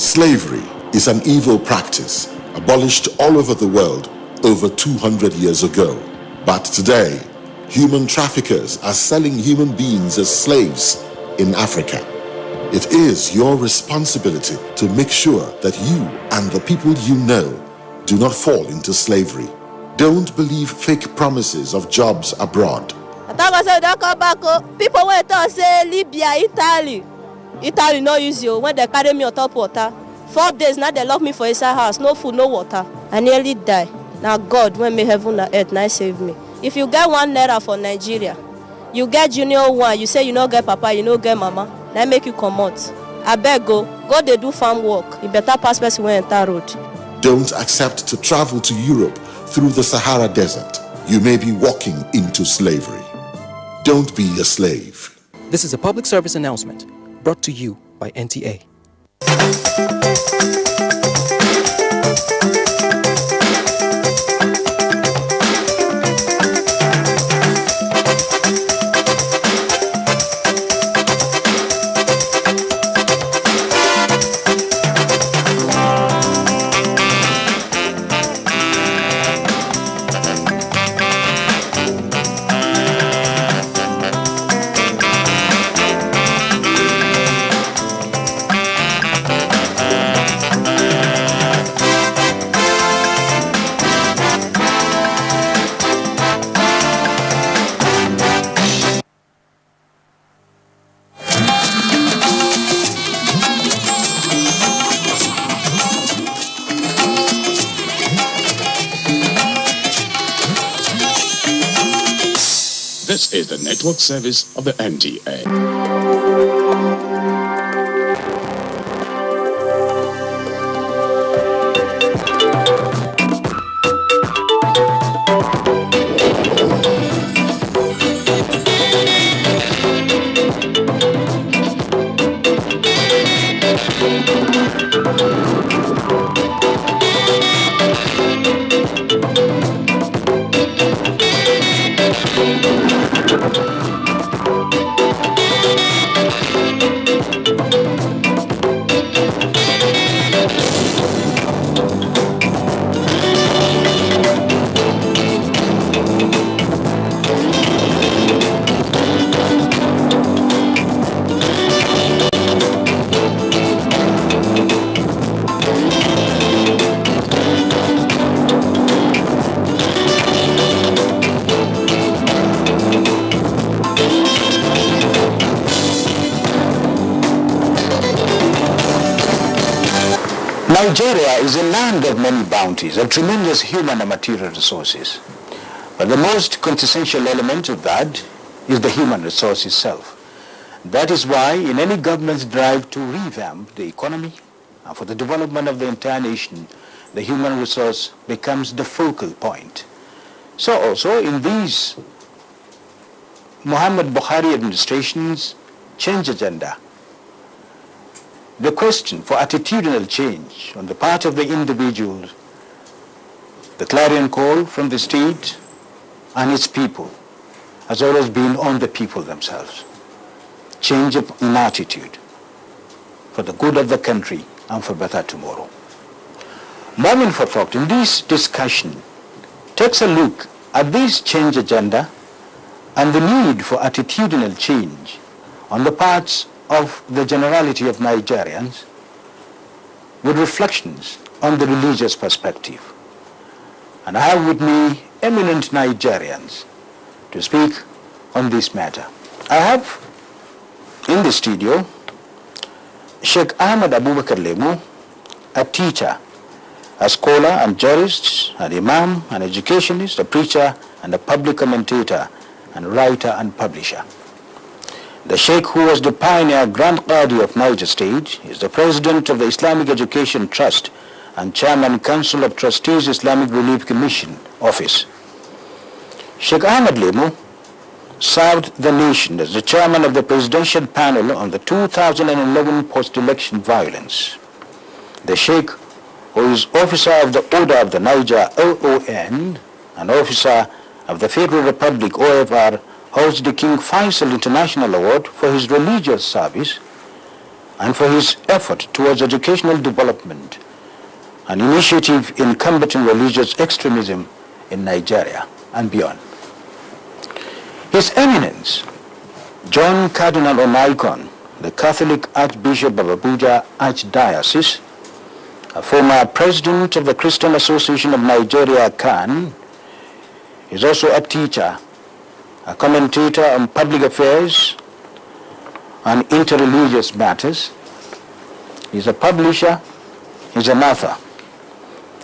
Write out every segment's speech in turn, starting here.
Slavery is an evil practice abolished all over the world over 200 years ago. But today, human traffickers are selling human beings as slaves in Africa. It is your responsibility to make sure that you and the people you know do not fall into slavery. Don't believe fake promises of jobs abroad. People went to say Libya, Italy no use you when they carry me on top water. 4 days now they lock me for inside house, no food, no water. I nearly die. Now God, when me heaven and earth, now save me. If you get 1 naira for Nigeria, you get junior one, you say you no get papa, you no get mama, now make you come out. I beg go they do farm work. You better pass person when enter road. Don't accept to travel to Europe through the Sahara Desert. You may be walking into slavery. Don't be a slave. This is a public service announcement brought to you by NTA. This is the network service of the NTA. Nigeria is a land of many bounties, of tremendous human and material resources. But the most quintessential element of that is the human resource itself. That is why in any government's drive to revamp the economy and for the development of the entire nation, the human resource becomes the focal point. So also in these Muhammad Buhari administration's change agenda, the question for attitudinal change on the part of the individuals, the clarion call from the state and its people has always been on the people themselves. Change in attitude for the good of the country and for better tomorrow. Momin Forfok in this discussion takes a look at this change agenda and the need for attitudinal change on the parts of the generality of Nigerians with reflections on the religious perspective. And I have with me eminent Nigerians to speak on this matter. I have in the studio Sheikh Ahmed Abubakar Lemu, a teacher, a scholar and jurist, an imam, an educationist, a preacher, and a public commentator, and writer and publisher. The Sheikh, who was the pioneer Grand Qadi of Niger State, is the president of the Islamic Education Trust and chairman Council of Trustees Islamic Relief Commission Office. Sheikh Ahmed Lemu served the nation as the chairman of the presidential panel on the 2011 post-election violence. The Sheikh, who is officer of the Order of the Niger OON and officer of the Federal Republic OFR, holds the King Faisal International Award for his religious service and for his effort towards educational development and initiative in combating religious extremism in Nigeria and beyond. His Eminence, John Cardinal Onaikon, the Catholic Archbishop of Abuja Archdiocese, a former president of the Christian Association of Nigeria, CAN, is also a teacher, a commentator on public affairs and interreligious matters. He's a publisher, he's an author.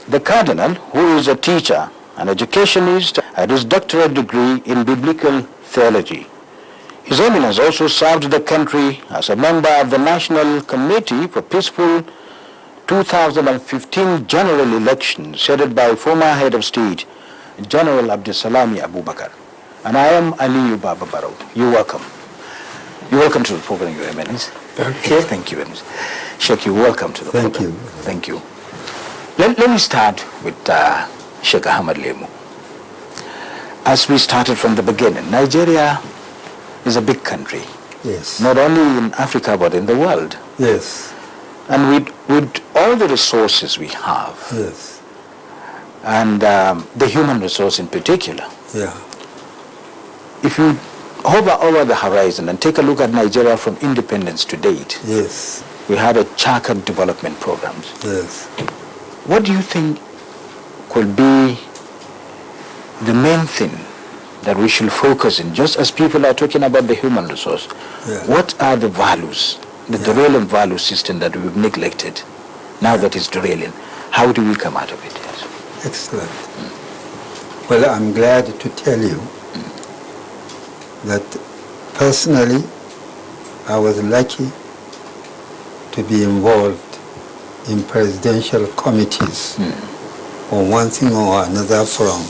The Cardinal, who is a teacher, an educationist, had his doctorate degree in biblical theology. His Eminence also served the country as a member of the National Committee for Peaceful 2015 general elections headed by former head of state, General Abdulsalami Abubakar. And I am Aliyu Baba Barrow. You're welcome. You're welcome to the program, Your Eminence. Okay. Thank you, Eminence. Sheikh, you're welcome to the Thank program. you. Thank you. Let me start with Sheikh Ahmad Lemu. As we started from the beginning, Nigeria is a big country, Yes. not only in Africa but in the world. Yes. And with all the resources we have, Yes. and the human resource in particular, Yeah. if you hover over the horizon and take a look at Nigeria from independence to date, Yes. we had a chartered development programs. Yes. What do you think could be the main thing that we should focus in, just as people are talking about the human resource? Yeah. What are the values, the derailing value system that we've neglected, now that it's derailing? How do we come out of it? Yes. Excellent. Well, I'm glad to tell you that personally, I was lucky to be involved in presidential committees on one thing or another, from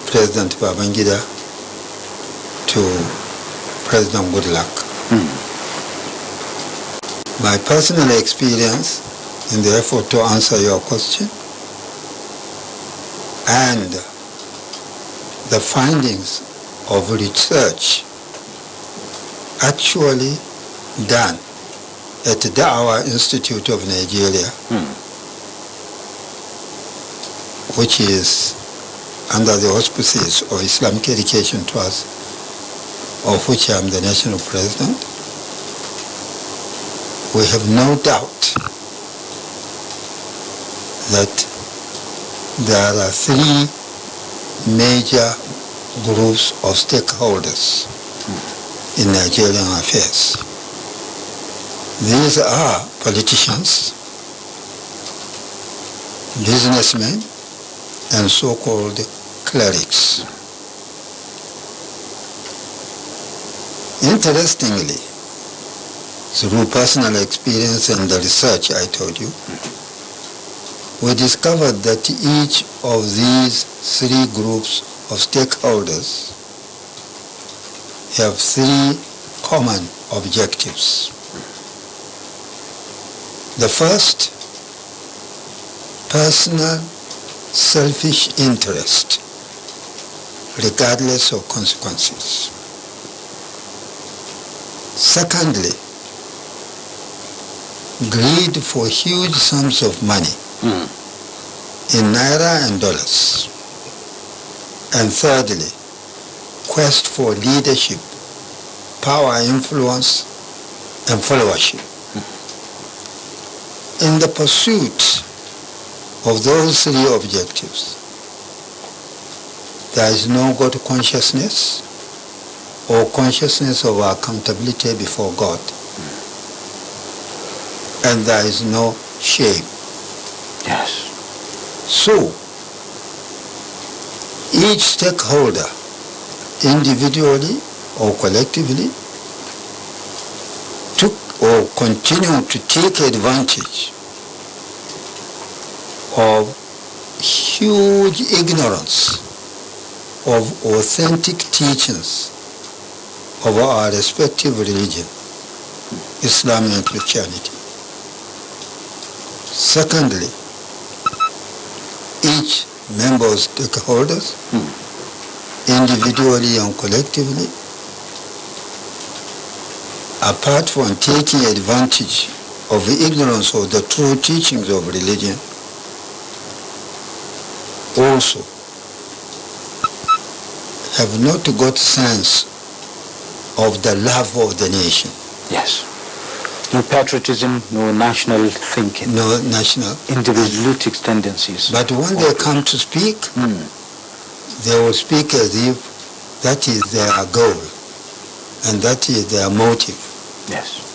President Babangida to President Goodluck. My personal experience in the effort to answer your question and the findings of research actually done at the Dawah Institute of Nigeria, which is under the auspices of Islamic Education Trust, of which I am the national president. We have no doubt that there are three major groups of stakeholders in Nigerian affairs. These are politicians, businessmen, and so-called clerics. Interestingly, through personal experience and the research I told you, we discovered that each of these three groups of stakeholders have three common objectives. The first, personal selfish interest, regardless of consequences. Secondly, greed for huge sums of money in naira and dollars. And thirdly, quest for leadership, power, influence, and followership. In the pursuit of those three objectives, there is no God consciousness or consciousness of accountability before God. And there is no shame. Yes. So, each stakeholder, individually or collectively, took or continue to take advantage of huge ignorance of authentic teachings of our respective religion, Islam and Christianity. Secondly, each member of stakeholders, individually and collectively, apart from taking advantage of the ignorance of the true teachings of religion, also have not got sense of the love of the nation. Yes. No patriotism, no national thinking. No national. Individualistic tendencies. But when they come to speak, they will speak as if that is their goal and that is their motive. Yes.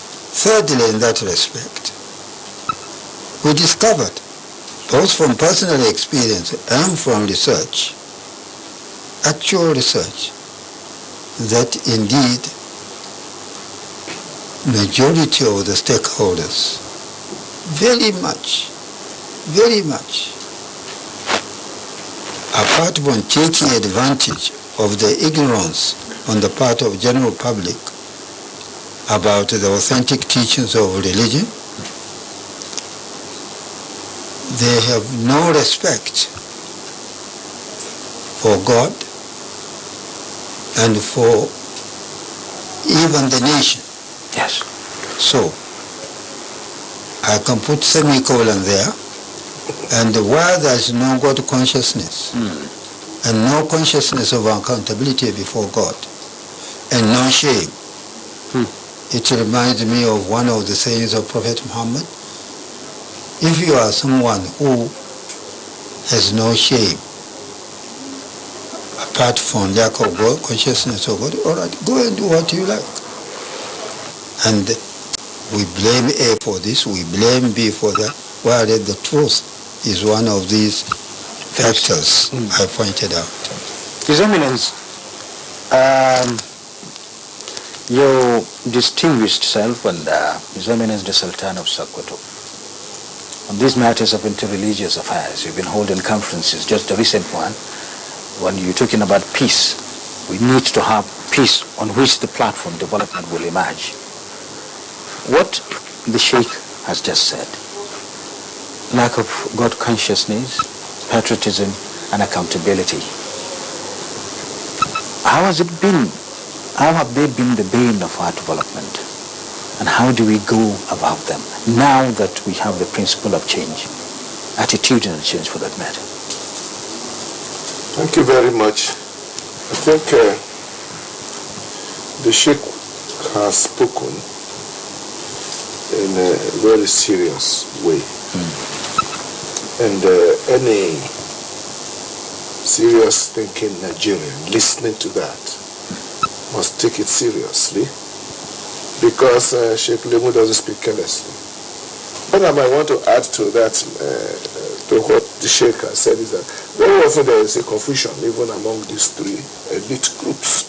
Thirdly, in that respect, we discovered, both from personal experience and from research, actual research, that indeed majority of the stakeholders very much, apart from taking advantage of the ignorance on the part of general public about the authentic teachings of religion, they have no respect for God and for even the nation. Yes. So, I can put semicolon there, and while there is no God consciousness, and no consciousness of accountability before God, and no shame, it reminds me of one of the sayings of Prophet Muhammad. If you are someone who has no shame, apart from lack of God, consciousness of God, all right, go and do what you like. And we blame A for this, we blame B for that, while the truth is one of these factors I pointed out. His Eminence, your distinguished self and His Eminence the Sultan of Sokoto, on these matters of interreligious affairs, you've been holding conferences, just a recent one, when you're talking about peace. We need to have peace on which the platform development will emerge. What the Sheikh has just said, lack of God consciousness, patriotism, and accountability. How has it been? How have they been the bane of our development? And how do we go about them now that we have the principle of change, attitudinal change for that matter? Thank you very much. I think the Sheikh has spoken in a very serious way. And any serious thinking Nigerian listening to that must take it seriously, because Sheikh Lemu doesn't speak carelessly. What I might want to add to that, to what the Sheikh has said, is that very often there is a confusion even among these three elite groups.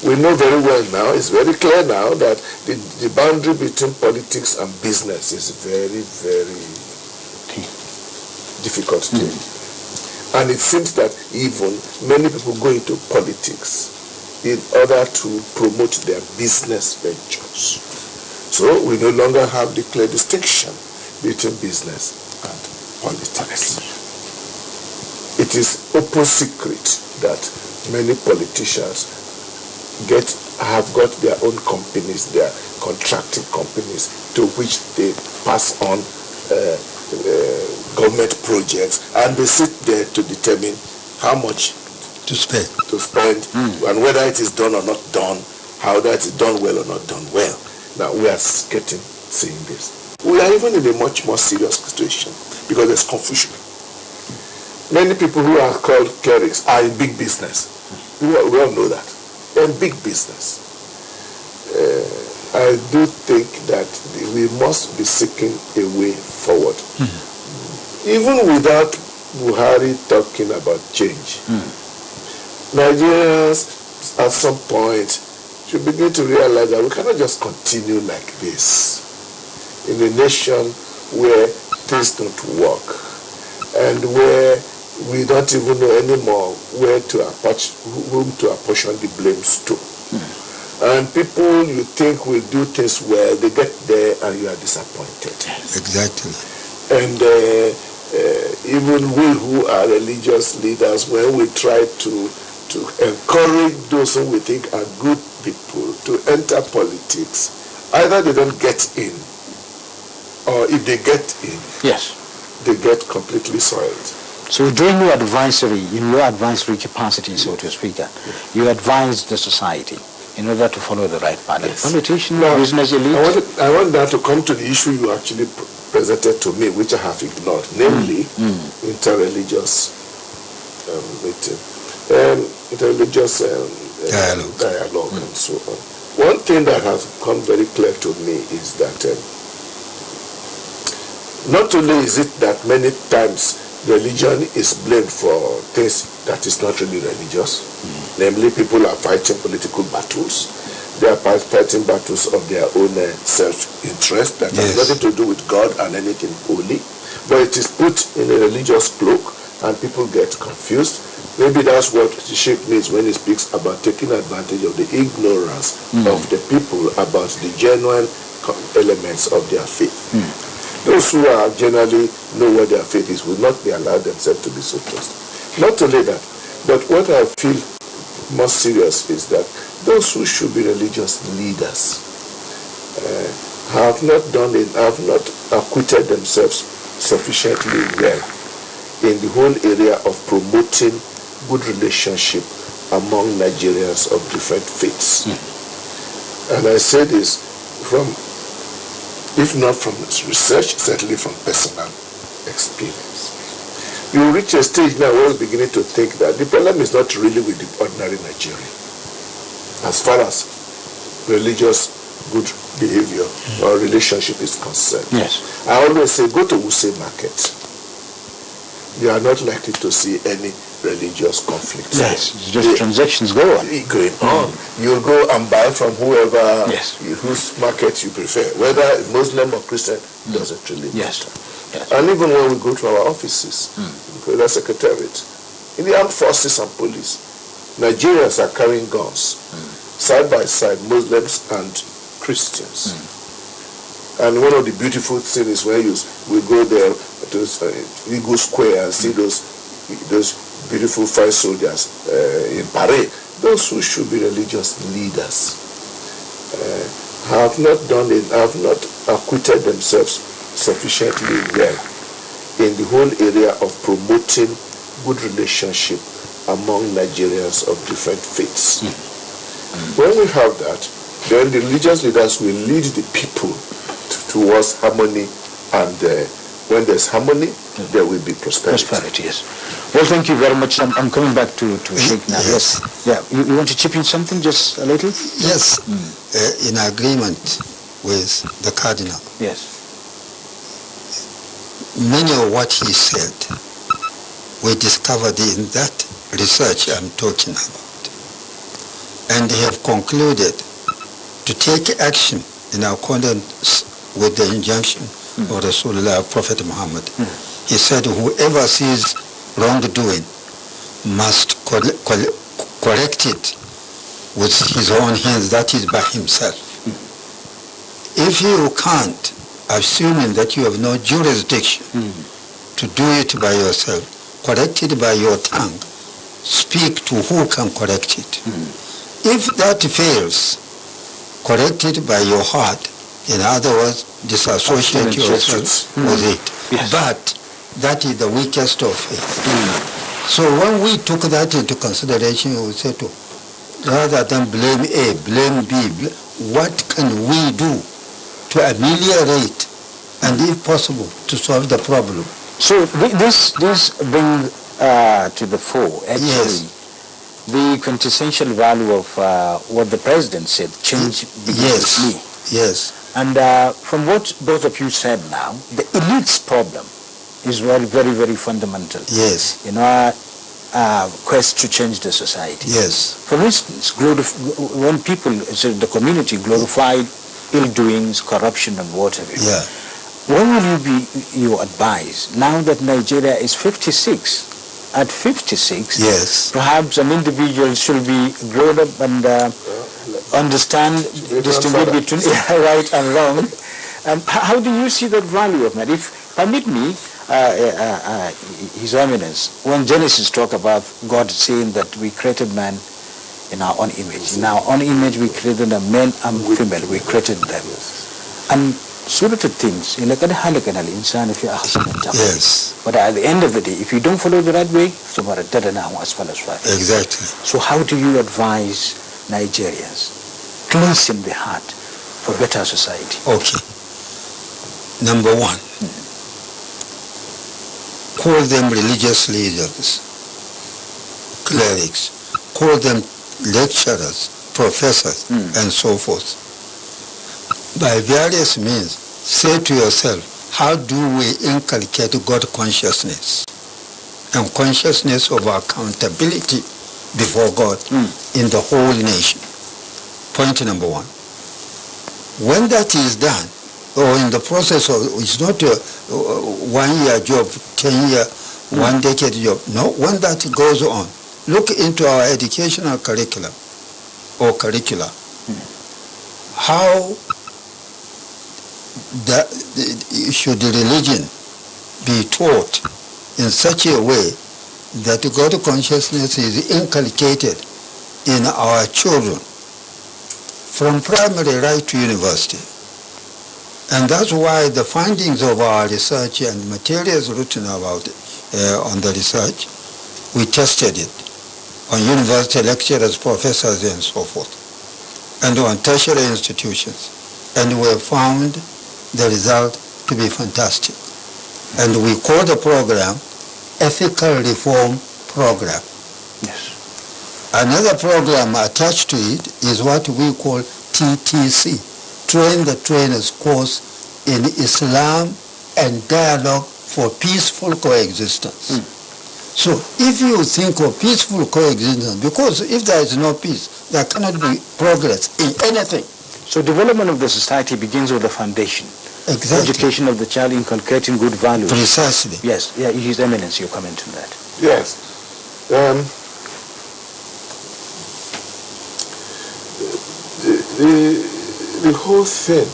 We know very well now, it's very clear now, that the boundary between politics and business is very, very difficult thing. And it seems that even many people go into politics in order to promote their business ventures. So we no longer have the clear distinction between business and politics. It is open secret that many politicians have got their own companies, their contracting companies, to which they pass on government projects, and they sit there to determine how much to spend, and whether it is done or not done, how that is done well or not done well. Now we are seeing this. We are even in a much more serious situation because there's confusion. Many people who are called clerics are in big business. We all know that. They're in big business. I do think that we must be seeking a way forward. Even without Buhari talking about change, Nigerians at some point should begin to realize that we cannot just continue like this in a nation where things don't work and where we don't even know anymore whom to apportion the blames to. And people you think will do things well, they get there and you are disappointed. Exactly. And even we who are religious leaders, when we try to encourage those who we think are good people to enter politics, either they don't get in, or if they get in, Yes. they get completely soiled. So during your advisory, in your advisory capacity, so to speak, you advise the society in order to follow the right path. Yes. Politician, Now, business elite. I want that to come to the issue you actually presented to me, which I have ignored, namely interreligious meeting, interreligious dialogue and so on. One thing that has come very clear to me is that not only is it that many times religion is blamed for things that is not really religious, namely people are fighting political battles, they are fighting battles of their own self-interest that has nothing to do with God and anything holy, but it is put in a religious cloak and people get confused. Maybe that's what the Sheikh means when he speaks about taking advantage of the ignorance of the people about the genuine elements of their faith. Those who are generally know what their faith is will not be allowed themselves to be so trusted. Not only that, but what I feel more serious is that those who should be religious leaders have not acquitted themselves sufficiently well in the whole area of promoting good relationship among Nigerians of different faiths. And I say this from, if not from research, certainly from personal experience. You reach a stage now where we're beginning to think that the problem is not really with the ordinary Nigerian as far as religious good behavior or relationship is concerned. Yes. I always say, go to Wuse Market. You are not likely to see any religious conflict. Yes, just transactions go on. Going on. You'll go and buy from whoever, Yes. whose market you prefer, whether Muslim or Christian, doesn't really Yes. matter. Yes. And even when we go to our offices, the secretariat, in the armed forces and police, Nigerians are carrying guns, side by side, Muslims and Christians. And one of the beautiful things is when we go there to Eagle Square and see those beautiful fine soldiers in parade. Those who should be religious leaders have not acquitted themselves sufficiently well in the whole area of promoting good relationship among Nigerians of different faiths. When we have that, then the religious leaders will lead the people towards harmony, and when there's harmony, there will be prosperity. Prosperity, yes. Well, thank you very much. I'm coming back to Sheikh now. Yes. Yeah. You want to chip in something, just a little? Yes, in agreement with the Cardinal. Yes. Many of what he said, we discovered in that research I'm talking about. And they have concluded to take action in accordance with the injunction of Rasulullah, Prophet Muhammad. He said, whoever sees wrongdoing must correct it with his own hands, that is by himself. If you can't, assuming that you have no jurisdiction to do it by yourself, correct it by your tongue, speak to who can correct it. If that fails, correct it by your heart. In other words, disassociate yourself with it. Yes. But that is the weakest of faith. So when we took that into consideration, we said, rather than blame A, blame B, what can we do to ameliorate and, if possible, to solve the problem? So this brings to the fore, actually, the quintessential value of what the President said, change begins with me. Yes. And from what both of you said now, the elite's problem is very, very, very fundamental. Yes. In our quest to change the society. Yes. For instance, when people, the community glorify ill-doings, corruption and whatever. Yeah. What will you advise now that Nigeria is 56? At 56, Yes. perhaps an individual should be grown up and understand, distinguish between right and wrong. How do you see that value of man? If, permit me, His Eminence, when Genesis talk about God saying that we created man in our own image. In our own image, we created a man and female. We created them. And sort of things. Yes. But at the end of the day, if you don't follow the right way, Exactly. So how do you advise Nigerians cleansing the heart for better society? Okay. Number one, call them religious leaders, clerics, call them lecturers, professors, and so forth. By various means, say to yourself, how do we inculcate God consciousness and consciousness of accountability before God in the whole nation? Point number one. When that is done, or in the process of, it's not a 1 year job, 10 year, 1 decade job. No, when that goes on, look into our educational curriculum or curricula. How should religion be taught in such a way that God consciousness is inculcated in our children from primary right to university? And that's why the findings of our research and materials written about on the research, we tested it on university lecturers, professors, and so forth, and on tertiary institutions. And we found the result to be fantastic. And we call the program Ethical Reform Program. Yes. Another program attached to it is what we call TTC, Train the Trainers Course in Islam and Dialogue for Peaceful Coexistence. So if you think of peaceful coexistence, because if there is no peace, there cannot be progress in anything. So development of the society begins with the foundation. Exactly. Education of the child, inculcating good values. Precisely. Yes, yeah, His Eminence, your comment on that. Yes. The whole thing,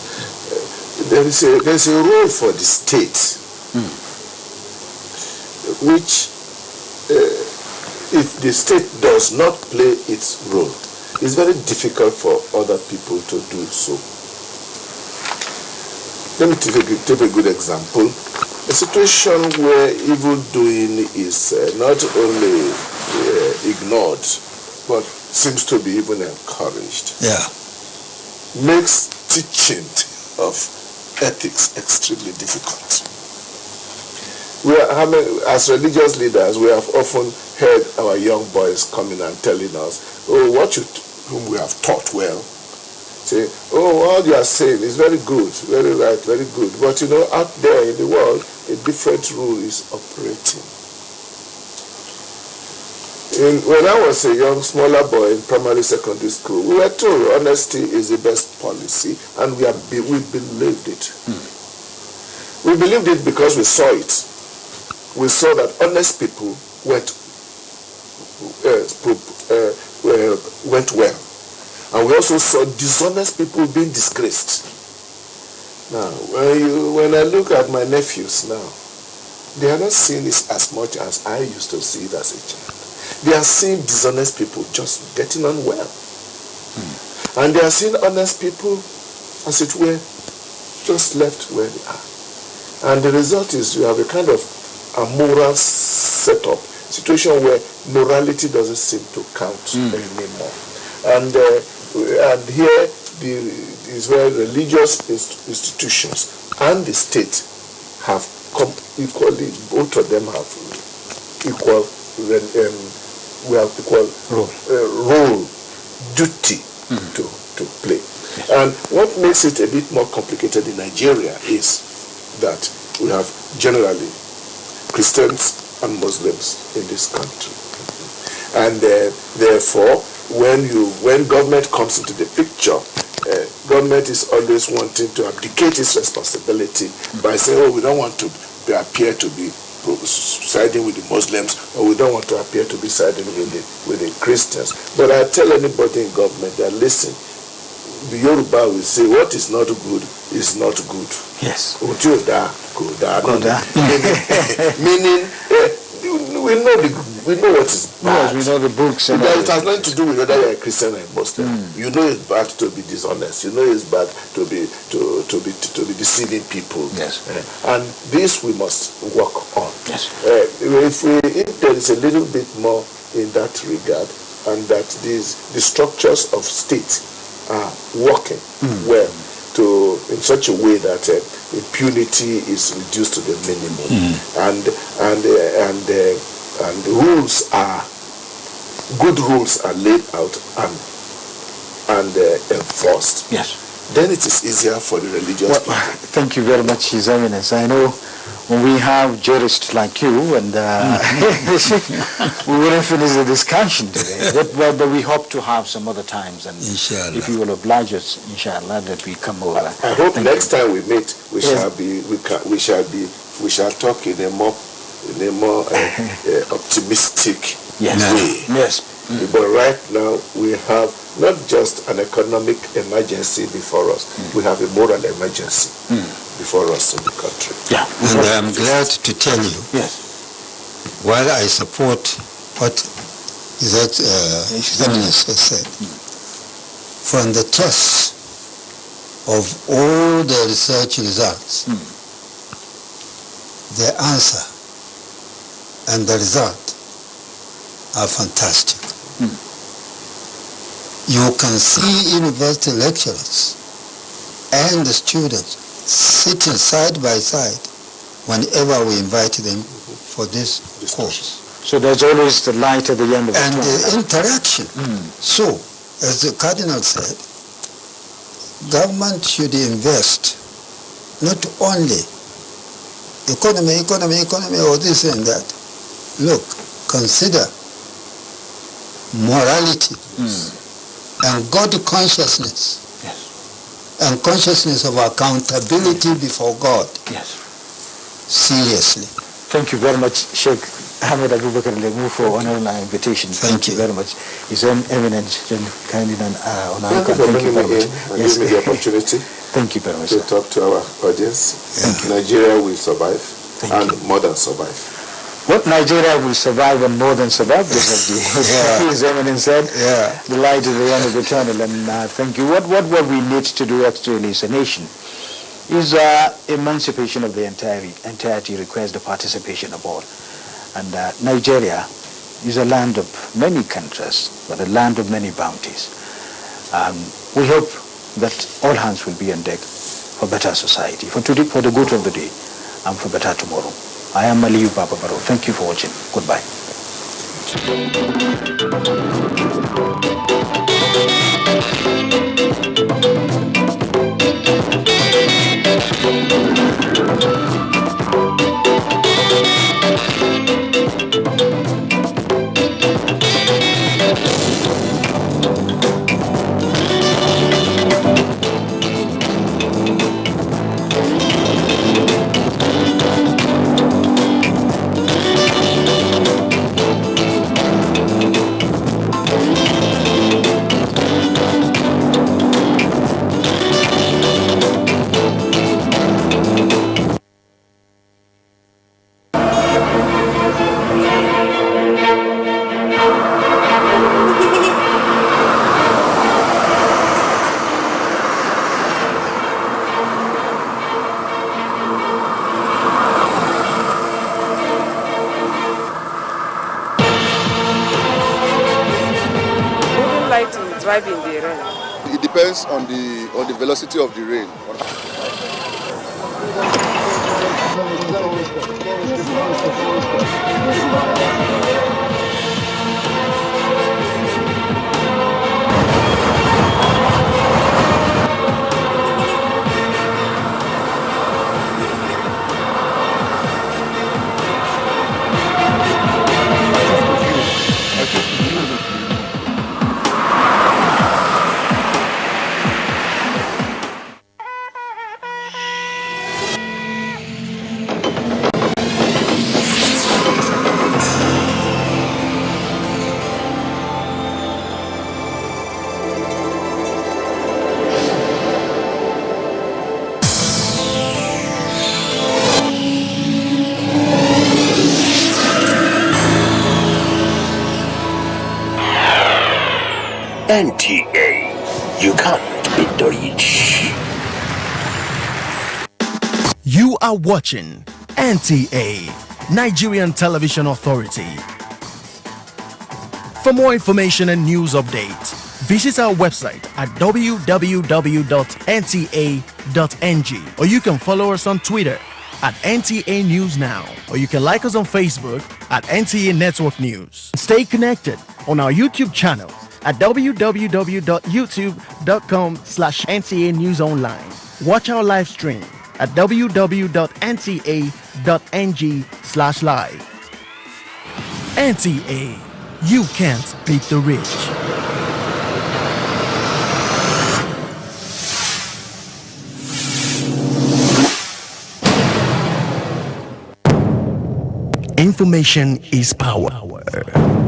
there's a role for the state, which if the state does not play its role, it's very difficult for other people to do so. Let me take a good example. A situation where evil doing is not only ignored, but seems to be even encouraged. Yeah. Makes teaching of ethics extremely difficult. As religious leaders, we have often heard our young boys coming and telling us, oh, whom we have taught well, say, oh, what you are saying is very good, very right, very good. But out there in the world, a different rule is operating. When I was a smaller boy in primary, secondary school, we were told honesty is the best policy, and we believed it. We believed it because we saw it. We saw that honest people went well. And we also saw dishonest people being disgraced. Now, when I look at my nephews now, they are not seeing this as much as I used to see it as a child. They are seeing dishonest people just getting on well. And they are seeing honest people, as it were, just left where they are. And the result is you have a kind of a moral setup, situation where morality doesn't seem to count anymore. And here is where religious institutions and the state have come equally, both of them have equal role, duty to play. And what makes it a bit more complicated in Nigeria is that we have generally Christians and Muslims in this country. And therefore, when government comes into the picture, government is always wanting to abdicate its responsibility by saying, oh, we don't want to appear to be siding with the Muslims, or we don't want to appear to be siding with the Christians. But I tell anybody in government that, listen, the Yoruba will say, what is not good is not good. Yes. Meaning, we we know what is bad. Yes, we know the books. And it has nothing to do with whether you're a Christian or a Muslim. You know it's bad to be dishonest. You know it's bad to be deceiving people. Yes. And this we must work on. Yes. If there is a little bit more in that regard, and that the structures of state are working well in such a way that impunity is reduced to the minimum, and good rules are laid out and enforced. Yes. Then it is easier for the religious people. Thank you very much, His Eminence. I know when we have jurists like you, and we wouldn't finish the discussion today, but we hope to have some other times, and Inshallah. if you will oblige us, inshallah, that we come over. I hope next time we meet, we shall talk in a more optimistic way. Yes. But right now we have not just an economic emergency before us, we have a moral emergency before us in the country. Yeah. And I'm glad to tell you, Yes. while I support what that His Eminence has said, from the tests of all the research results, the answer and the result are fantastic. You can see university lecturers and the students sitting side by side whenever we invite them for this course. So there's always the light at the end of the And tunnel. the interaction. So, as the Cardinal said, government should invest not only economy, or this and that. Look, consider morality and God consciousness. Yes. And consciousness of accountability before God. Yes. Seriously. Thank you very much, Sheikh Ahmed Abubakar Lemu, for honoring our invitation. Thank you very much. His Eminence, John Kandin Thank you for bringing me in and giving me the opportunity Thank you very much. to talk to our audience. Nigeria will survive and more than survive. What Nigeria will survive and more than survive, just like His Eminence said, the light at the end of the tunnel. And thank you. What we need to do actually as a nation is emancipation of the entirety requires the participation of all. And Nigeria is a land of many countries, but a land of many bounties. We hope that all hands will be on deck for better society, for the good of the day, and for better tomorrow. I am Aliyu Baba Baro. Thank you for watching. Goodbye. Drive in the rain? It depends on the velocity of the rain. NTA. You can't beat the rich. You are watching NTA, Nigerian Television Authority. For more information and news updates, visit our website at www.nta.ng, or you can follow us on Twitter at NTA News Now, or you can like us on Facebook at NTA Network News. Stay connected on our YouTube channel at www.youtube.com/NTA News Online. Watch our live stream at www.nta.ng/live. NTA, you can't beat the rich. Information is power.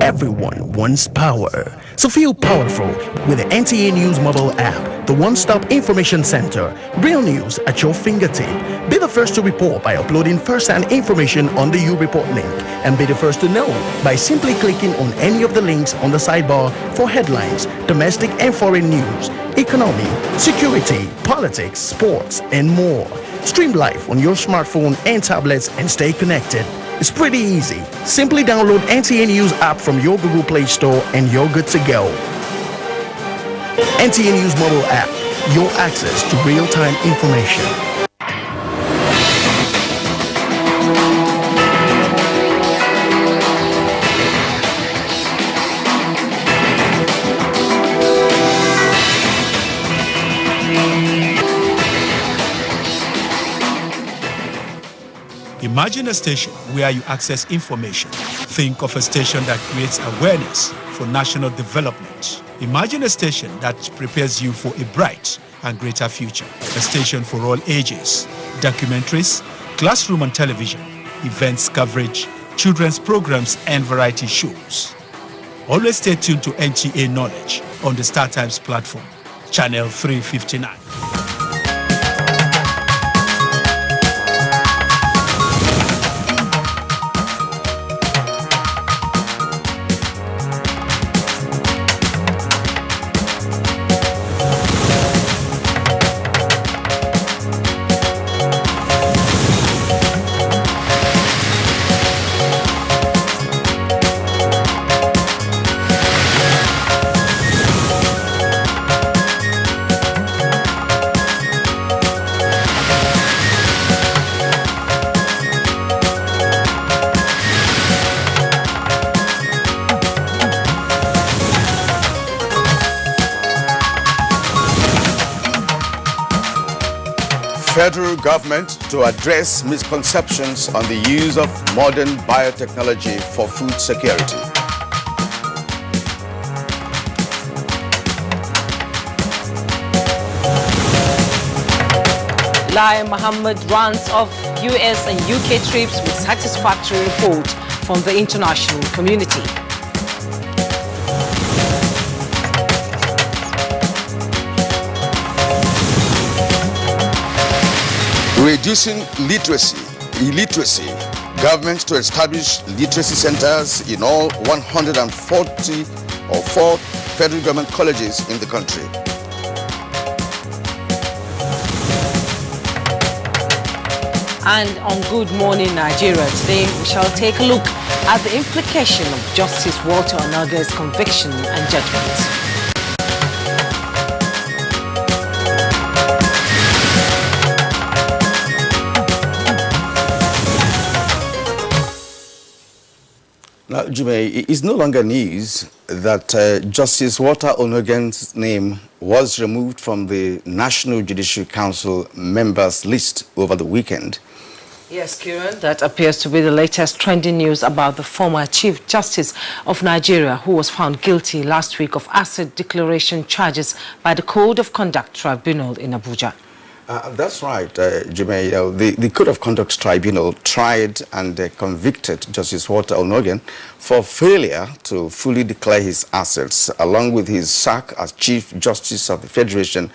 Everyone wants power. So feel powerful with the NTA News mobile app, the one-stop information center. Real news at your fingertip. Be the first to report by uploading first-hand information on the U-Report link, and be the first to know by simply clicking on any of the links on the sidebar for headlines, domestic and foreign news, economy, security, politics, sports, and more. Stream live on your smartphone and tablets and stay connected. It's pretty easy. Simply download NTA News app from your Google Play Store and you're good to go. NTA News mobile app, your access to real-time information. Imagine a station where you access information. Think of a station that creates awareness for national development. Imagine a station that prepares you for a bright and greater future. A station for all ages. Documentaries, classroom and television, events coverage, children's programs and variety shows. Always stay tuned to NTA Knowledge on the Star Times platform, channel 359. Federal government to address misconceptions on the use of modern biotechnology for food security. Lai Mohammed runs off US and UK trips with satisfactory report from the international community. Reducing illiteracy, government to establish literacy centers in all 144 federal government colleges in the country. And on Good Morning Nigeria today, we shall take a look at the implication of Justice Walter Onaga's conviction and judgment. Now, Jume, it is no longer news that Justice Walter Onogen's name was removed from the National Judicial Council members list over the weekend. Yes, Kiran, that appears to be the latest trending news about the former Chief Justice of Nigeria, who was found guilty last week of asset declaration charges by the Code of Conduct Tribunal in Abuja. That's right, Jimmy. The Code of Conduct Tribunal tried and convicted Justice Walter Onogen for failure to fully declare his assets. Along with his sack as Chief Justice of the Federation,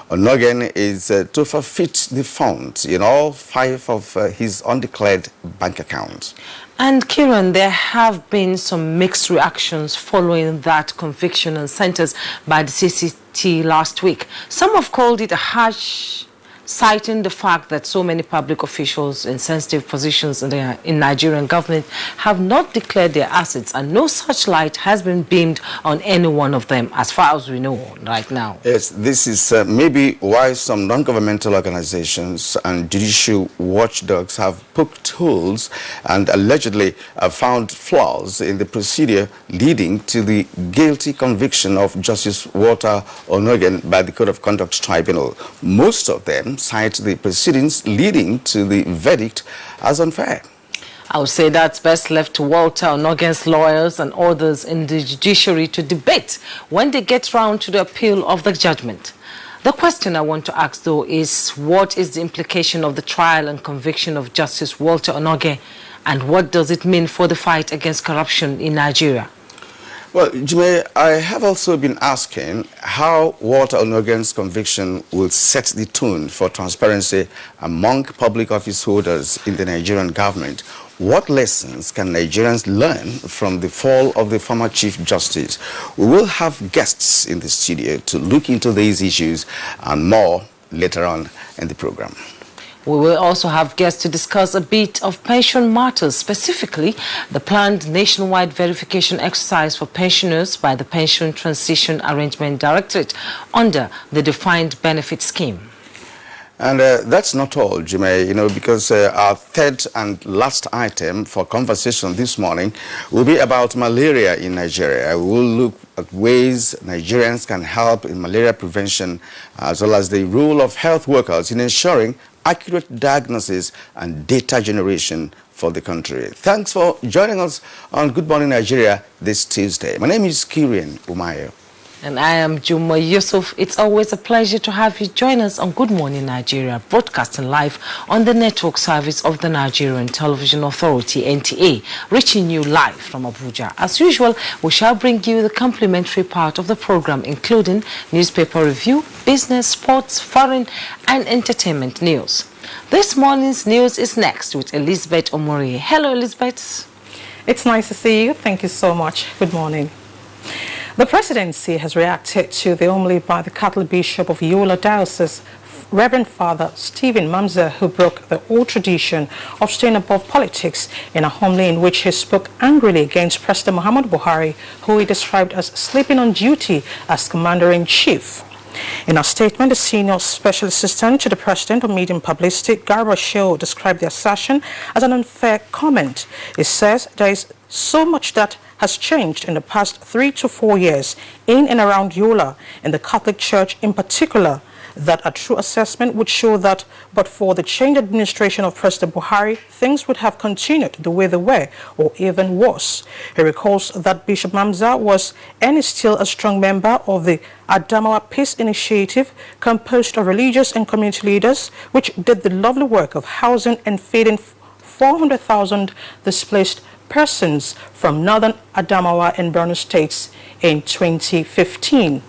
Onogen is to forfeit the funds in all 5 of his undeclared bank accounts. And Kieran, there have been some mixed reactions following that conviction and sentence by the CCT last week. Some have called it a harsh, citing the fact that so many public officials in sensitive positions in Nigerian government have not declared their assets, and no such light has been beamed on any one of them, as far as we know right now. Yes, this is maybe why some non-governmental organizations and judicial watchdogs have poked holes and allegedly found flaws in the procedure leading to the guilty conviction of Justice Walter Onogen by the Code of Conduct Tribunal. Most of them cite the proceedings leading to the verdict as unfair. I would say that's best left to Walter Onogen's lawyers and others in the judiciary to debate when they get round to the appeal of the judgment. The question I want to ask, though, is what is the implication of the trial and conviction of Justice Walter Onogen, and what does it mean for the fight against corruption in Nigeria? Well, Jimmy, I have also been asking how Walter Onogen's conviction will set the tone for transparency among public office holders in the Nigerian government. What lessons can Nigerians learn from the fall of the former Chief Justice? We will have guests in the studio to look into these issues and more later on in the program. We will also have guests to discuss a bit of pension matters, specifically the planned nationwide verification exercise for pensioners by the Pension Transition Arrangement Directorate under the Defined Benefit Scheme. And that's not all, Jimmy, because our third and last item for conversation this morning will be about malaria in Nigeria. We will look at ways Nigerians can help in malaria prevention, as well as the role of health workers in ensuring accurate diagnosis and data generation for the country. Thanks for joining us on Good Morning Nigeria this Tuesday. My name is Kirian Umayo. And I am Juma Yusuf. It's always a pleasure to have you join us on Good Morning Nigeria, broadcasting live on the network service of the Nigerian Television Authority, NTA, reaching you live from Abuja. As usual, we shall bring you the complimentary part of the program, including newspaper review, business, sports, foreign, and entertainment news. This morning's news is next with Elizabeth Omori. Hello, Elizabeth. It's nice to see you. Thank you so much. Good morning. The presidency has reacted to the homily by the Catholic Bishop of Yola Diocese, Reverend Father Stephen Mamza, who broke the old tradition of staying above politics in a homily in which he spoke angrily against President Muhammadu Buhari, who he described as sleeping on duty as Commander-in-Chief. In a statement, the senior special assistant to the president of media and publicity, Garba Shehu, described the assertion as an unfair comment. He says there is so much that has changed in the past 3 to 4 years in and around Yola, in the Catholic Church in particular, that a true assessment would show that but for the changed administration of President Buhari, things would have continued the way they were, or even worse. He recalls that Bishop Mamza was and is still a strong member of the Adamawa Peace Initiative, composed of religious and community leaders, which did the lovely work of housing and feeding 400,000 displaced persons from northern Adamawa and Borno states in 2015.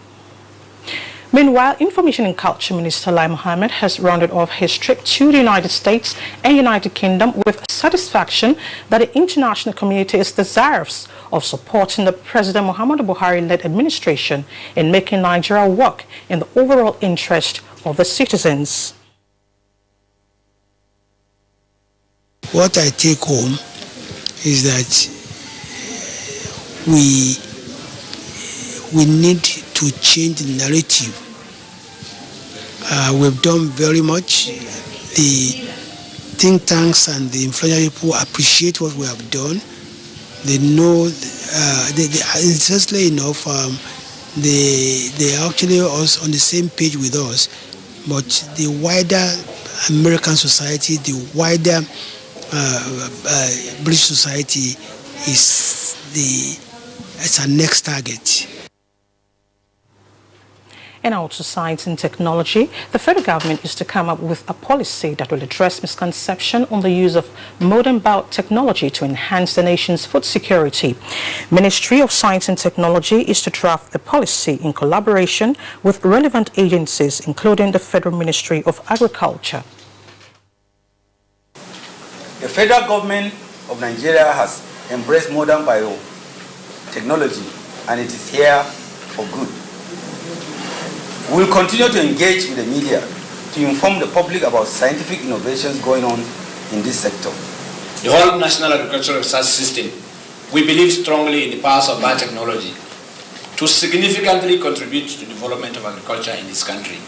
Meanwhile, Information and Culture Minister Lai Mohammed has rounded off his trip to the United States and United Kingdom with satisfaction that the international community is desirous of supporting the President Muhammadu Buhari-led administration in making Nigeria work in the overall interest of the citizens. What I take home is that we need to change the narrative. We've done very much. The think tanks and the influential people appreciate what we have done. They know, interestingly enough, they actually are on the same page with us. But the wider American society, the wider British society it's our next target. And also science and technology, the federal government is to come up with a policy that will address misconception on the use of modern biotechnology to enhance the nation's food security. Ministry of Science and Technology is to draft a policy in collaboration with relevant agencies, including the Federal Ministry of Agriculture. The federal government of Nigeria has embraced modern biotechnology, and it is here for good. We will continue to engage with the media to inform the public about scientific innovations going on in this sector. The whole National Agricultural Research System, we believe strongly in the powers of biotechnology to significantly contribute to the development of agriculture in this country.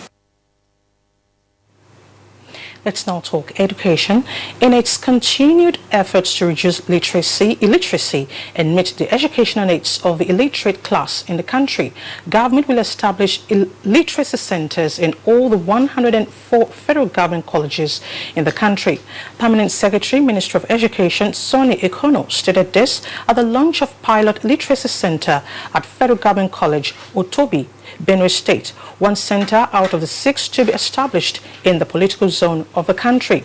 Let's now talk education. In its continued efforts to reduce illiteracy and meet the educational needs of the illiterate class in the country, government will establish literacy centers in all the 104 federal government colleges in the country. Permanent Secretary, Ministry of Education, Sonny Ekono, stated this at the launch of Pilot Literacy Center at Federal Government College, Otobi, Benue State, one center out of the 6 to be established in the political zone of the country.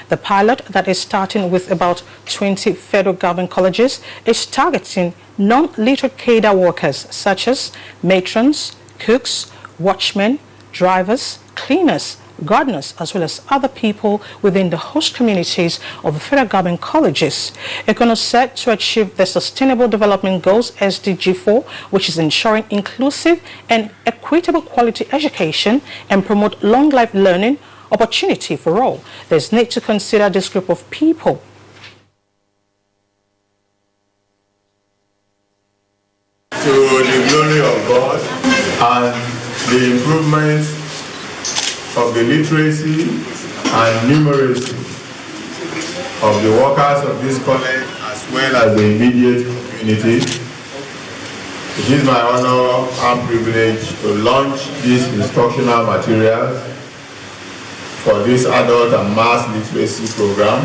The pilot, that is starting with about 20 federal government colleges, is targeting non-literate cadre workers such as matrons, cooks, watchmen, drivers, cleaners, gardeners, as well as other people within the host communities of the federal government colleges. Ekono said to achieve the Sustainable Development Goals SDG 4, which is ensuring inclusive and equitable quality education and promote long life learning opportunity for all, there's need to consider this group of people. To the glory of God and the improvements of the literacy and numeracy of the workers of this college as well as the immediate community. It is my honor and privilege to launch these instructional materials for this adult and mass literacy program.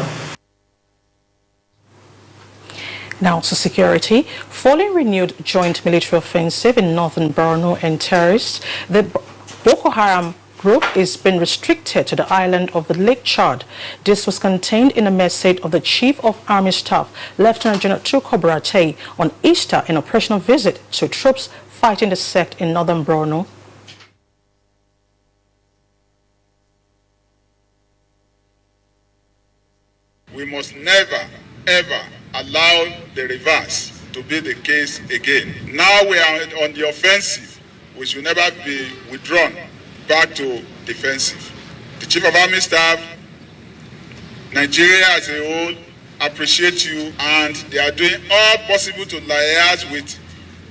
Now to security. Following renewed joint military offensive in northern Borno and terrorists, the Boko Haram group is been restricted to the island of the Lake Chad. This was contained in a message of the Chief of Army Staff, Lieutenant General Tuko Buratai, on Easter, an operational visit to troops fighting the sect in northern Borno. We must never, ever allow the reverse to be the case again. Now we are on the offensive. We should never be withdrawn back to defensive. The Chief of Army Staff, Nigeria as a whole, appreciate you, and they are doing all possible to liaise with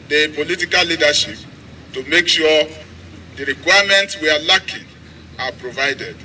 the political leadership to make sure the requirements we are lacking are provided.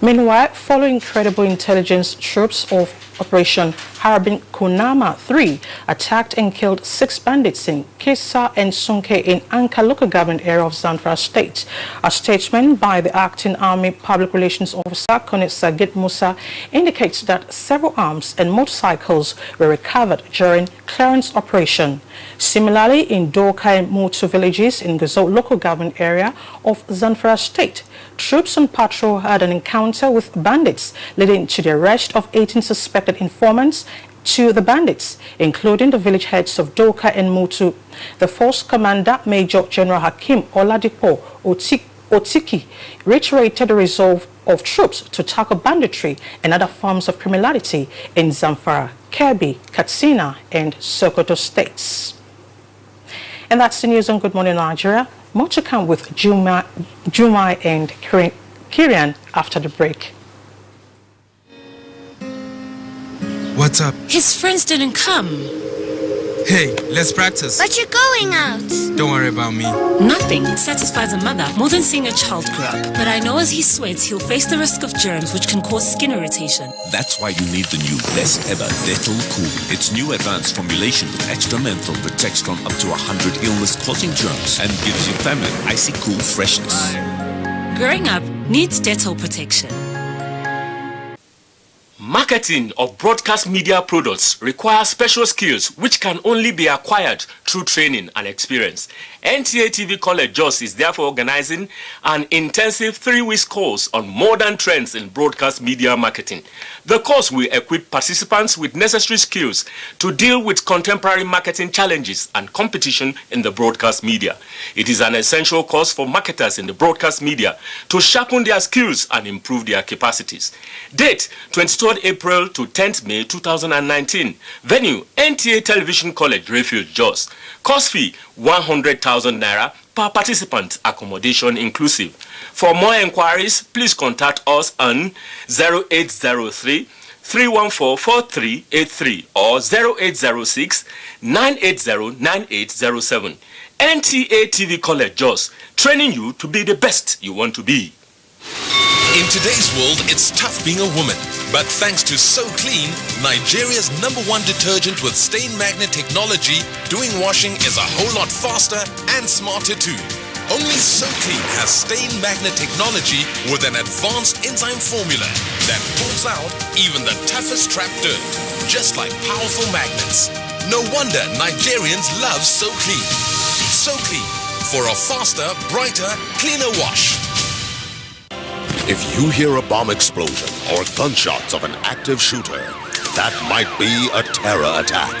Meanwhile, following credible intelligence, troops of Operation Harbin Kunama 3 attacked and killed 6 bandits in Kesa and Sunke in Anka local government area of Zamfara State. A statement by the acting Army Public Relations Officer, Colonel Sagit Musa, indicates that several arms and motorcycles were recovered during clearance operation. Similarly, in Doka and Mutu villages in Gazot local government area of Zamfara State, troops on patrol had an encounter with bandits, leading to the arrest of 18 suspected informants to the bandits, including the village heads of Doka and Mutu. The force commander, Major General Hakim Oladipo Otiki, reiterated the resolve of troops to tackle banditry and other forms of criminality in Zamfara, Kebbi, Katsina, and Sokoto states. And that's the news on Good Morning Nigeria. More to come with Jumai and Kirian after the break. What's up? His friends didn't come. Hey, let's practice. But you're going out. Don't worry about me. Nothing satisfies a mother more than seeing a child grow up. But I know as he sweats, he'll face the risk of germs which can cause skin irritation. That's why you need the new Best Ever Dettol Cool. Its new advanced formulation with extra menthol protects from up to 100 illness-causing germs and gives you feminine, icy cool freshness. Growing up needs Dettol protection. Marketing of broadcast media products requires special skills which can only be acquired through training and experience. NTA TV College Jos is therefore organizing an intensive 3-week course on modern trends in broadcast media marketing. The course will equip participants with necessary skills to deal with contemporary marketing challenges and competition in the broadcast media. It is an essential course for marketers in the broadcast media to sharpen their skills and improve their capacities. Date 23rd April to 10th May 2019. Venue NTA Television College Refuge Jos. Course fee 100,000 naira per participant, accommodation inclusive. For more inquiries, please contact us on 0803 314-4383 or 0806 980 9807. NTA TV College Jos, training you to be the best you want to be. In today's world, it's tough being a woman. But thanks to So Clean, Nigeria's #1 detergent with stain magnet technology, doing washing is a whole lot faster and smarter too. Only So Clean has stain magnet technology with an advanced enzyme formula that pulls out even the toughest trapped dirt, just like powerful magnets. No wonder Nigerians love So Clean. So Clean, for a faster, brighter, cleaner wash. If you hear a bomb explosion or gunshots of an active shooter, that might be a terror attack.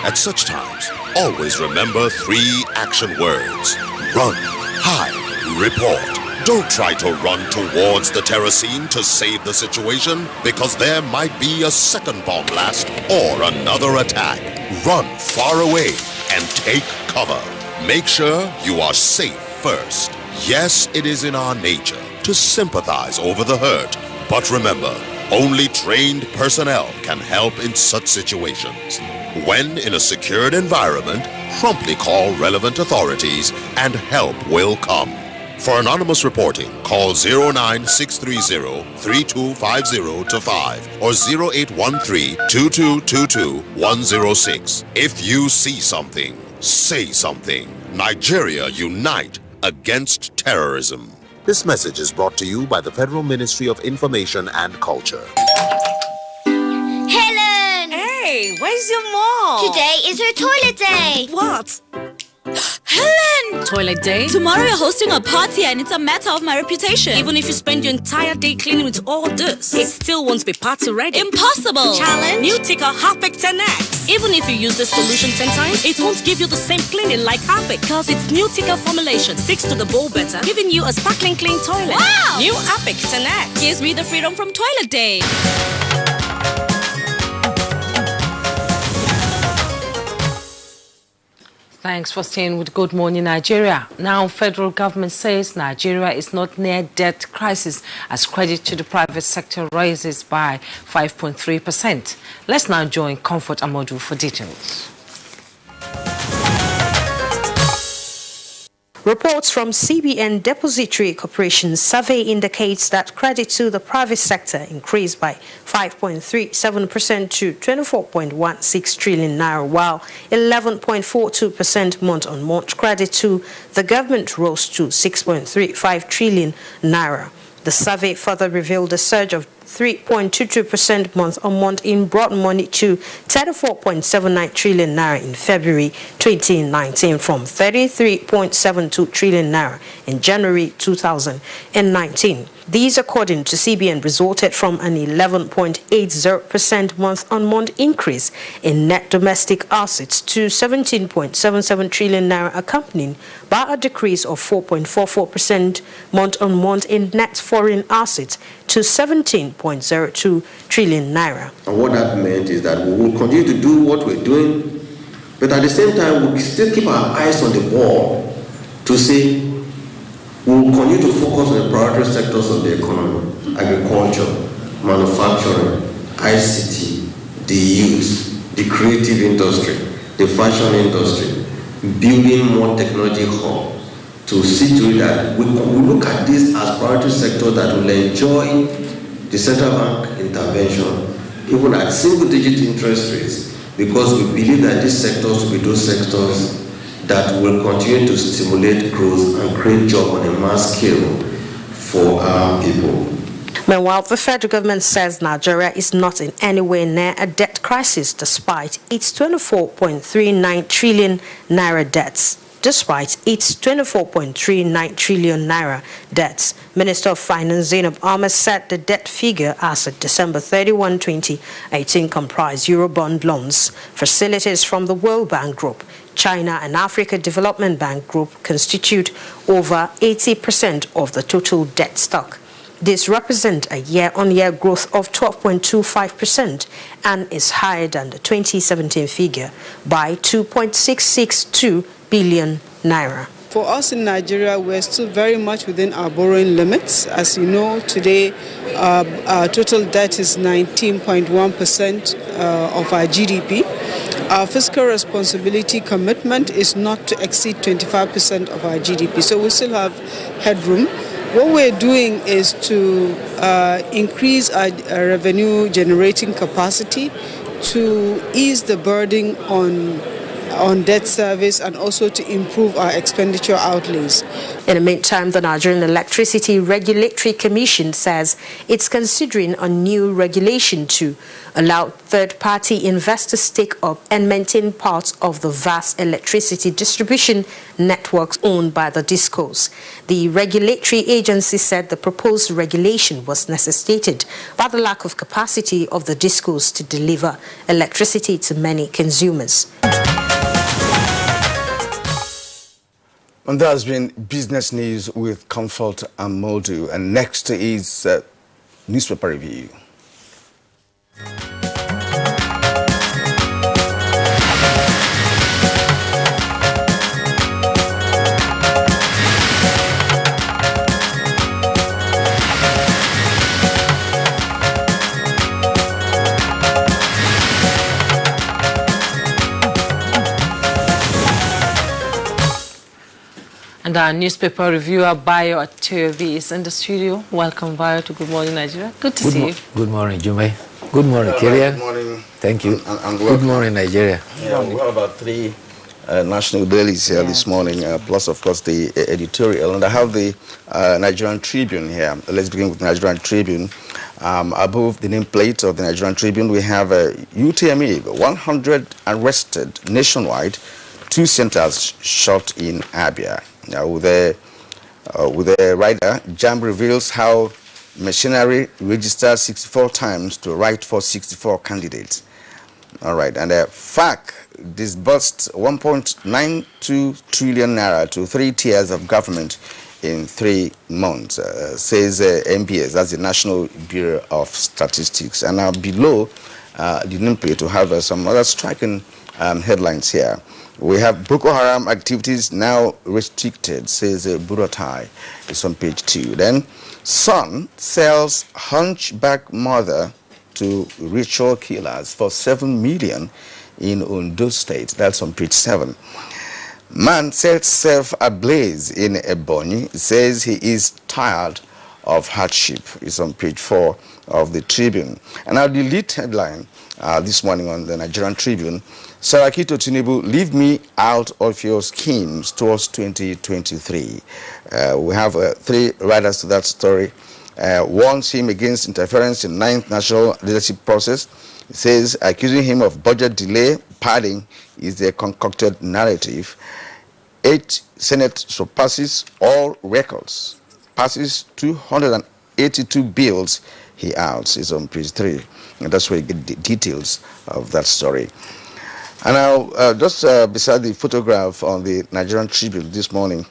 At such times, always remember 3 action words. Run, hide, report. Don't try to run towards the terror scene to save the situation, because there might be a second bomb blast or another attack. Run far away and take cover. Make sure you are safe first. Yes, it is in our nature to sympathize over the hurt, but remember, only trained personnel can help in such situations. When in a secured environment, promptly call relevant authorities and help will come. For anonymous reporting, call 09630-3250-5 or 0813-2222-106. If you see something, say something. Nigeria unite against terrorism. This message is brought to you by the Federal Ministry of Information and Culture. Helen! Hey, where's your mom? Today is her toilet day. What? Helen! Toilet day? Tomorrow you're hosting a party and it's a matter of my reputation. Even if you spend your entire day cleaning with all this, it still won't be party ready. Impossible! Challenge? New Tika Harpic 10X. Even if you use this solution 10 times, it won't give you the same cleaning like Harpic, because its new Tika formulation sticks to the bowl better, giving you a sparkling clean toilet. Wow! New Harpic 10X gives me the freedom from toilet day. Thanks for staying with Good Morning Nigeria. Now, federal government says Nigeria is not near debt crisis as credit to the private sector rises by 5.3%. Let's now join Comfort Amodu for details. Reports from CBN Depository Corporation survey indicates that credit to the private sector increased by 5.37% to 24.16 trillion naira, while 11.42% month-on-month credit to the government rose to 6.35 trillion naira. The survey further revealed a surge of 3.22% month-on-month in broad money to 34.79 trillion naira in February 2019 from 33.72 trillion naira in January 2019. These, according to CBN, resulted from an 11.80% month-on-month increase in net domestic assets to 17.77 trillion naira, accompanied by a decrease of 4.44% month-on-month in net foreign assets to 17.02 trillion naira. And what that meant is that we will continue to do what we're doing, but at the same time, we still keep our eyes on the ball to say we will continue to focus on the priority sectors of the economy: agriculture, manufacturing, ICT, the youth, the creative industry, the fashion industry, building more technology hub, to see to it that we look at this as priority sectors that will enjoy the central bank intervention, even at single-digit interest rates, because we believe that these sectors will be those sectors that will continue to stimulate growth and create jobs on a mass scale for our people. Meanwhile, the federal government says Nigeria is not in anywhere near a debt crisis despite its 24.39 trillion naira debts. Despite its 24.39 trillion naira debts, Minister of Finance Zainab Ahmed said the debt figure as of December 31, 2018 comprised Eurobond loans, facilities from the World Bank Group, China and Africa Development Bank Group constitute over 80% of the total debt stock. This represents a year-on-year growth of 12.25% and is higher than the 2017 figure by 2.662 billion naira. For us in Nigeria, we're still very much within our borrowing limits. As you know, today our total debt is 19.1% of our GDP. Our fiscal responsibility commitment is not to exceed 25% of our GDP, so we still have headroom. What we're doing is to increase our revenue generating capacity to ease the burden on debt service and also to improve our expenditure outlays. In the meantime, the Nigerian Electricity Regulatory Commission says it's considering a new regulation to allow third-party investors take up and maintain parts of the vast electricity distribution networks owned by the DISCOs. The regulatory agency said the proposed regulation was necessitated by the lack of capacity of the DISCOs to deliver electricity to many consumers. And that has been Business News with Comfort and Modu. And next is Newspaper Review. And our newspaper reviewer, Bayo Ateovi, is in the studio. Welcome, Bayo, to Good Morning Nigeria. Good to see you. Good morning, Jume. Good morning, Kyria. Good morning. Thank you. And good morning, Nigeria. Yeah, we have about three national dailies here this morning, plus, of course, the editorial. And I have the Nigerian Tribune here. Let's begin with the Nigerian Tribune. Above the nameplate of the Nigerian Tribune, we have UTME, 100 arrested nationwide, 2 centers shot in Abia. With a rider, JAMB reveals how machinery registers 64 times to write for 64 candidates. All right, and FAC disbursed 1.92 trillion naira to 3 tiers of government in 3 months, says NBS, that's the National Bureau of Statistics. And now below the nameplate to have some other striking headlines here. We have Boko Haram activities now restricted, says Buratai. It's on page 2. Then, son sells hunchback mother to ritual killers for 7 million in Ondo State. That's on page 7. Man sets self ablaze in Ebonyi, says he is tired of hardship. It's on page 4 of the Tribune. And now the lead headline this morning on the Nigerian Tribune, Saraki to Tinubu, leave me out of your schemes towards 2023. We have 3 writers to that story. Warns him against interference in 9th national leadership process. It says, accusing him of budget delay, padding is a concocted narrative. 8 Senate surpasses all records, passes 282 bills, he outs, is on page 3. And that's where you get the details of that story. And now, just beside the photograph on the Nigerian Tribune this morning,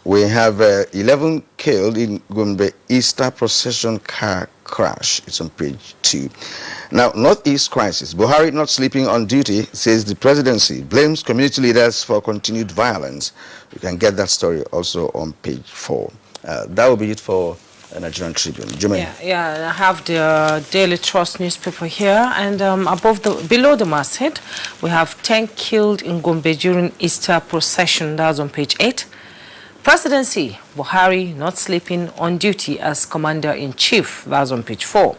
we have 11 killed in Gombe Easter procession car crash. It's on page 2. Now, Northeast crisis. Buhari not sleeping on duty, says the presidency, blames community leaders for continued violence. You can get that story also on page 4. That will be it for Nigerian Tribune. Yeah, I have the Daily Trust newspaper here, and below the masthead, we have 10 killed in Gombe during Easter procession. That's on page 8. Presidency, Buhari not sleeping on duty as Commander-in-Chief. That's on page 4.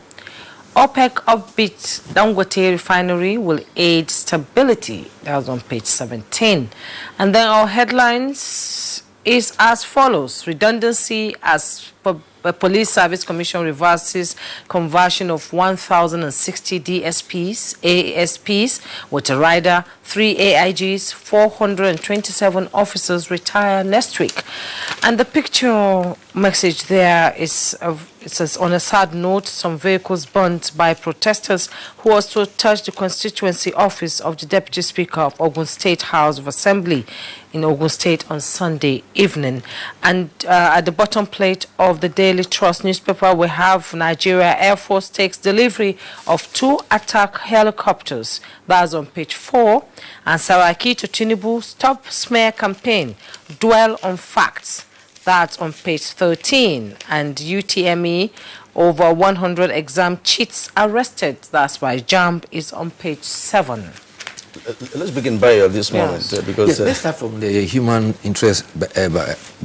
OPEC upbeat Dangote refinery will aid stability. That's on page 17. And then our headlines is as follows: redundancy as Police Service Commission reverses conversion of 1,060 DSPs, ASPs, with a rider, 3 AIGs, 427 officers retire next week. And the picture message there is, it says, on a sad note, some vehicles burnt by protesters who also touched the constituency office of the Deputy Speaker of Ogun State House of Assembly in Ogun State on Sunday evening. And at the bottom plate of the Daily Trust newspaper, we have Nigeria Air Force takes delivery of 2 attack helicopters. That's on page 4. And Saraki to Tinubu, stop smear campaign, dwell on facts. That's on page 13. And UTME, over 100 exam cheats arrested. That's why JAMB is on page 7. Let's begin by this moment, because let's start from the human interest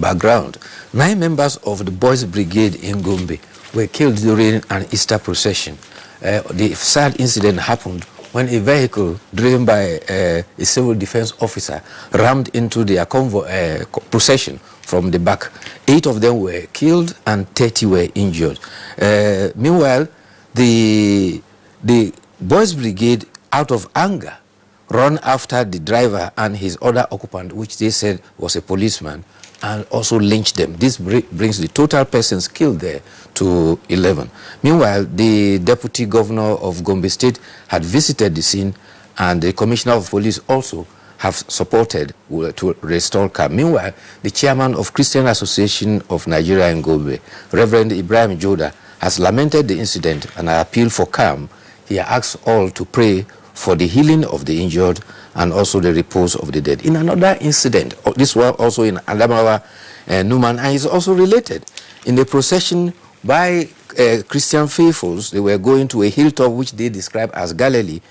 background. 9 members of the Boys Brigade in Gombe were killed during an Easter procession. The sad incident happened when a vehicle driven by a civil defense officer rammed into their convoy procession from the back. 8 of them were killed and 30 were injured. Meanwhile, the Boys Brigade, out of anger, run after the driver and his other occupant, which they said was a policeman, and also lynched them. This brings the total persons killed there to 11. Meanwhile, the Deputy Governor of Gombe State had visited the scene, and the Commissioner of Police also have supported to restore calm. Meanwhile, the Chairman of Christian Association of Nigeria in Gombe, Reverend Ibrahim Joda, has lamented the incident and appealed for calm. He asks all to pray for the healing of the injured and also the repose of the dead. In another incident, this one also in Adamawa, Numan, and is also related. In the procession by Christian faithfuls, they were going to a hilltop which they describe as Galilee.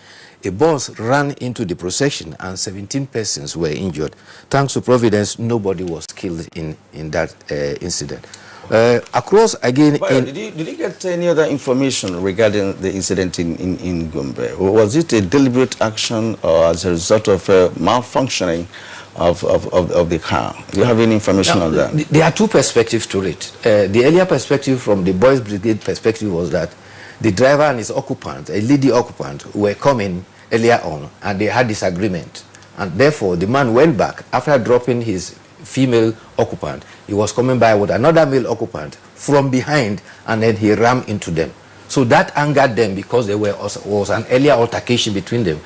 A bus ran into the procession and 17 persons were injured. Thanks to Providence, nobody was killed in that incident. Across again... Did you get any other information regarding the incident in Gombe? Was it a deliberate action or as a result of malfunctioning of the car? Do you have any information on that? There are 2 perspectives to it. The earlier perspective from the Boys Brigade perspective was that the driver and his occupant, a lady occupant, were coming earlier on and they had disagreement. And therefore, the man went back after dropping his female occupant. He was coming by with another male occupant from behind, and then he rammed into them. So that angered them because there was an earlier altercation between them,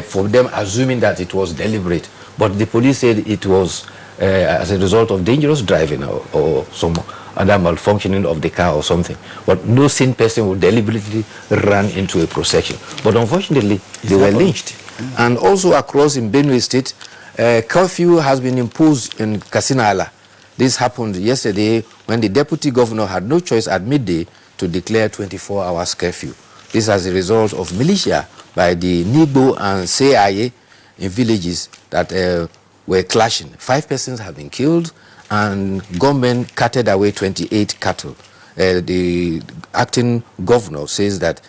for them assuming that it was deliberate. But the police said it was as a result of dangerous driving or some other malfunctioning of the car or something. But no sane person would deliberately run into a procession. But unfortunately, they were lynched. And also across in Benue State, curfew has been imposed in Katsina. This happened yesterday when the deputy governor had no choice at midday to declare 24 hours curfew. This as a result of militia by the Nigbo and Seaye in villages that were clashing. 5 persons have been killed and gunmen carted away 28 cattle. The acting governor says that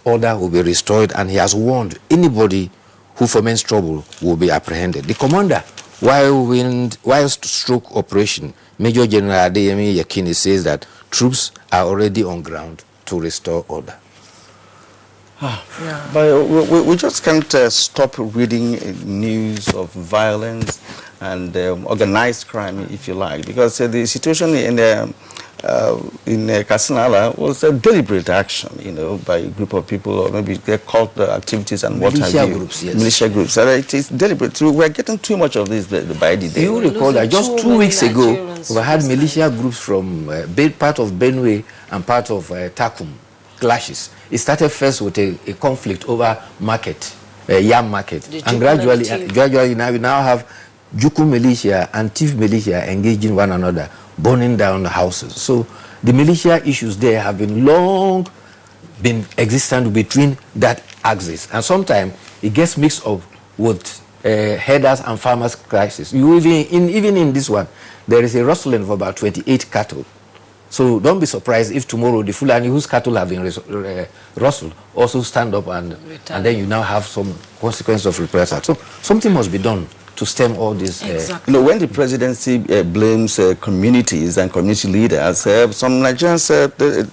order will be restored, and he has warned anybody who foments trouble will be apprehended. The commander, while stroke operation, Major General Adeyemi Yekini, says that troops are already on ground to restore order. But we just can't stop reading news of violence and organized crime, if you like, because the situation in Katsina was a deliberate action, by a group of people, or maybe they called the activities and what have you. Militia groups, yes. Militia groups. It is deliberate. We're getting too much of this by the day. You recall that just 2 weeks ago, we had militia groups from part of Benue and part of Takum clashes. It started first with a conflict over market, yam market, and gradually now we now have Juku militia and Tiv militia engaging one another, burning down the houses. So the militia issues there have been existent between that axis, and sometimes it gets mixed up with herders and farmers crisis. Even in this one, there is a rustling of about 28 cattle. So don't be surprised if tomorrow the Fulani whose cattle have been rustled also stand up and then you now have some consequence of reprisal. So something must be done to stem all this. Exactly. When the presidency blames communities and community leaders, some Nigerians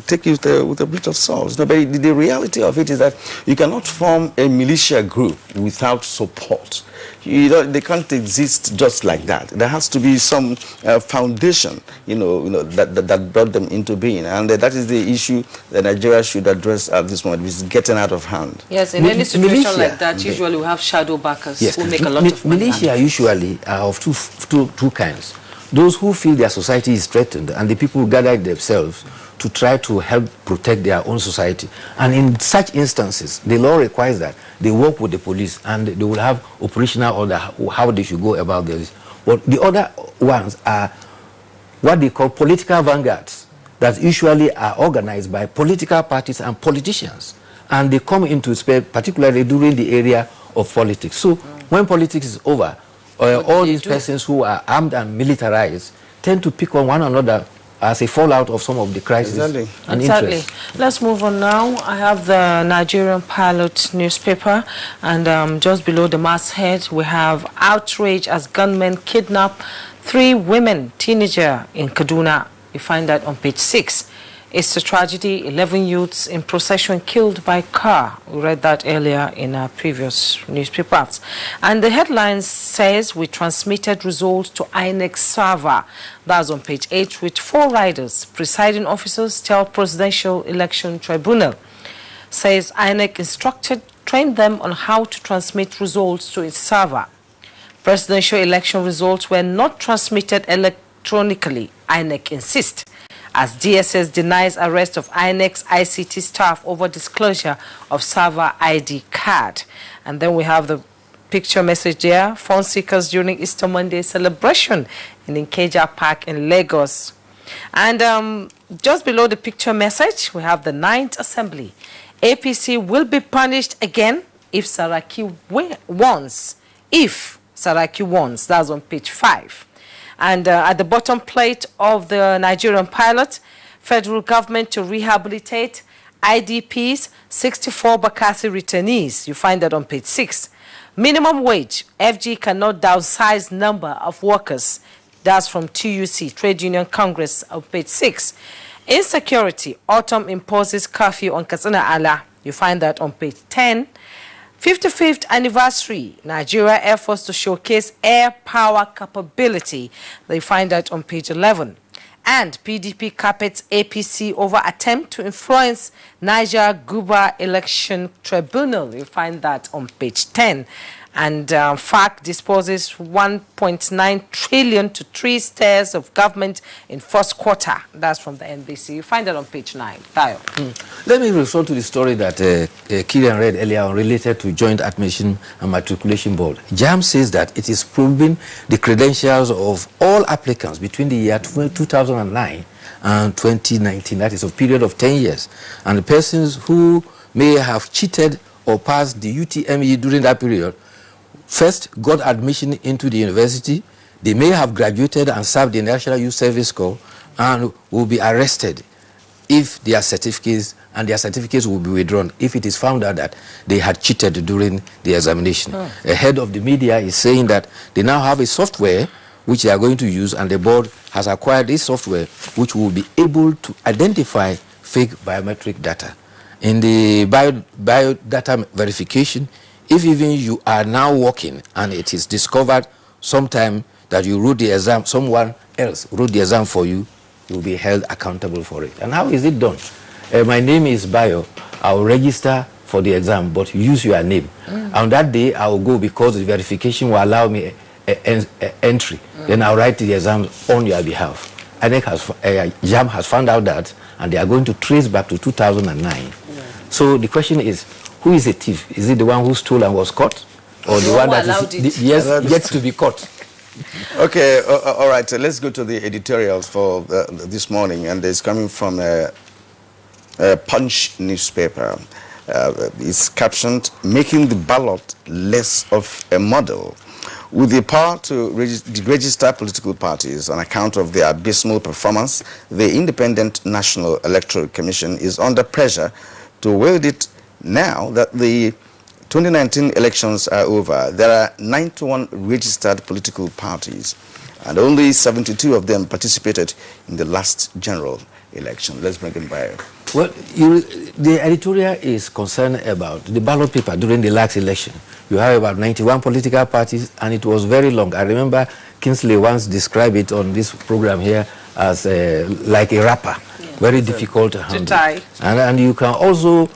take it with a bit of salt. But the reality of it is that you cannot form a militia group without support. They can't exist just like that. There has to be some foundation, that brought them into being, and that is the issue that Nigeria should address at this moment, which is getting out of hand. Yes, in any situation like that, usually we have shadow backers who make a lot of money. Militia usually are of two kinds. Those who feel their society is threatened, and the people who gather themselves to try to help protect their own society. And in such instances, the law requires that they work with the police and they will have operational order how they should go about this. But the other ones are what they call political vanguards that usually are organized by political parties and politicians. And they come into space, particularly during the area of politics. So when politics is over, all these persons who are armed and militarized tend to pick on one another as a fallout of some of the crises and interests. Let's move on now. I have the Nigerian Pilot newspaper, and just below the masthead, we have outrage as gunmen kidnap 3 women teenager in Kaduna. You find that on page 6. It's a tragedy. 11 youths in procession killed by car. We read that earlier in our previous newspapers. And the headline says we transmitted results to INEC server. That's on page 8, with 4 riders. Presiding officers tell Presidential Election Tribunal. Says INEC trained them on how to transmit results to its server. Presidential election results were not transmitted electronically, INEC insists, as DSS denies arrest of INEC's ICT staff over disclosure of server ID card. And then we have the picture message there, fun seekers during Easter Monday celebration in Nkeja Park in Lagos. And just below the picture message, we have the 9th Assembly. APC will be punished again if Saraki wins. If Saraki wins, that's on page 5. And at the bottom plate of the Nigerian Pilot, federal government to rehabilitate IDPs, 64 Bakassi returnees. You find that on page 6. Minimum wage, FG cannot downsize number of workers. That's from TUC, Trade Union Congress, on page 6. Insecurity, autumn imposes curfew on Katsina Ala. You find that on page 10. 55th anniversary, Nigeria Air Force to showcase air power capability. They find that on page 11. And PDP carpets APC over attempt to influence Niger Guba Election Tribunal. You find that on page 10. And FARC disposes 1.9 trillion to 3 stairs of government in first quarter. That's from the NBC. You find that on page 9. Tayo. Let me refer to the story that Kirian read earlier on related to Joint Admission and Matriculation Board. JAM says that it is proving the credentials of all applicants between the year 2009 and 2019. That is a period of 10 years. And the persons who may have cheated or passed the UTME during that period first got admission into the university. They may have graduated and served the National Youth Service Corps and will be arrested if their certificates will be withdrawn if it is found out that they had cheated during the examination. A head of the media is saying that they now have a software which they are going to use, and the board has acquired this software which will be able to identify fake biometric data. In the biodata verification, if even you are now working and it is discovered sometime that you wrote the exam, someone else wrote the exam for you, you will be held accountable for it. And how is it done? My name is Bayo. I will register for the exam, but use your name. On that day, I will go because the verification will allow me entry. Then I'll write the exam on your behalf. JAM has found out that, and they are going to trace back to 2009. So the question is, who is a thief? Is it the one who stole and was caught? Or the one that is yet to be caught? Okay, all right. So let's go to the editorials for this morning, and it's coming from a Punch newspaper. It's captioned, "Making the ballot less of a model." With the power to register political parties on account of their abysmal performance, the Independent National Electoral Commission is under pressure to wield it now that the 2019 elections are over. There are 91 registered political parties, and only 72 of them participated in the last general election. Let's bring him by. Well, the editorial is concerned about the ballot paper during the last election. You have about 91 political parties, and it was very long. I remember Kingsley once described it on this program here as like a wrapper, very difficult to handle. tie. And you can also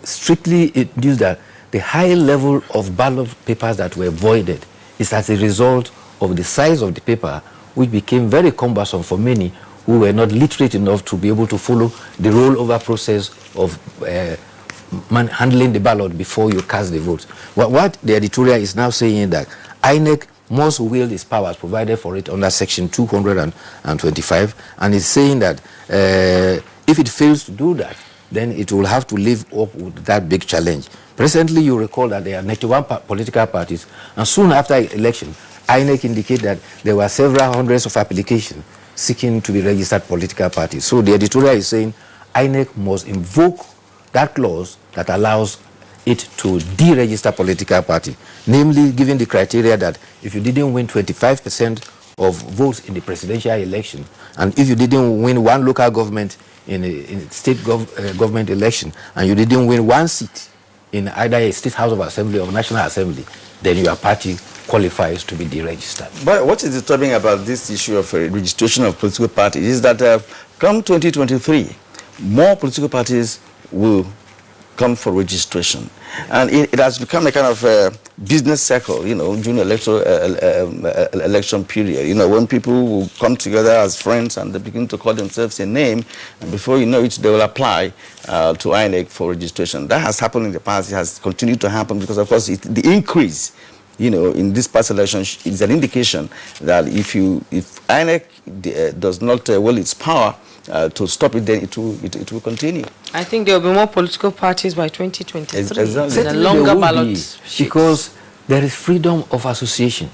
strictly deduce that the high level of ballot papers that were voided is as a result of the size of the paper, which became very cumbersome for many who were not literate enough to be able to follow the rollover process of handling the ballot before you cast the votes. What the editorial is now saying is that INEC must wield its powers provided for it under Section 225, and is saying that if it fails to do that, then it will have to live up with that big challenge. Presently, you recall that there are 91 political parties, and soon after election, INEC indicated that there were several hundreds of applications seeking to be registered political parties. So the editorial is saying INEC must invoke that clause that allows it to deregister political party, namely giving the criteria that if you didn't win 25% of votes in the presidential election, and if you didn't win one local government in a state government election, and you didn't win one seat in either a state house of assembly or national assembly, then your party qualifies to be deregistered. But what is disturbing about this issue of registration of political parties is that come 2023, more political parties will come for registration. And it has become a kind of business circle, you know, during election period. You know, when people will come together as friends and they begin to call themselves a name, and before you know it, they will apply to INEC for registration. That has happened in the past. It has continued to happen because, of course, the increase, you know, in this past election is an indication that if INEC does not will its power to stop it, then it will continue. I think there will be more political parties by 2023. Exactly. In a longer ballot. Because there is freedom of association.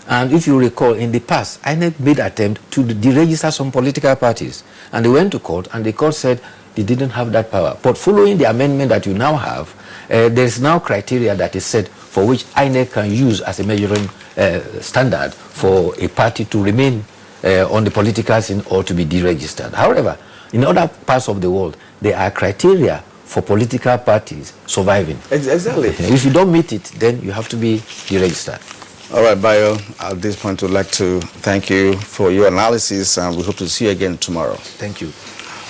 And if you recall, in the past, INEC made attempt to deregister some political parties. And they went to court, and the court said they didn't have that power. But following the amendment that you now have, there is now criteria that is set for which INEC can use as a measuring standard for a party to remain on the political scene or to be deregistered. However, in other parts of the world, there are criteria for political parties surviving. Exactly. If you don't meet it, then you have to be deregistered. All right, Bayo, at this point, we'd like to thank you for your analysis, and we hope to see you again tomorrow. Thank you.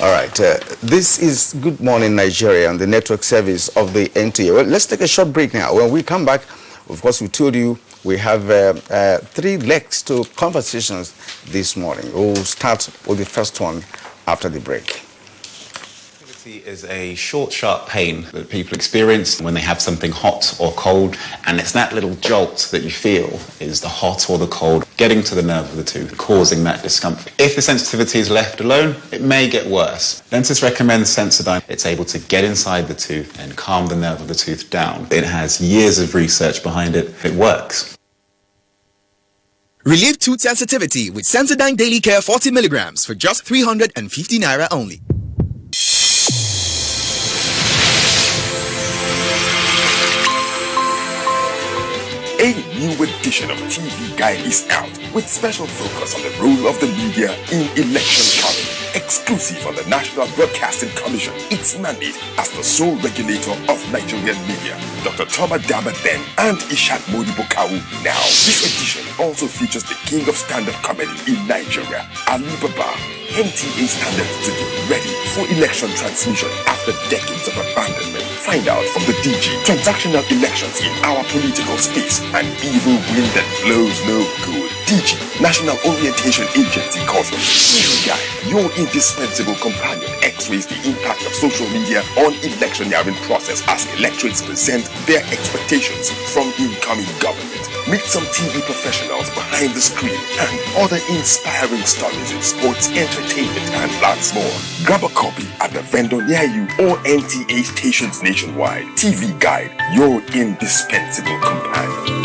All right, this is Good Morning Nigeria on the network service of the NTA. Well, let's take a short break now. When we come back, of course, we told you we have 3 legs to conversations this morning. We'll start with the first one after the break. Is a short, sharp pain that people experience when they have something hot or cold, and it's that little jolt that you feel is the hot or the cold getting to the nerve of the tooth, causing that discomfort. If the sensitivity is left alone, it may get worse. Dentists recommend Sensodyne. It's able to get inside the tooth and calm the nerve of the tooth down. It has years of research behind it. It works. Relieve tooth sensitivity with Sensodyne Daily Care 40 milligrams for just 350 naira only. A new edition of TV Guide is out with special focus on the role of the media in election coverage. Exclusive on the National Broadcasting Commission, its mandate as the sole regulator of Nigerian media. Dr. Thomas Daba then and Ishak Modibo Kawu now. This edition also features the king of stand-up comedy in Nigeria, Ali Baba. NTA standards to be ready for election transmission after decades of abandonment. Find out from the DG transactional elections in our political space and evil wind that blows no good. DG National Orientation Agency caution. TV Guide, your indispensable companion, x-rays the impact of social media on electioneering process as electorates present their expectations from incoming government. Meet some TV professionals behind the screen and other inspiring stories in sports, entertainment, and lots more. Grab a copy at the vendor near you or NTA stations nationwide. TV Guide, your indispensable companion.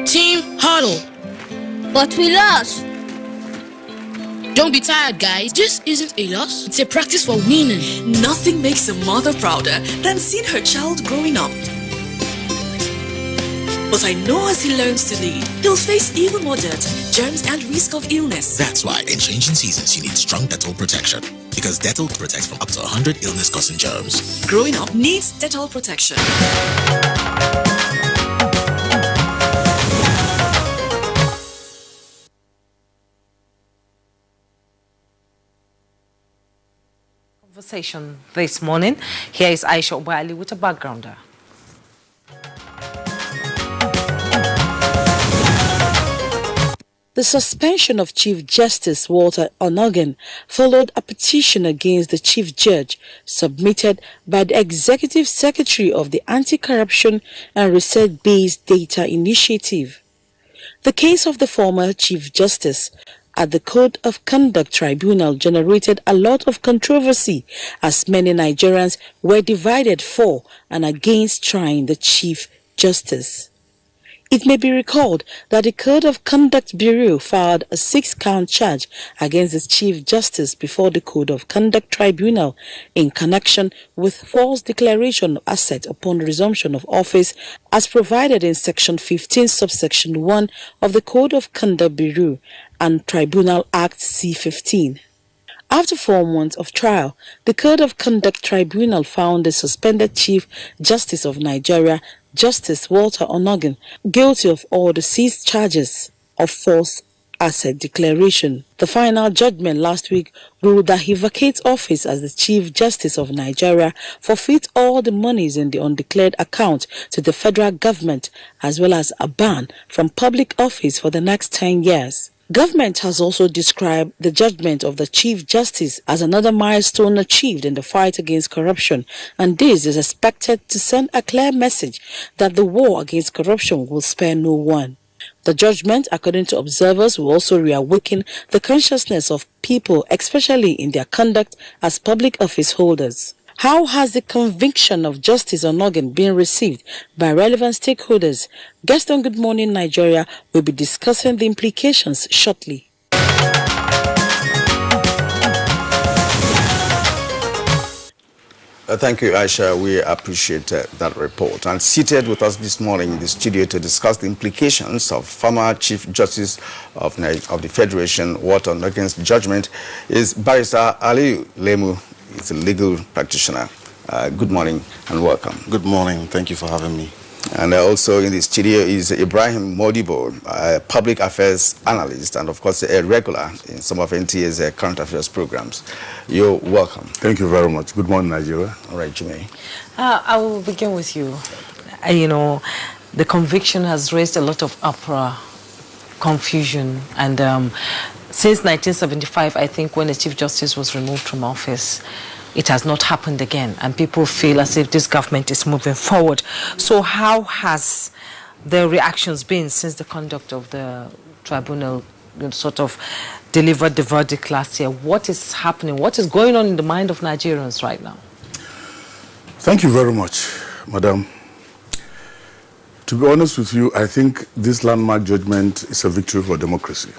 Team huddle. But we lost. Don't be tired, guys. This isn't a loss. It's a practice for winning. Nothing makes a mother prouder than seeing her child growing up. But I know as he learns to lead, he'll face even more dirt, germs, and risk of illness. That's why in changing seasons, you need strong Dettol protection. Because Dettol protects from up to 100 illness-causing germs. Growing up needs Dettol protection. Conversation this morning. Here is Aisha Obaali with a backgrounder. The suspension of Chief Justice Walter Onnoghen followed a petition against the Chief Judge submitted by the Executive Secretary of the Anti-Corruption and Research-Based Data Initiative. The case of the former Chief Justice at the Code of Conduct Tribunal generated a lot of controversy as many Nigerians were divided for and against trying the Chief Justice. It may be recalled that the Code of Conduct Bureau filed a 6-count charge against the Chief Justice before the Code of Conduct Tribunal in connection with false declaration of asset upon resumption of office as provided in Section 15, subsection 1 of the Code of Conduct Bureau and Tribunal Act C-15. After 4 months of trial, the Code of Conduct Tribunal found the suspended Chief Justice of Nigeria, Justice Walter Onnoghen, guilty of all the 6 charges of false asset declaration. The final judgment last week ruled that he vacates office as the Chief Justice of Nigeria, forfeit all the monies in the undeclared account to the federal government, as well as a ban from public office for the next 10 years. Government has also described the judgment of the Chief Justice as another milestone achieved in the fight against corruption, and this is expected to send a clear message that the war against corruption will spare no one. The judgment, according to observers, will also reawaken the consciousness of people, especially in their conduct as public office holders. How has the conviction of Justice Onnoghen been received by relevant stakeholders? Guest on Good Morning Nigeria will be discussing the implications shortly. Thank you, Aisha. We appreciate that report. And seated with us this morning in the studio to discuss the implications of former Chief Justice of the Federation, Walter Onnoghen's judgment, is Barrister Aliyu Lemu. He's a legal practitioner. Good morning and welcome. Good morning. Thank you for having me. And also in the studio is Ibrahim Modibo, a public affairs analyst and, of course, a regular in some of NTA's current affairs programs. You're welcome. Thank you very much. Good morning, Nigeria. All right, Jimmy. I will begin with you. The conviction has raised a lot of uproar, confusion, and since 1975, I think, when the Chief Justice was removed from office, it has not happened again, and people feel as if this government is moving forward. So how has the reactions been since the conduct of the tribunal sort of delivered the verdict last year? What is happening? What is going on in the mind of Nigerians right now? Thank you very much, Madam. To be honest with you, I think this landmark judgment is a victory for democracy.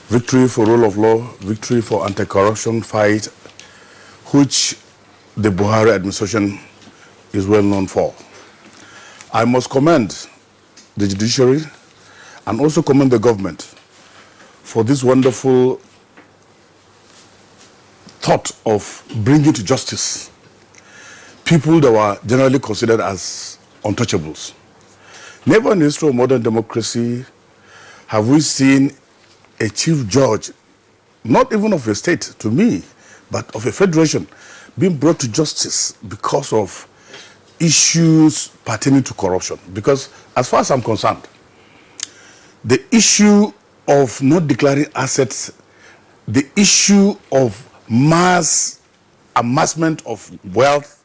Victory for rule of law, victory for anti-corruption fight, which the Buhari administration is well known for. I must commend the judiciary and also commend the government for this wonderful thought of bringing to justice people that were generally considered as untouchables. Never in the history of modern democracy have we seen a chief judge, not even of a state to me, but of a federation, being brought to justice because of issues pertaining to corruption. Because as far as I'm concerned, the issue of not declaring assets, the issue of mass amassment of wealth,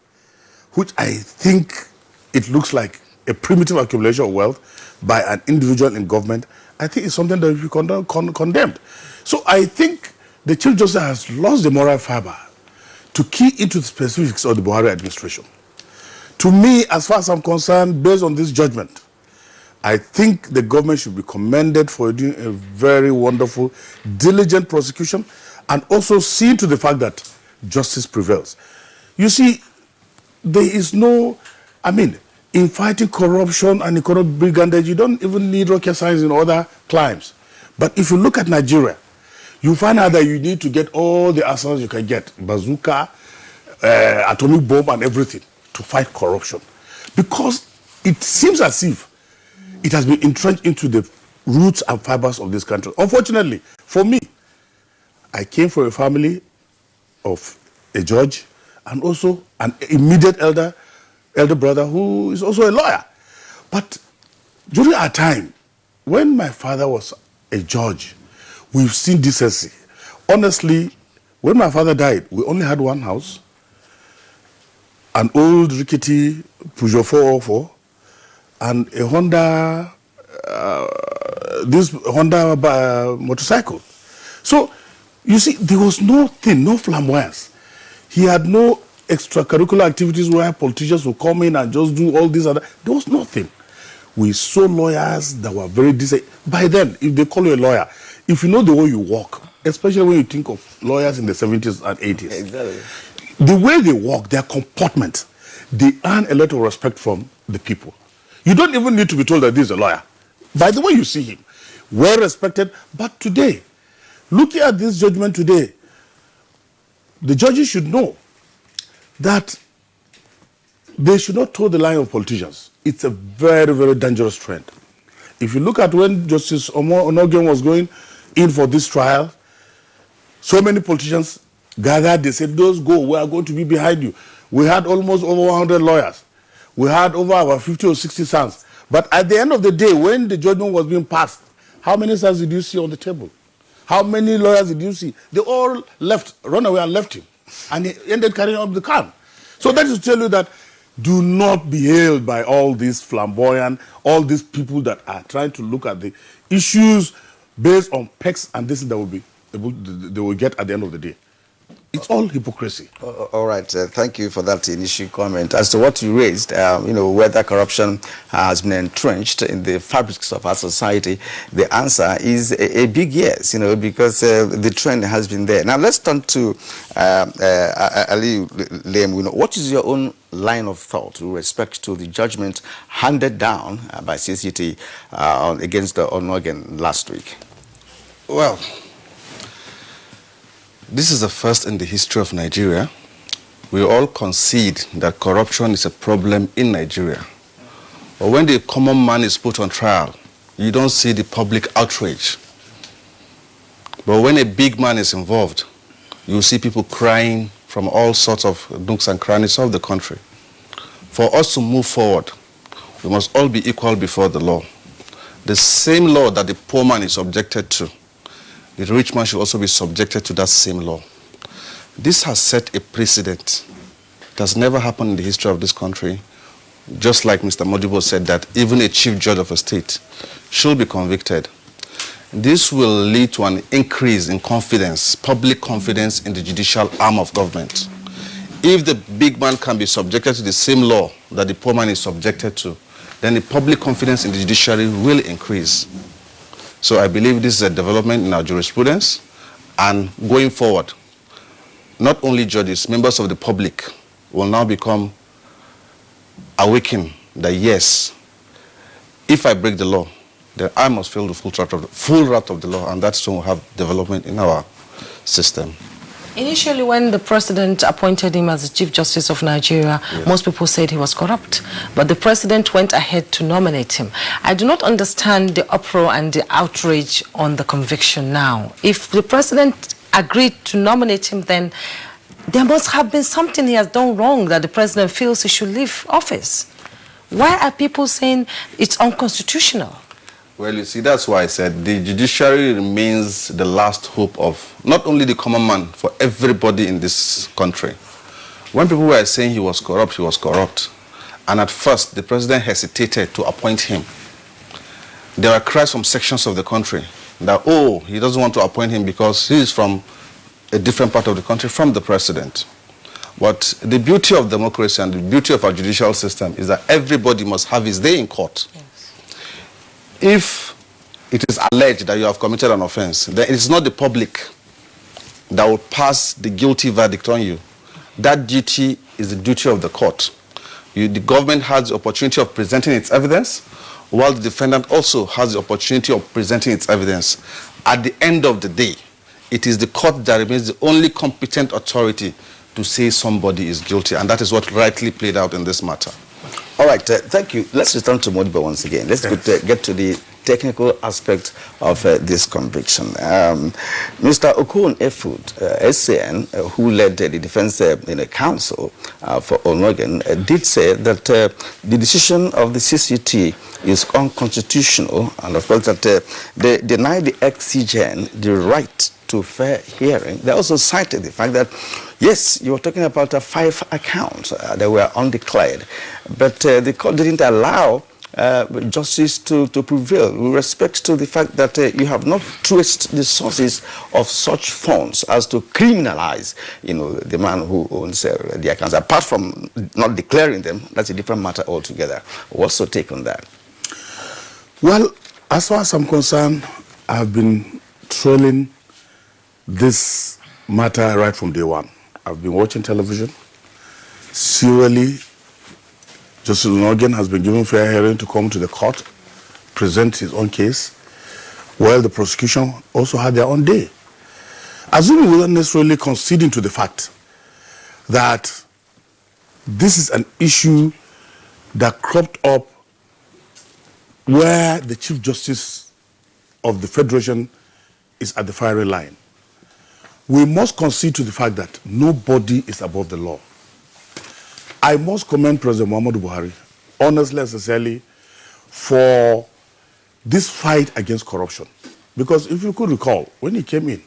which I think it looks like a primitive accumulation of wealth by an individual in government, I think it's something that we condemned. So I think the Chief Justice has lost the moral fiber to key into the specifics of the Buhari administration. To me, as far as I'm concerned, based on this judgment, I think the government should be commended for doing a very wonderful, diligent prosecution and also see to the fact that justice prevails. You see, there is no, in fighting corruption and economic brigandage, you don't even need rocket science in other climes. But if you look at Nigeria, you find out that you need to get all the arsenals you can get, bazooka, atomic bomb and everything to fight corruption. Because it seems as if it has been entrenched into the roots and fibers of this country. Unfortunately, for me, I came from a family of a judge and also an immediate elder brother who is also a lawyer. But during our time, when my father was a judge, we've seen decency. Honestly, when my father died, we only had one house, an old rickety Peugeot 404, and a Honda, motorcycle. So, you see, there was nothing, no flamboyance. He had no extracurricular activities where politicians would come in and just do all this and that. There was nothing. We saw lawyers that were very decent. By then, if they call you a lawyer, if you know the way you walk, especially when you think of lawyers in the 70s and 80s, exactly. The way they walk, their comportment, they earn a lot of respect from the people. You don't even need to be told that this is a lawyer. By the way you see him, well respected. But today, looking at this judgment today, the judges should know that they should not toe the line of politicians. It's a very, very dangerous trend. If you look at when Justice Onogen was going in for this trial, so many politicians gathered, they said, those go, we are going to be behind you. We had almost over 100 lawyers. We had over about 50 or 60 sons. But at the end of the day, when the judgment was being passed, how many sons did you see on the table? How many lawyers did you see? They all run away and left him. And he ended carrying up the can. So that is to tell you that do not be hailed by all these flamboyant, all these people that are trying to look at the issues based on pecs and this that they will get at the end of the day. It's all hypocrisy. All right. Thank you for that initial comment. As to what you raised, whether corruption has been entrenched in the fabrics of our society, the answer is a big yes, because the trend has been there. Now, let's turn to Ali Lem. What is your own line of thought with respect to the judgment handed down by CCT against Onogen last week? Well, this is the first in the history of Nigeria. We all concede that corruption is a problem in Nigeria. But when the common man is put on trial, you don't see the public outrage. But when a big man is involved, you see people crying from all sorts of nooks and crannies of the country. For us to move forward, we must all be equal before the law. The same law that the poor man is subjected to, the rich man should also be subjected to that same law. This has set a precedent. It has never happened in the history of this country. Just like Mr. Modibo said that even a chief judge of a state should be convicted. This will lead to an increase in confidence, public confidence in the judicial arm of government. If the big man can be subjected to the same law that the poor man is subjected to, then the public confidence in the judiciary will increase. So I believe this is a development in our jurisprudence, and going forward, not only judges, members of the public will now become awakened that yes, if I break the law, then I must feel the full wrath of the law, and that's when we'll have development in our system. Initially, when the president appointed him as the Chief Justice of Nigeria, yes, most people said he was corrupt. But the president went ahead to nominate him. I do not understand the uproar and the outrage on the conviction now. If the president agreed to nominate him, then there must have been something he has done wrong that the president feels he should leave office. Why are people saying it's unconstitutional? Well, you see, that's why I said the judiciary remains the last hope of not only the common man, for everybody in this country. When people were saying he was corrupt, and at first the president hesitated to appoint him. There were cries from sections of the country that, oh, he doesn't want to appoint him because he is from a different part of the country from the president. But the beauty of democracy and the beauty of our judicial system is that everybody must have his day in court. Yes. if it is alleged that you have committed an offense, then it is not the public that will pass the guilty verdict on you. That duty is the duty of the court. The government has the opportunity of presenting its evidence, while the defendant also has the opportunity of presenting its evidence. At the end of the day, it is the court that remains the only competent authority to say somebody is guilty, and that is what rightly played out in this matter. All right, thank you. Let's return to Modibo once again. Let's get to the technical aspect of this conviction. Mr. Okon-Efud, SAN, who led the Defense Council for Onogan, did say that the decision of the CCT is unconstitutional, and of course that they deny the ex-CJN the right to fair hearing. They also cited the fact that, yes, you were talking about 5 accounts that were undeclared, but the court didn't allow justice to prevail with respect to the fact that you have not traced the sources of such funds as to criminalize, the man who owns the accounts. Apart from not declaring them, that's a different matter altogether. What's your take on that? Well, as far as I'm concerned, I've been trailing this matter right from day one. I've been watching television. Serially, Justice Onogen has been given fair hearing to come to the court, present his own case, while the prosecution also had their own day. Assuming without necessarily conceding to the fact that this is an issue that cropped up where the Chief Justice of the Federation is at the firing line, we must concede to the fact that nobody is above the law. I must commend President Muhammadu Buhari, honestly and sincerely, for this fight against corruption. Because if you could recall, when he came in,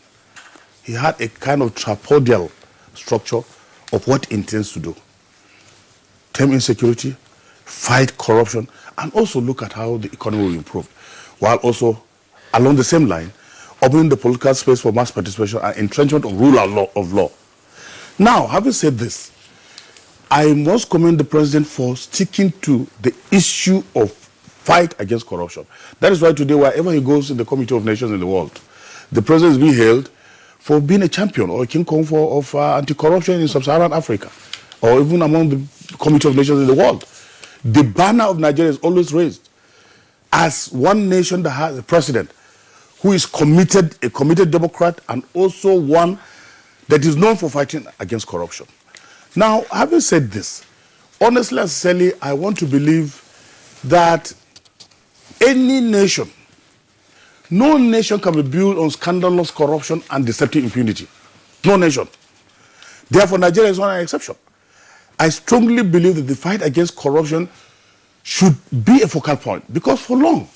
he had a kind of tripodial structure of what he intends to do. Tame insecurity, fight corruption, and also look at how the economy will improve, while also, along the same line, opening the political space for mass participation and entrenchment of rule of law. Now, having said this, I must commend the president for sticking to the issue of fight against corruption. That is why today, wherever he goes in the Committee of Nations in the world, the president is being hailed for being a champion or a King Kong of anti-corruption in sub-Saharan Africa, or even among the Committee of Nations in the world. The banner of Nigeria is always raised as one nation that has a president who is committed, a committed Democrat, and also one that is known for fighting against corruption. Now, having said this, honestly and sincerely, I want to believe that any nation, no nation can be built on scandalous corruption and deceptive impunity. No nation. Therefore, Nigeria is not an exception. I strongly believe that the fight against corruption should be a focal point, because for long,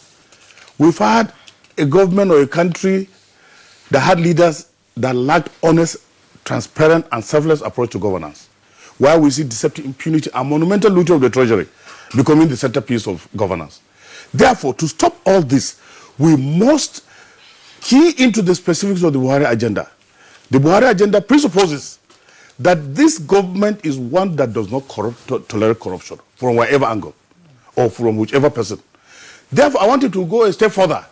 we've had a government or a country that had leaders that lacked honest, transparent, and selfless approach to governance, while we see deceptive impunity and monumental looting of the treasury becoming the centerpiece of governance. Therefore, to stop all this, we must key into the specifics of the Buhari agenda. The Buhari agenda presupposes that this government is one that does not tolerate corruption from whatever angle or from whichever person. Therefore, I wanted to go a step further,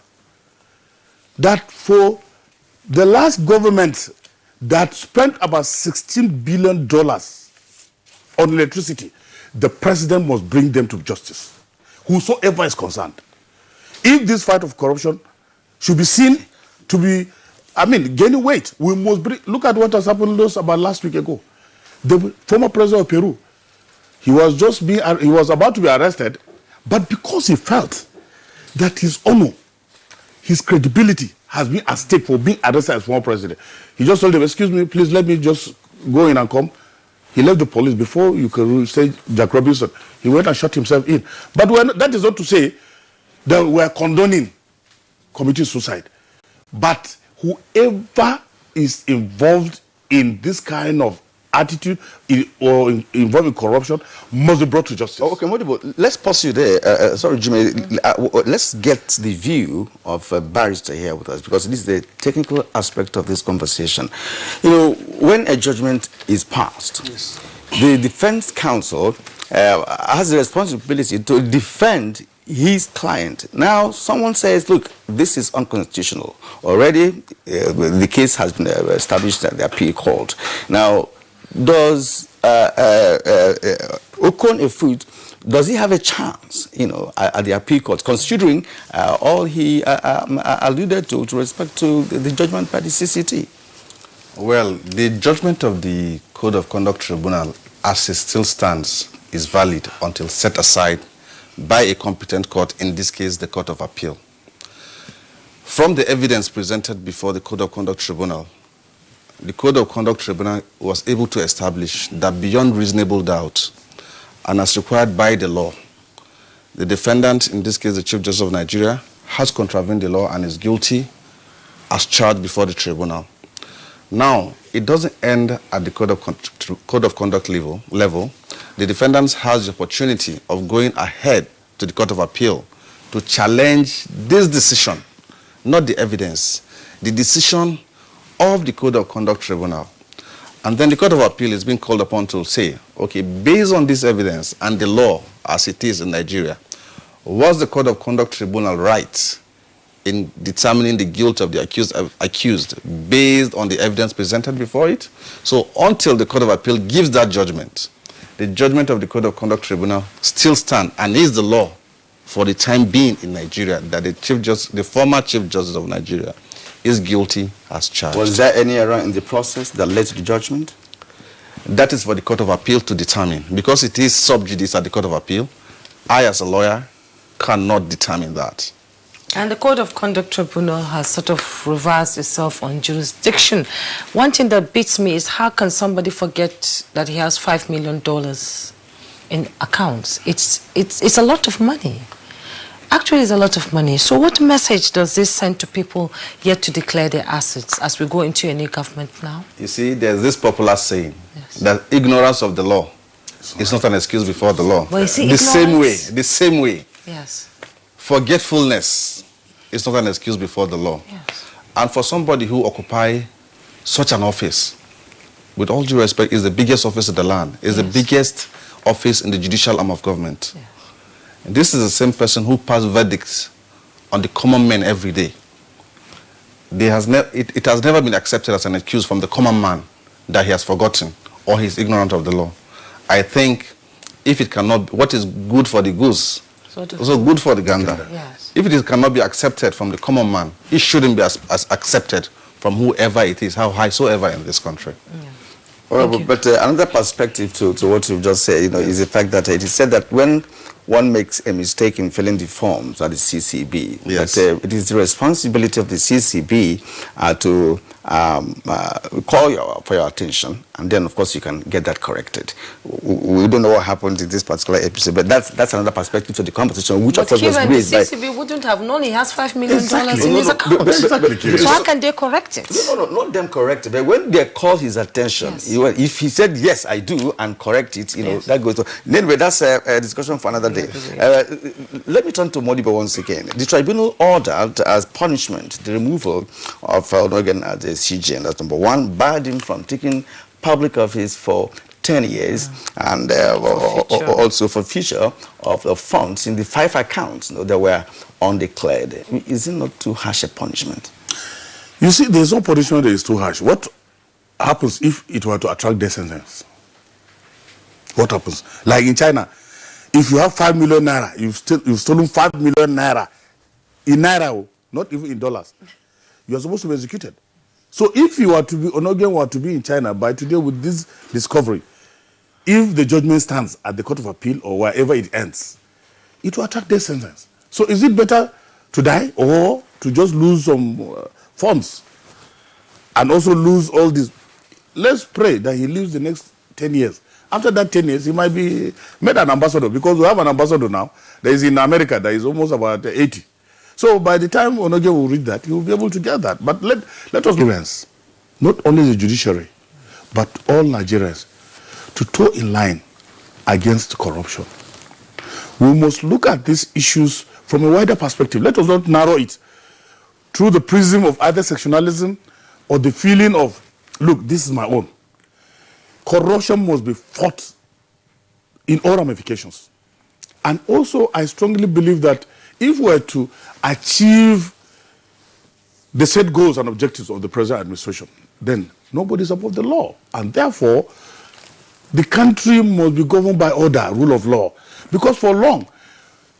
that for the last government that spent about $16 billion on electricity, the president must bring them to justice, whosoever is concerned. If this fight of corruption should be seen to be, gaining weight, we must look at what has happened about last week ago. The former president of Peru, he was about to be arrested, but because he felt that his honor, his credibility has been at stake for being arrested as former president, he just told them, excuse me, please let me just go in and come. He left the police before you could say Jack Robinson. He went and shot himself in. But that is not to say that we are condoning committing suicide. But whoever is involved in this kind of attitude or involved in corruption must be brought to justice. Okay, Modibo, let's pause you there. Sorry, Jimmy. Let's get the view of a barrister here with us, because this is the technical aspect of this conversation. When a judgment is passed, the defense counsel has the responsibility to defend his client. Now, someone says, look, this is unconstitutional. Already, the case has been established at the appeal court. Now, does Okon Efud, does he have a chance, at the appeal court, considering all he alluded to respect to the judgment by the CCT? Well, the judgment of the Code of Conduct Tribunal, as it still stands, is valid until set aside by a competent court, in this case, the Court of Appeal. From the evidence presented before the Code of Conduct Tribunal, the Code of Conduct Tribunal was able to establish that beyond reasonable doubt, and as required by the law, the defendant, in this case the Chief Justice of Nigeria, has contravened the law and is guilty as charged before the tribunal. Now, it doesn't end at the Code of Conduct level. The defendant has the opportunity of going ahead to the Court of Appeal to challenge this decision, not the evidence, the decision of the Code of Conduct Tribunal. And then the Court of Appeal is being called upon to say, okay, based on this evidence and the law as it is in Nigeria, was the Code of Conduct Tribunal right in determining the guilt of the accused based on the evidence presented before it? So until the Court of Appeal gives that judgment, the judgment of the Code of Conduct Tribunal still stands and is the law for the time being in Nigeria, that the former Chief Justice of Nigeria is guilty as charged. Was there any error in the process that led to the judgment? That is for the Court of Appeal to determine. Because it is sub judice at the Court of Appeal, I as a lawyer cannot determine that. And the Code of Conduct Tribunal has sort of reversed itself on jurisdiction. One thing that beats me is how can somebody forget that he has $5 million in accounts? It's a lot of money. Actually, it's a lot of money. So what message does this send to people yet to declare their assets as we go into a new government now? You see, there's this popular saying that ignorance of the law is not an excuse before the law. Well, you see, the same way. Yes. Forgetfulness is not an excuse before the law. Yes. And for somebody who occupies such an office, with all due respect, is the biggest office in the land, is the biggest office in the judicial arm of government. Yes. And this is the same person who passes verdicts on the common man every day. It has never been accepted as an excuse from the common man that he has forgotten or he is ignorant of the law. I think if it cannot, what is good for the goose, also good for the gander. Yes. If it cannot be accepted from the common man, it shouldn't be as accepted from whoever it is, how highsoever in this country. Yeah. Well, but another perspective to what you've just said, is the fact that it is said that when one makes a mistake in filling the forms at the CCB, that it is the responsibility of the CCB to call for your attention, and then of course you can get that corrected. We don't know what happened in this particular episode, but that's another perspective to the conversation, which of course was raised by... the CCB wouldn't have known he has $5 million in his account. So how can they correct it? No, not them correct it, but when they call his attention, if he said, yes, I do, and correct it, that goes to... Anyway, that's a discussion for another day. Let me turn to Modibo once again. The tribunal ordered as punishment the removal of Onogen as a CJ, and that's number one, barred him from taking public office for 10 years, and also for future of the funds in the 5 accounts that were undeclared. Is it not too harsh a punishment? You see, there's no punishment that is too harsh. What happens if it were to attract death sentence? What happens? Like in China, if you have 5 million naira, you've stolen 5 million naira in naira, not even in dollars. You are supposed to be executed. So if you are to be, Onogen were to be in China by today with this discovery, if the judgment stands at the Court of Appeal or wherever it ends, it will attract death sentence. So is it better to die or to just lose some funds and also lose all this? Let's pray that he lives the next 10 years. After that 10 years, he might be made an ambassador, because we have an ambassador now that is in America that is almost about 80. So by the time Onogen will read that, he will be able to get that. But let us influence not only the judiciary, but all Nigerians to toe in line against corruption. We must look at these issues from a wider perspective. Let us not narrow it through the prism of either sectionalism or the feeling of, look, this is my own. Corruption must be fought in all ramifications. And also, I strongly believe that if we were to achieve the set goals and objectives of the present administration, then nobody is above the law. And therefore, the country must be governed by order, rule of law. Because for long,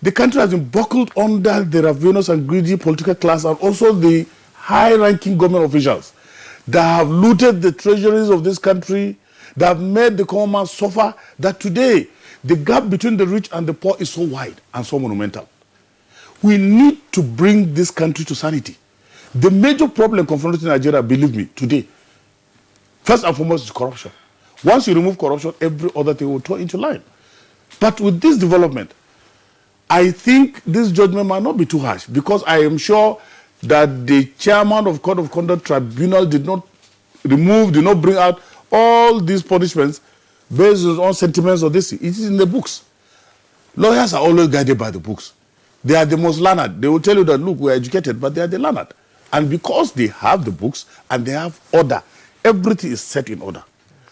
the country has been buckled under the ravenous and greedy political class and also the high-ranking government officials that have looted the treasuries of this country, that have made the common man suffer, that today the gap between the rich and the poor is so wide and so monumental. We need to bring this country to sanity. The major problem confronting Nigeria, believe me, today, first and foremost is corruption. Once you remove corruption, every other thing will turn into line. But with this development, I think this judgment might not be too harsh, because I am sure that the chairman of Court of Conduct Tribunal did not bring out all these punishments based on sentiments of this. It is in the books. Lawyers are always guided by the books. They are the most learned. They will tell you that, look, we are educated, but they are the learned. And because they have the books and they have order, everything is set in order.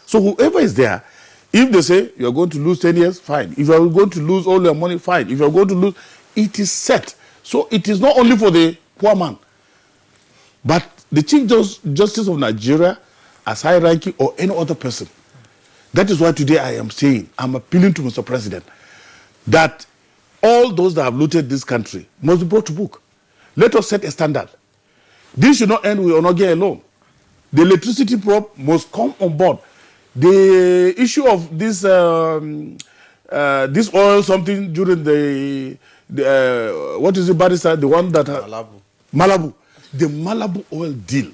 So whoever is there, if they say you are going to lose 10 years, fine. If you are going to lose all your money, fine. If you are going to lose, it is set. So it is not only for the poor man, but the Chief Justice of Nigeria, as high-ranking or any other person. That is why today I am saying, I'm appealing to Mr. President, that all those that have looted this country must be brought to book. Let us set a standard. This should not end with Onogie alone. The electricity probe must come on board. The issue of this this oil something during the what is it, Barrister? The one that Malabu. The Malabu oil deal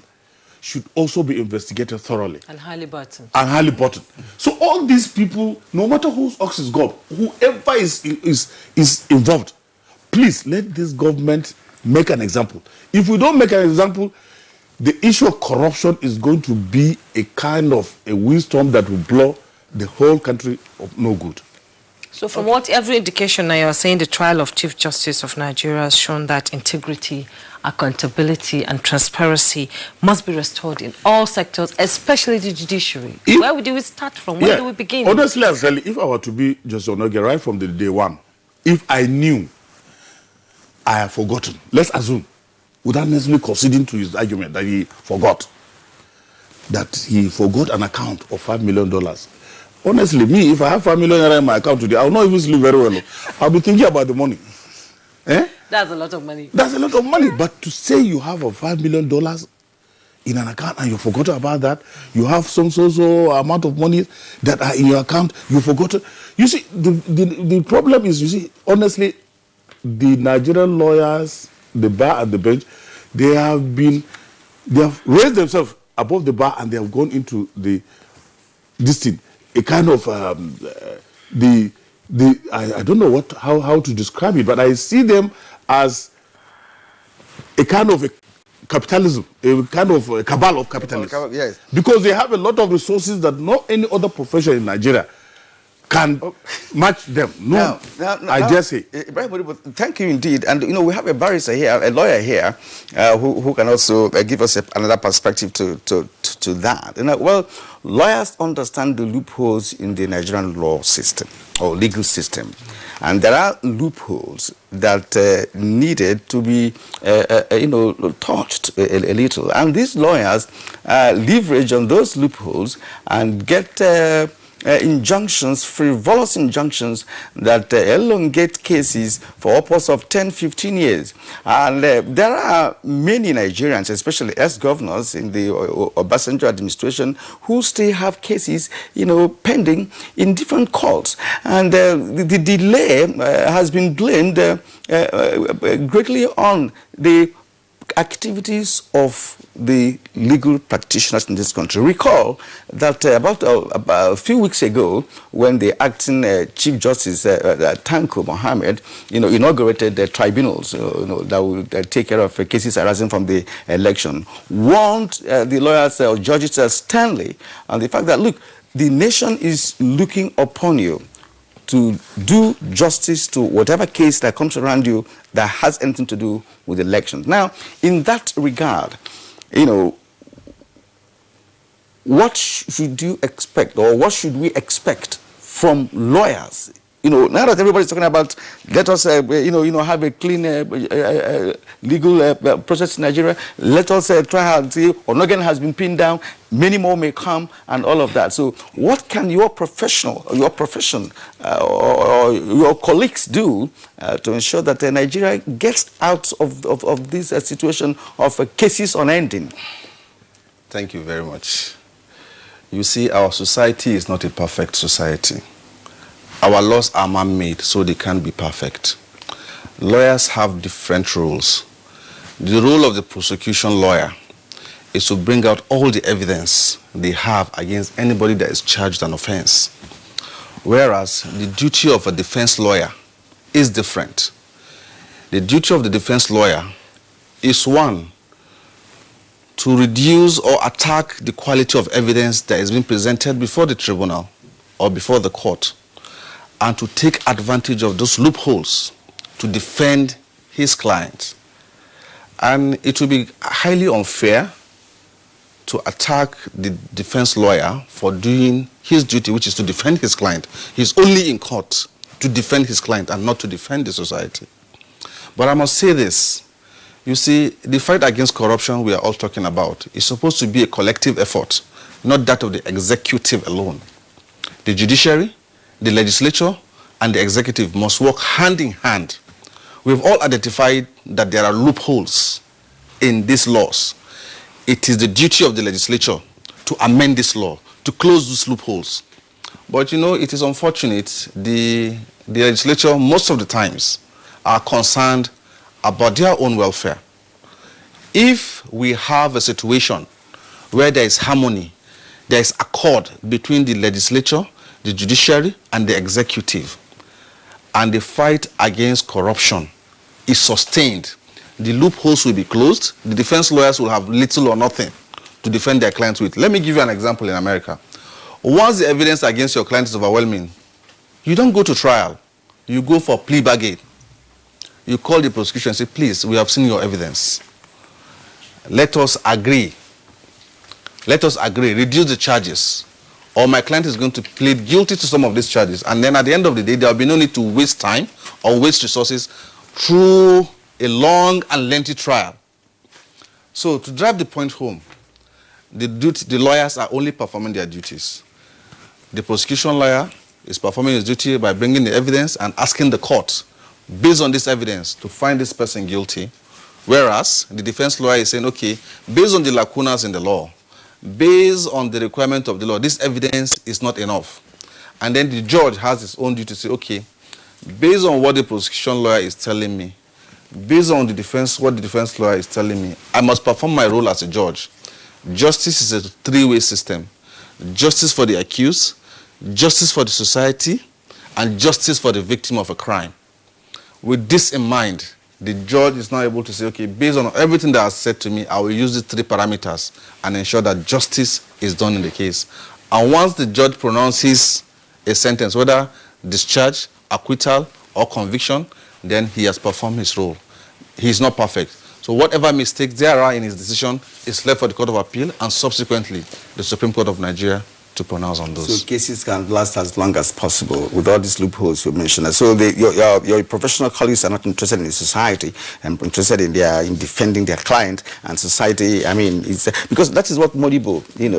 should also be investigated thoroughly. And Halliburton. So all these people, no matter whose ox is God, whoever is involved, please let this government make an example. If we don't make an example, the issue of corruption is going to be a kind of a windstorm that will blow the whole country of no good. So from what every indication now, you are saying the trial of Chief Justice of Nigeria has shown that integrity, accountability and transparency must be restored in all sectors, especially the judiciary. Where do we start from? Where do we begin? Honestly, if I were to be Justice Onogie right from the day one, if I knew I have forgotten, let's assume, without necessarily conceding to his argument that he forgot an account of $5 million. Honestly, me, if I have $5 million in my account today, I will not even sleep very well. I'll be thinking about the money. That's a lot of money. That's a lot of money. But to say you have a $5 million in an account and you forgot about that, you have some so amount of money that are in your account, you forgot. You see, the problem is, you see, honestly, the Nigerian lawyers, the bar and the bench, they have raised themselves above the bar and they have gone into this thing. A kind of I don't know how to describe it, but I see them as a kind of a capitalism, a kind of a cabal of capitalism. Yes. Because they have a lot of resources that no any other profession in Nigeria can match them. No, I just say. Ibrahim, thank you indeed. And we have a barrister here, a lawyer here, who can also give us another perspective to that. Well, lawyers understand the loopholes in the Nigerian law system or legal system, and there are loopholes that needed to be, touched a little. And these lawyers leverage on those loopholes and get injunctions, frivolous injunctions that elongate cases for upwards of 10, 15 years. And there are many Nigerians, especially ex-governors in the Obasanjo administration, who still have cases, pending in different courts. And the delay has been blamed greatly on the activities of the legal practitioners in this country. Recall that about a few weeks ago, when the acting Chief Justice Tanko Mohammed, inaugurated the tribunals, that will take care of cases arising from the election, warned the lawyers or judges sternly on the fact that, look, the nation is looking upon you to do justice to whatever case that comes around you that has anything to do with elections. Now, in that regard, what should you expect, or what should we expect from lawyers, now that everybody's talking about let us, have a clean legal process in Nigeria, let us try and see, Onogen has been pinned down, many more may come, and all of that. So what can your profession, or your colleagues do to ensure that Nigeria gets out of this situation of cases unending? Thank you very much. You see, our society is not a perfect society. Our laws are man-made, so they can't be perfect. Lawyers have different roles. The role of the prosecution lawyer is to bring out all the evidence they have against anybody that is charged an offense. Whereas the duty of a defense lawyer is different. The duty of the defense lawyer is one, to reduce or attack the quality of evidence that is being presented before the tribunal or before the court, and to take advantage of those loopholes to defend his client. And it will be highly unfair to attack the defense lawyer for doing his duty, which is to defend his client. He's only in court to defend his client and not to defend the society. But I must say this. You see, the fight against corruption we are all talking about is supposed to be a collective effort, not that of the executive alone. The judiciary, the legislature, and the executive must work hand in hand. We've all identified that there are loopholes in these laws. It is the duty of the legislature to amend this law, to close these loopholes. But it is unfortunate, the legislature most of the times are concerned about their own welfare. If we have a situation where there is harmony, there is accord between the legislature, the judiciary, and the executive, and the fight against corruption is sustained, the loopholes will be closed, the defense lawyers will have little or nothing to defend their clients with. Let me give you an example in America. Once the evidence against your client is overwhelming, you don't go to trial, you go for plea bargain. You call the prosecution and say, please, we have seen your evidence. Let us agree. Let us agree, reduce the charges, or my client is going to plead guilty to some of these charges. And then at the end of the day, there will be no need to waste time or waste resources through a long and lengthy trial. So to drive the point home, the lawyers are only performing their duties. The prosecution lawyer is performing his duty by bringing the evidence and asking the court, based on this evidence, to find this person guilty, whereas the defense lawyer is saying, okay, based on the lacunas in the law, based on the requirement of the law, this evidence is not enough. And then the judge has his own duty to say, okay, based on what the prosecution lawyer is telling me, based on what the defense lawyer is telling me, I must perform my role as a judge. Justice is a three-way system. Justice for the accused, justice for the society, and justice for the victim of a crime. With this in mind, the judge is now able to say, okay, based on everything that has said to me, I will use these three parameters and ensure that justice is done in the case. And once the judge pronounces a sentence, whether discharge, acquittal, or conviction, then he has performed his role. He is not perfect. So whatever mistakes there are in his decision is left for the Court of Appeal and subsequently the Supreme Court of Nigeria to pronounce on those. So cases can last as long as possible with all these loopholes you mentioned. So your professional colleagues are not interested in society and interested in defending their client and society. I mean, it's because that is what Modibo, he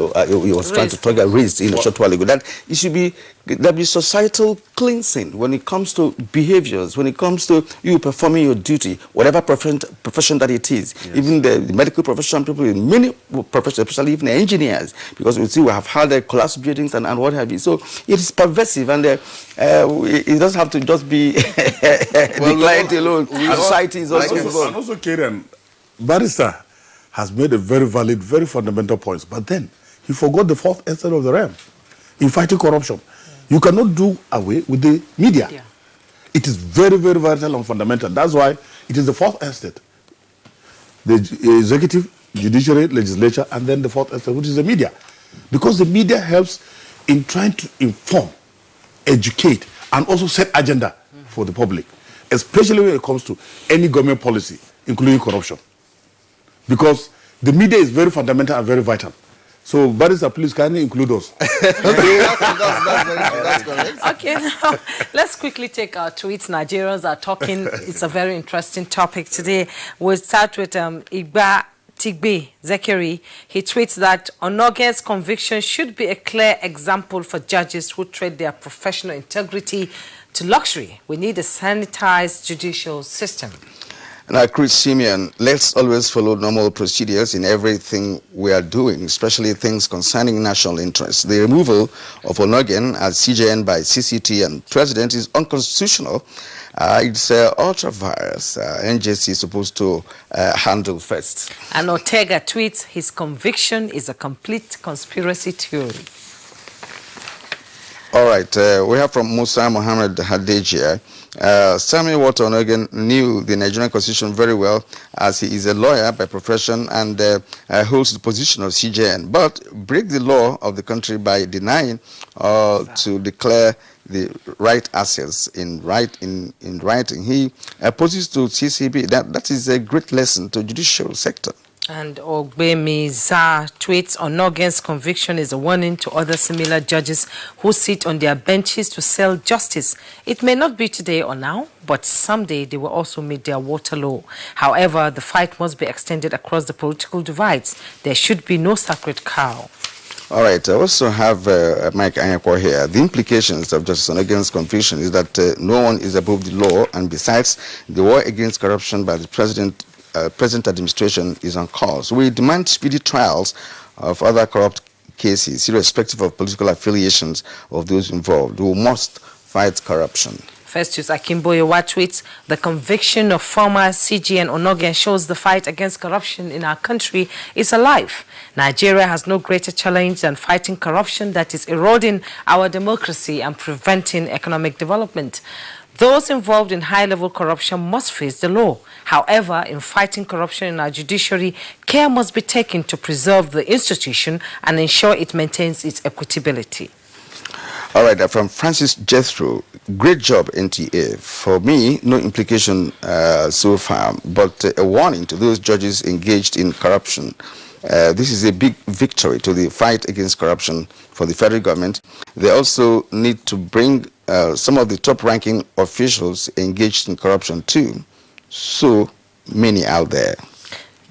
was trying to talk about, raised a short while ago. That it should be there'll be societal cleansing when it comes to behaviors, when it comes to you performing your duty, whatever profession that it is. Yes. Even the medical profession, people in many professions, especially even engineers, because we have had collapse buildings and what have you. So it is pervasive, and it doesn't have to just be the client alone. Society is also involved. And also, Karen, Barrister has made a very valid, very fundamental points, but then he forgot the fourth essence of the realm in fighting corruption. You cannot do away with the media. Yeah. It is very, very vital and fundamental. That's why it is the fourth estate. The executive, judiciary, legislature, and then the fourth estate, which is the media. Because the media helps in trying to inform, educate, and also set agenda for the public, especially when it comes to any government policy, including corruption. Because the media is very fundamental and very vital. So, Barrister, please, can you include us? That's correct. Okay, now let's quickly take our tweets. Nigerians are talking. It's a very interesting topic today. We'll start with Igba Tigbe Zekeri. He tweets that Onoge's conviction should be a clear example for judges who trade their professional integrity to luxury. We need a sanitized judicial system. Now, Chris Simeon, let's always follow normal procedures in everything we are doing, especially things concerning national interests. The removal of Onogen as CJN by CCT and President is unconstitutional. It's ultra-virus. NJC is supposed to handle first. And Ortega tweets, his conviction is a complete conspiracy theory. All right, we have from Musa Mohammed Hadejia. Samuel Walter Onogen knew the Nigerian Constitution very well, as he is a lawyer by profession and holds the position of CJN, but break the law of the country by denying to declare the right assets in writing. He opposes to CCB. That is a great lesson to the judicial sector. And Ogbemi Zah tweets, Onogen's conviction is a warning to other similar judges who sit on their benches to sell justice. It may not be today or now, but someday they will also meet their Waterloo. However, the fight must be extended across the political divides. There should be no sacred cow. All right, I also have Mike Anyakwa here. The implications of Justice Onogen's conviction is that no one is above the law, and besides, the war against corruption by the present administration is on course. We demand speedy trials of other corrupt cases, irrespective of political affiliations of those involved. We must fight corruption. Festus Akimboyewa tweets, the conviction of former CJN Onogen shows the fight against corruption in our country is alive. Nigeria has no greater challenge than fighting corruption that is eroding our democracy and preventing economic development. Those involved in high-level corruption must face the law. However, in fighting corruption in our judiciary, care must be taken to preserve the institution and ensure it maintains its equitability. All right, from Francis Jethro, great job, NTA. For me, no implication so far, but a warning to those judges engaged in corruption. This is a big victory to the fight against corruption for the federal government. They also need to bring some of the top-ranking officials engaged in corruption too. So many out there.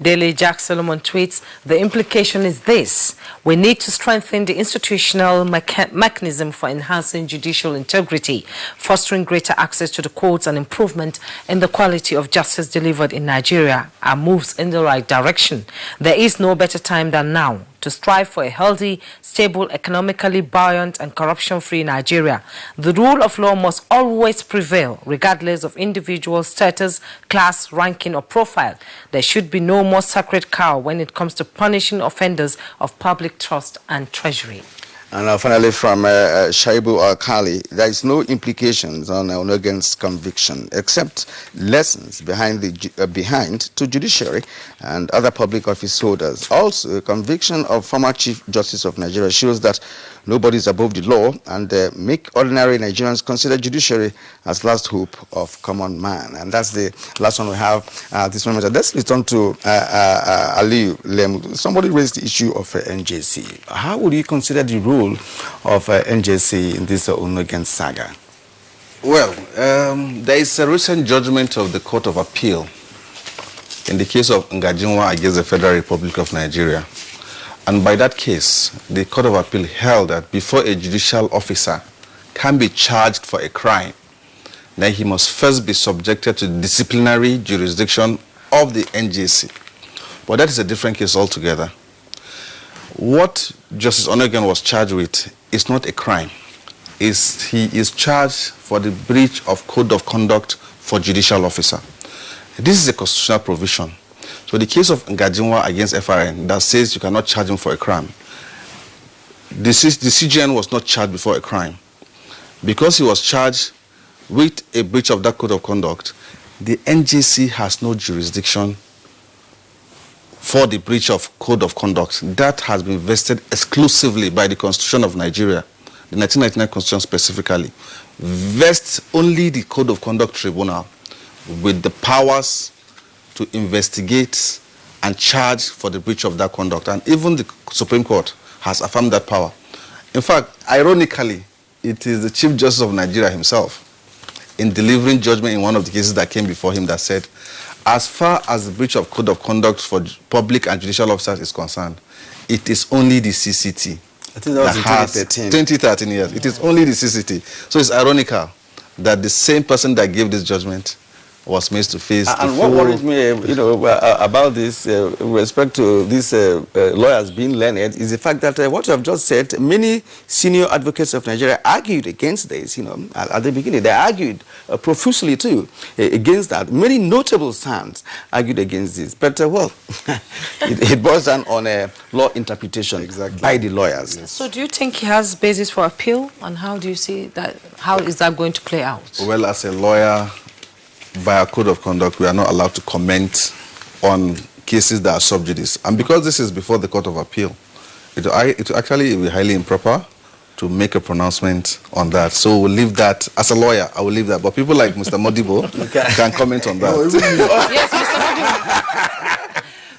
Daily Jack Solomon tweets, the implication is this: we need to strengthen the institutional mechanism for enhancing judicial integrity, fostering greater access to the courts and improvement in the quality of justice delivered in Nigeria are moves in the right direction. There is no better time than now to strive for a healthy, stable, economically buoyant and corruption-free Nigeria. The rule of law must always prevail, regardless of individual status, class, ranking or profile. There should be no more sacred cow when it comes to punishing offenders of public trust and treasury. And finally, from Shaibu Alkali, there is no implications on Onogen's conviction, except lessons behind to judiciary and other public office holders. Also, a conviction of former Chief Justice of Nigeria shows that nobody is above the law, and make ordinary Nigerians consider judiciary as last hope of common man. And that's the last one we have this moment. Let's return to Aliyu Lemu. Somebody raised the issue of NJC. How would you consider the role of NJC in this Onogen saga? Well, there is a recent judgment of the Court of Appeal in the case of Ngajinwa against the Federal Republic of Nigeria. And by that case, the Court of Appeal held that before a judicial officer can be charged for a crime, then he must first be subjected to disciplinary jurisdiction of the NJC. But that is a different case altogether. What Justice Onogen was charged with is not a crime. He is charged for the breach of code of conduct for judicial officer. This is a constitutional provision. So the case of Ngajinwa against FRN that says you cannot charge him for a crime, the CJN was not charged before a crime. Because he was charged with a breach of that code of conduct, the NJC has no jurisdiction for the breach of code of conduct. That has been vested exclusively by the Constitution of Nigeria, the 1999 Constitution specifically, vests only the Code of Conduct Tribunal with the powers to investigate and charge for the breach of that conduct. And even the Supreme Court has affirmed that power. In fact, ironically, it is the Chief Justice of Nigeria himself, in delivering judgment in one of the cases that came before him, that said, as far as the breach of code of conduct for public and judicial officers is concerned, it is only the CCT. I think that was in 2013. 2013, yes. It is only the CCT. So it's ironical that the same person that gave this judgment was made to face and what worries me, about this, with respect to these lawyers being learned, is the fact that what you have just said, many senior advocates of Nigeria argued against this. At the beginning, they argued profusely too against that. Many notable sons argued against this. But it boils down on a law interpretation by the lawyers. Yes. So, do you think he has basis for appeal, and how do you see that? How is that going to play out? Well, as a lawyer, by our code of conduct, we are not allowed to comment on cases that are sub judice. And because this is before the Court of Appeal, it will actually be highly improper to make a pronouncement on that. So we'll leave that. As a lawyer, I will leave that. But people like Mr. Modibo can comment on that. Yes, Mr. Modibo.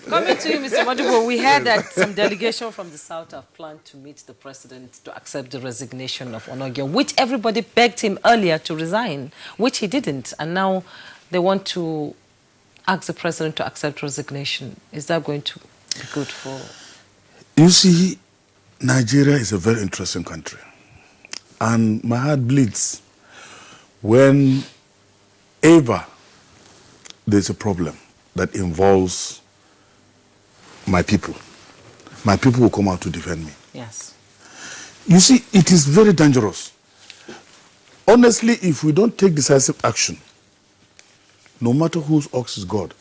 Coming to you, Mr. Modibo, we heard that some delegation from the South have planned to meet the president to accept the resignation of Onogie, which everybody begged him earlier to resign, which he didn't. And now they want to ask the president to accept resignation. Is that going to be good for... You see, Nigeria is a very interesting country. And my heart bleeds whenever there's a problem that involves my people will come out to defend me. Yes. You see, it is very dangerous. Honestly, if we don't take decisive action, no matter whose ox is God,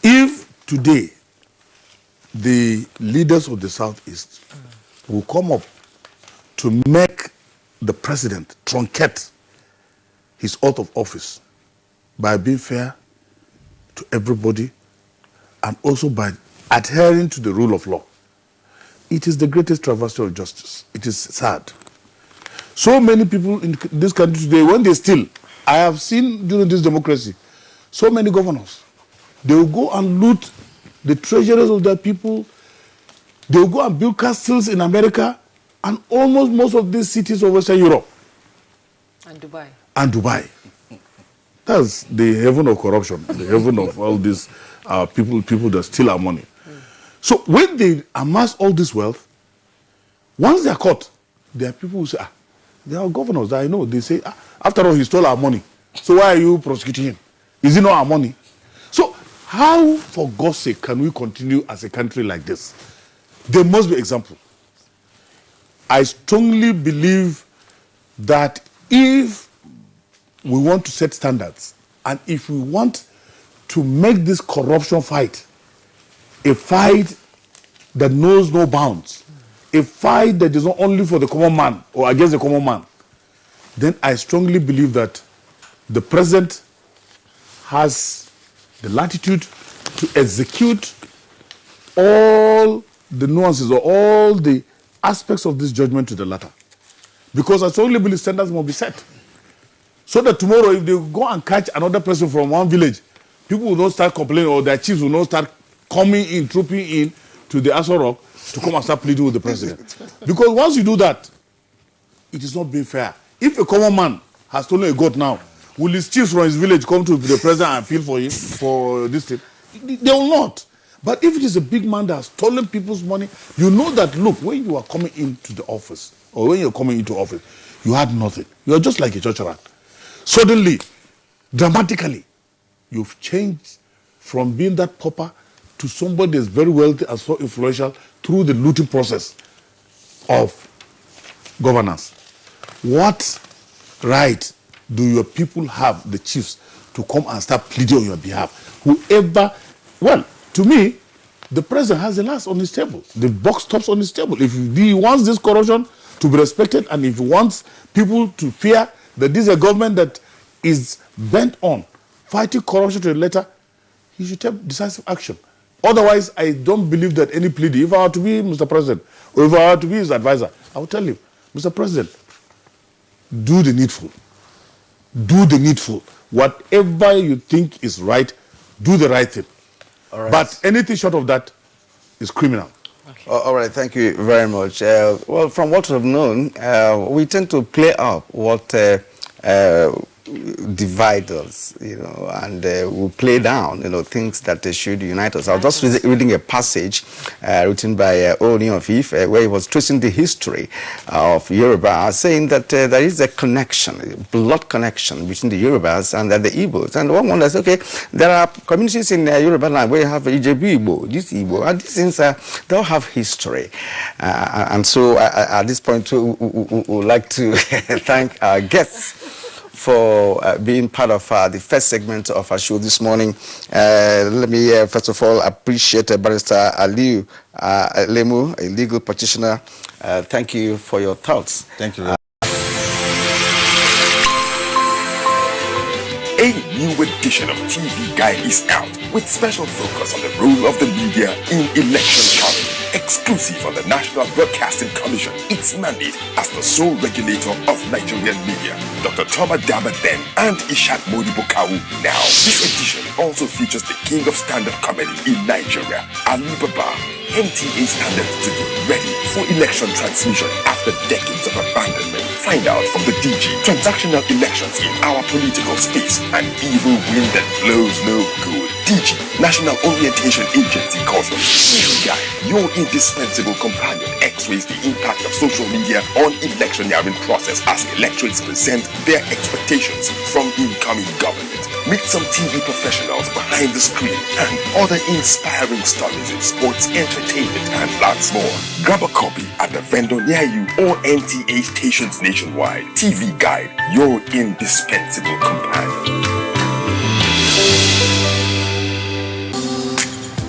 if today the leaders of the Southeast will come up to make the president truncate his oath of office by being fair to everybody and also by adhering to the rule of law, it is the greatest traversal of justice. It is sad. So many people in this country today, when they steal, I have seen during this democracy, so many governors, they will go and loot the treasuries of their people. They will go and build castles in America and almost most of these cities of Western Europe. And Dubai. And Dubai. That's the heaven of corruption, the heaven of all these people that steal our money. So when they amass all this wealth, once they are caught, there are people who say, there are governors that I know, they say, after all, he stole our money. So why are you prosecuting him? Is it not our money? So how, for God's sake, can we continue as a country like this? There must be example. I strongly believe that if we want to set standards and if we want to make this corruption fight a fight that knows no bounds, a fight that is not only for the common man or against the common man, then I strongly believe that the president has the latitude to execute all the nuances or all the aspects of this judgment to the latter. Because I strongly believe standards must be set. So that tomorrow, if they go and catch another person from one village, people will not start complaining or their chiefs will not start coming in, trooping in to the Aso Rock to come and start pleading with the president. Because once you do that, it is not being fair. If a common man has stolen a goat now, will his chiefs from his village come to the president and appeal for him for this thing? They will not. But if it is a big man that has stolen people's money, you know that, look, when you are coming into the office, or when you're coming into office, you had nothing. You are just like a church rat. Suddenly, dramatically, you've changed from being that pauper to somebody that's very wealthy and so influential through the looting process of governance. What right do your people have, the chiefs, to come and start pleading on your behalf? Whoever, well, to me, the president has the last on his table. The box stops on his table. If he wants this corruption to be respected and if he wants people to fear that this is a government that is bent on fighting corruption to the letter, he should take decisive action. Otherwise, I don't believe that any pleading, if I were to be Mr. President, or if I were to be his advisor, I would tell him, Mr. President, do the needful. Do the needful. Whatever you think is right, do the right thing. All right. But anything short of that is criminal. Okay. All right, thank you very much. Well, from what we've known, we tend to play up what divide us, and we play down, things that should unite us. I was just reading a passage written by Ooni of Ife, where he was tracing the history of Yoruba, saying that there is a connection, a blood connection between the Yorubas and the Igbos. And one wonders, okay, there are communities in Yoruba land where you have Ijebu Igbo, this Igbo, and these things, they all have history. And so at this point, we would like to thank our guests for being part of the first segment of our show this morning. Let me first of all appreciate Barrister Aliu Lemu, a legal practitioner. Thank you for your thoughts. Thank you. A new edition of TV Guide is out with special focus on the role of the media in election coverage. Exclusive on the National Broadcasting Commission, its mandate as the sole regulator of Nigerian media. Dr. Toba Daba then and Ishak Modibo-Kawu now. This edition also features the king of stand-up comedy in Nigeria, Ali Baba. NTA Standard Studio ready for election transmission after decades of abandonment. Find out from the DG transactional elections in our political space. An evil wind that blows no good. DG National Orientation Agency caution. TV Guide, your indispensable companion, x-rays the impact of social media on electioneering process as electorates present their expectations from incoming government. Meet some TV professionals behind the screen and other inspiring stories in sports, entertainment, and lots more. Grab a copy at the vendor near you or NTA stations nationwide. TV Guide, your indispensable companion.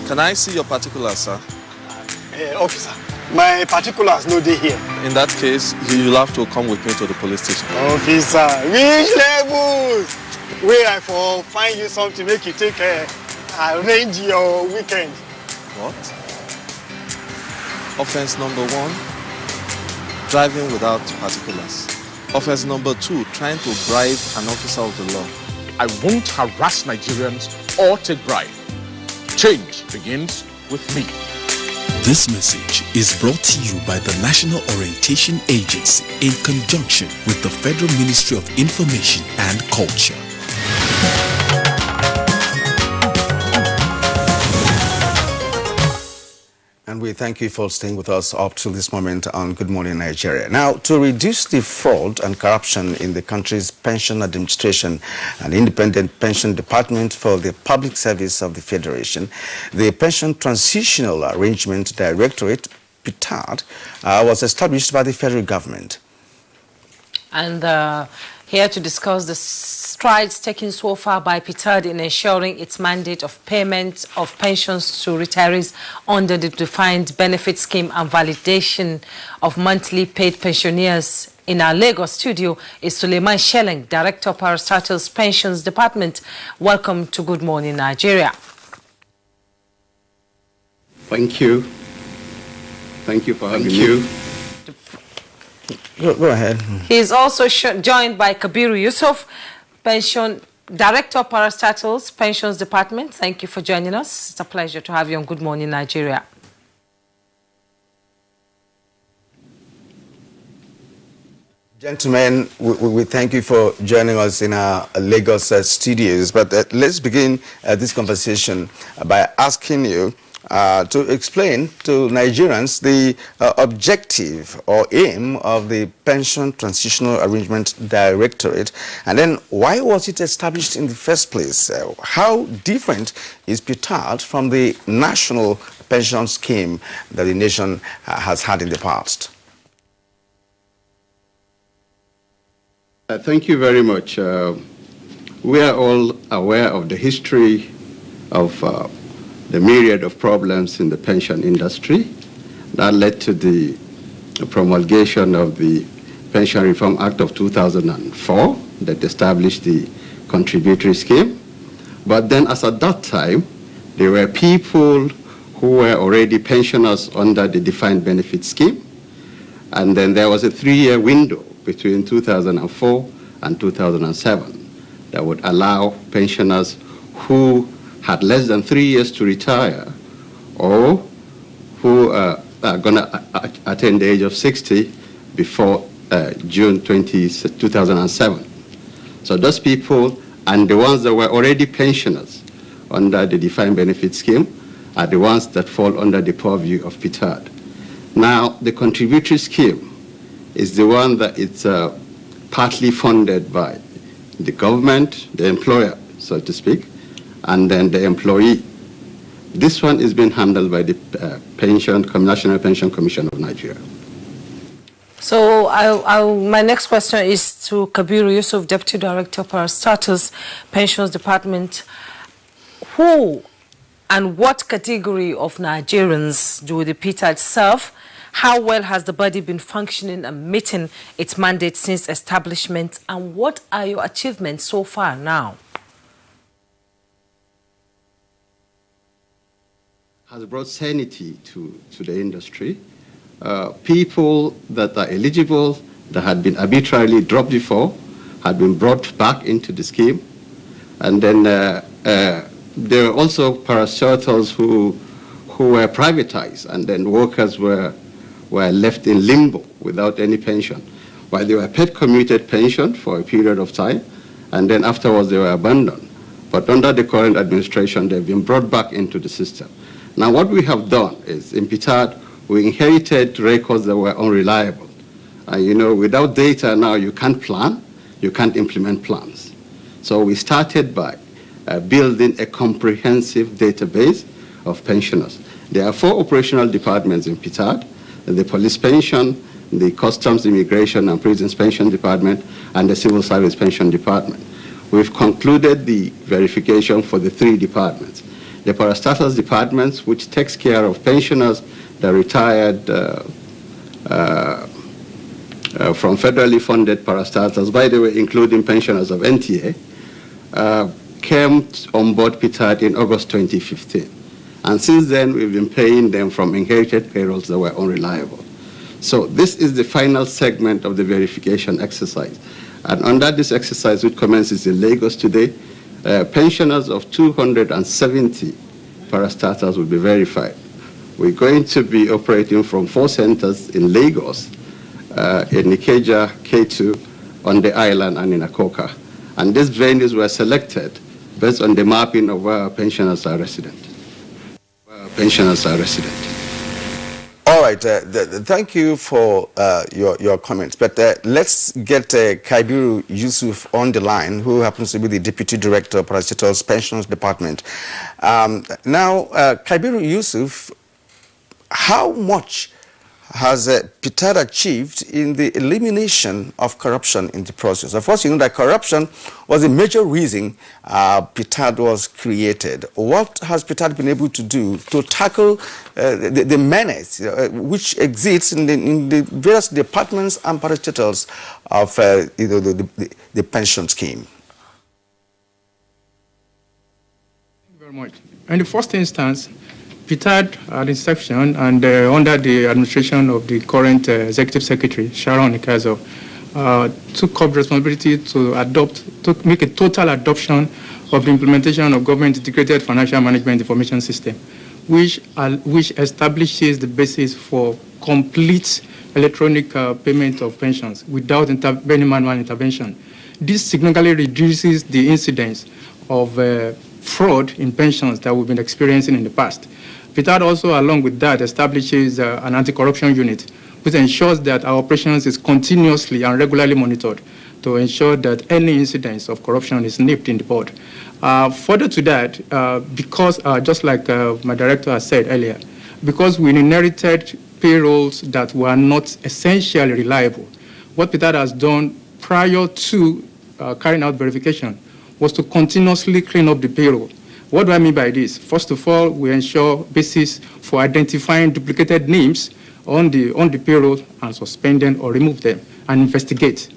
Can I see your particulars, sir? Officer, my particulars no dey here. In that case, you'll have to come with me to the police station. Officer, which levels? Where I for find you something make you take arrange your weekend. What? Offense number 1, driving without particulars. Offense number 2, trying to bribe an officer of the law. I won't harass Nigerians or take bribe. Change begins with me. This message is brought to you by the National Orientation Agency in conjunction with the Federal Ministry of Information and Culture. And we thank you for staying with us up to this moment on Good Morning Nigeria. Now, to reduce the fraud and corruption in the country's pension administration and independent pension department for the public service of the Federation, the Pension Transitional Arrangement Directorate, PTAD, was established by the federal government. And here to discuss the strides taken so far by PTAD in ensuring its mandate of payment of pensions to retirees under the defined benefit scheme and validation of monthly paid pensioners. In our Lagos studio is Suleiman Shelling, Director of Parastatal's Pensions Department. Welcome to Good Morning Nigeria. Thank you. Thank you for having me. Go ahead. He is also joined by Kabiru Yusuf, Director of Parastatal's Pensions Department. Thank you for joining us. It's a pleasure to have you on Good Morning Nigeria. Gentlemen, we thank you for joining us in our Lagos studios. But let's begin this conversation by asking you to explain to Nigerians the objective or aim of the Pension Transitional Arrangement Directorate, and then why was it established in the first place? How different is PTAD from the national pension scheme that the nation has had in the past? Thank you very much. We are all aware of the history of the myriad of problems in the pension industry that led to the promulgation of the Pension Reform Act of 2004 that established the contributory scheme. But then as at that time, there were people who were already pensioners under the defined benefit scheme. And then there was a 3-year window between 2004 and 2007 that would allow pensioners who had less than 3 years to retire or who are going to attain the age of 60 before June 2007. So those people and the ones that were already pensioners under the defined benefit scheme are the ones that fall under the purview of PTAD. Now, the contributory scheme is the one that it's partly funded by the government, the employer, so to speak, and then the employee. This one is being handled by the National Pension Commission of Nigeria. So my next question is to Kabiru Yusuf, Deputy Director, Parastatus Pensions Department. Who and what category of Nigerians do the PTAD serve? How well has the body been functioning and meeting its mandate since establishment? And what are your achievements so far now? Has brought sanity to the industry. People that are eligible, that had been arbitrarily dropped before, had been brought back into the scheme. And then there were also parastatals who were privatized, and then workers were left in limbo without any pension, while they were paid commuted pension for a period of time, and then afterwards they were abandoned. But under the current administration, they've been brought back into the system. Now, what we have done is, in PTAD, we inherited records that were unreliable. And you know, without data now, you can't plan, you can't implement plans. So we started by building a comprehensive database of pensioners. There are 4 operational departments in PTAD: the Police Pension, the Customs, Immigration and Prisons Pension Department, and the Civil Service Pension Department. We've concluded the verification for the 3 departments. The Parastatus Department, which takes care of pensioners that retired from federally funded parastatals, by the way, including pensioners of NTA, came on board PTAD in August 2015. And since then, we've been paying them from inherited payrolls that were unreliable. So this is the final segment of the verification exercise. And under this exercise, which commences in Lagos today, pensioners of 270 parastatals will be verified. We're going to be operating from 4 centers in Lagos, in Ikeja, K2, on the island, and in Akoka. And these venues were selected based on the mapping of where our pensioners are resident. All right, thank you for your comments. But let's get Kabiru Yusuf on the line, who happens to be the Deputy Director of Parastatus Pensions Department. Now, Kabiru Yusuf, how much has PTAD achieved in the elimination of corruption in the process? Of course, you know that corruption was a major reason PTAD was created. What has PTAD been able to do to tackle the menace which exists in the various departments and parastatals of the pension scheme? Thank you very much. In the first instance, PTAD at inception and under the administration of the current Executive Secretary, Sharon Ikazo, took up responsibility to make a total adoption of the implementation of Government Integrated Financial Management Information System, which establishes the basis for complete electronic payment of pensions without any manual intervention. This significantly reduces the incidence of fraud in pensions that we've been experiencing in the past. PTAD also, along with that, establishes an anti-corruption unit, which ensures that our operations is continuously and regularly monitored to ensure that any incidence of corruption is nipped in the bud. Further to that, because just like my director has said earlier, because we inherited payrolls that were not essentially reliable, what PTAD has done prior to carrying out verification was to continuously clean up the payroll. What do I mean by this? First of all, we ensure basis for identifying duplicated names on the payroll and suspending or remove them and investigate.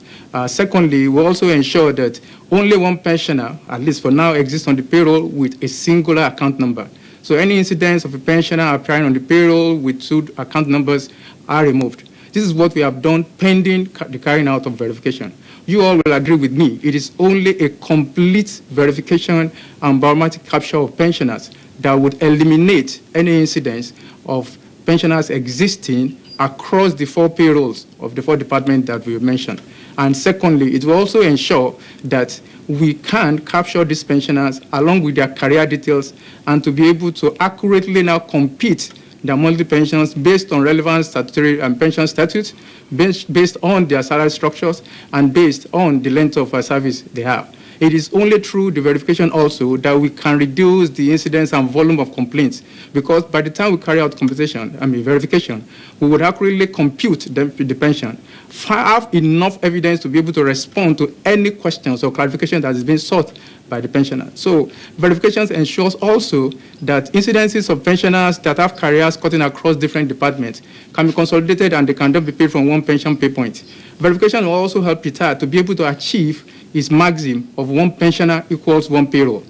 Secondly, we also ensure that only one pensioner, at least for now, exists on the payroll with a singular account number. So any incidents of a pensioner appearing on the payroll with 2 account numbers are removed. This is what we have done pending the carrying out of verification. You all will agree with me, it is only a complete verification and biometric capture of pensioners that would eliminate any incidents of pensioners existing across the 4 payrolls of the 4 departments that we mentioned. And secondly, it will also ensure that we can capture these pensioners along with their career details and to be able to accurately now compete their monthly pensions based on relevant statutory and pension statutes, based on their salary structures, and based on the length of service they have. It is only through the verification also that we can reduce the incidence and volume of complaints, because by the time we carry out verification, we would accurately compute the pension, have enough evidence to be able to respond to any questions or clarification that is being sought by the pensioner. So verifications ensures also that incidences of pensioners that have careers cutting across different departments can be consolidated and they can then be paid from one pension pay point. Verification will also help PITAD to be able to achieve its maxim of 1 pensioner equals 1 payroll.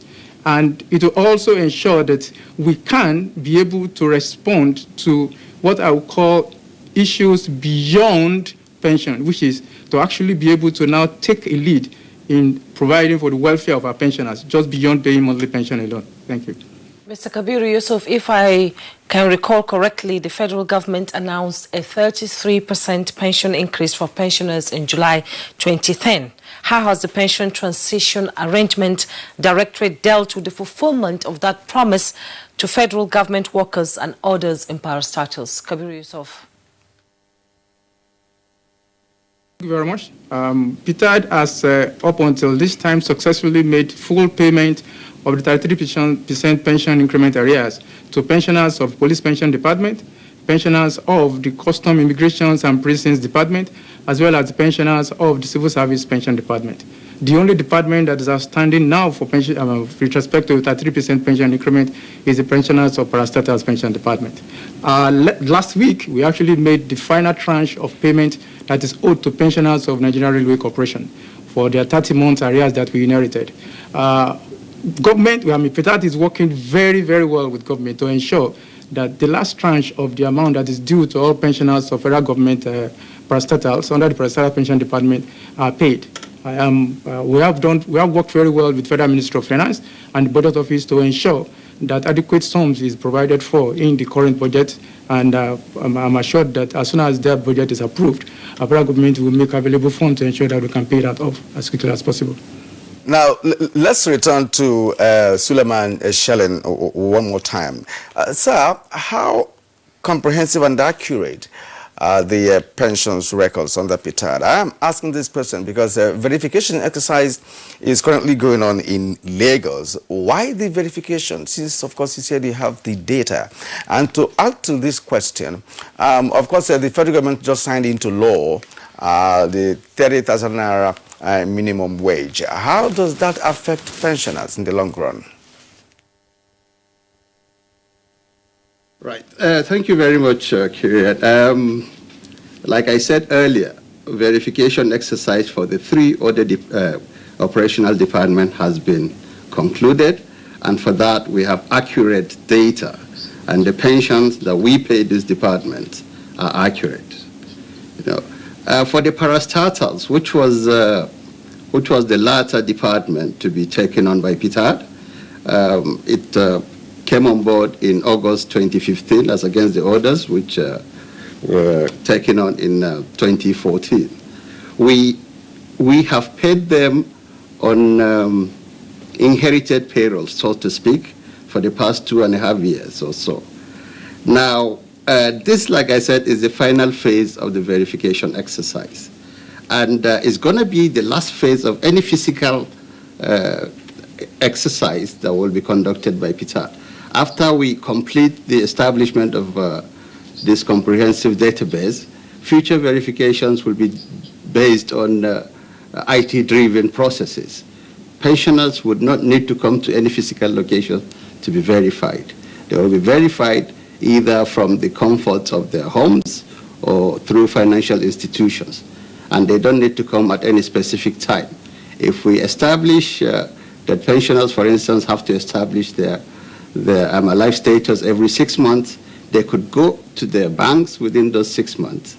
And it will also ensure that we can be able to respond to what I would call issues beyond pension, which is to actually be able to now take a lead in providing for the welfare of our pensioners, just beyond paying monthly pension alone. Thank you. Mr. Kabiru Yusuf, if I can recall correctly, the federal government announced a 33% pension increase for pensioners in July 2010. How has the Pension Transition Arrangement Directorate dealt with the fulfillment of that promise to federal government workers and others in parastatals? Kabiru Yusuf. Thank you very much. PITAD has, up until this time, successfully made full payment of the 33% pension increment arrears to pensioners of Police Pension Department, pensioners of the Custom, Immigrations and Prisons Department, as well as the pensioners of the Civil Service Pension Department. The only department that is outstanding now for pension, with respect to 33% pension increment is the pensioners of Parastatals Pension Department. Last week, we actually made the final tranche of payment that is owed to pensioners of Nigerian Railway Corporation for their 30 months arrears that we inherited. Government, PITAD is working very, very well with government to ensure that the last tranche of the amount that is due to all pensioners of federal government parastatals under the Parastatal Pension Department are paid. We have worked very well with Federal Ministry of Finance and the Budget Office to ensure that adequate sums is provided for in the current budget, and I'm assured that as soon as that budget is approved, our federal government will make available funds to ensure that we can pay that off as quickly as possible. Now, let's return to Suleiman Shellen one more time. Sir, how comprehensive and accurate are the pensions records under PITAD? I am asking this question because a verification exercise is currently going on in Lagos. Why the verification? Since, of course, you said you have the data. And to add to this question, of course, the federal government just signed into law the 30,000 naira minimum wage. How does that affect pensioners in the long run? Right. Thank you very much, Kyrian. Like I said earlier, verification exercise for the 3 other operational departments has been concluded, and for that we have accurate data, and the pensions that we pay this department are accurate. For the parastatals, which was the latter department to be taken on by PITAD, it came on board in August 2015 as against the others, which were taken on in 2014. We have paid them on inherited payrolls, so to speak, for the past 2.5 years or so. Now, this, like I said, is the final phase of the verification exercise. And it's going to be the last phase of any physical exercise that will be conducted by PITAD. After we complete the establishment of this comprehensive database, future verifications will be based on IT-driven processes. Pensioners would not need to come to any physical location to be verified. They will be verified either from the comfort of their homes or through financial institutions. And they don't need to come at any specific time. If we establish that pensioners, for instance, have to establish their life status every 6 months, they could go to their banks within those 6 months.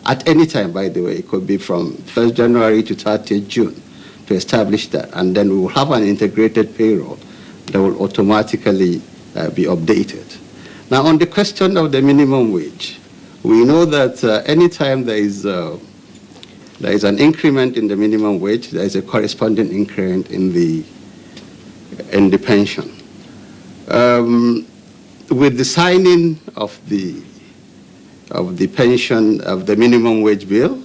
At any time, by the way, it could be from 1st January to 30th June to establish that. And then we will have an integrated payroll that will automatically be updated. Now, on the question of the minimum wage, we know that anytime there is an increment in the minimum wage, there is a corresponding increment in the pension. With the signing of the pension of the minimum wage bill,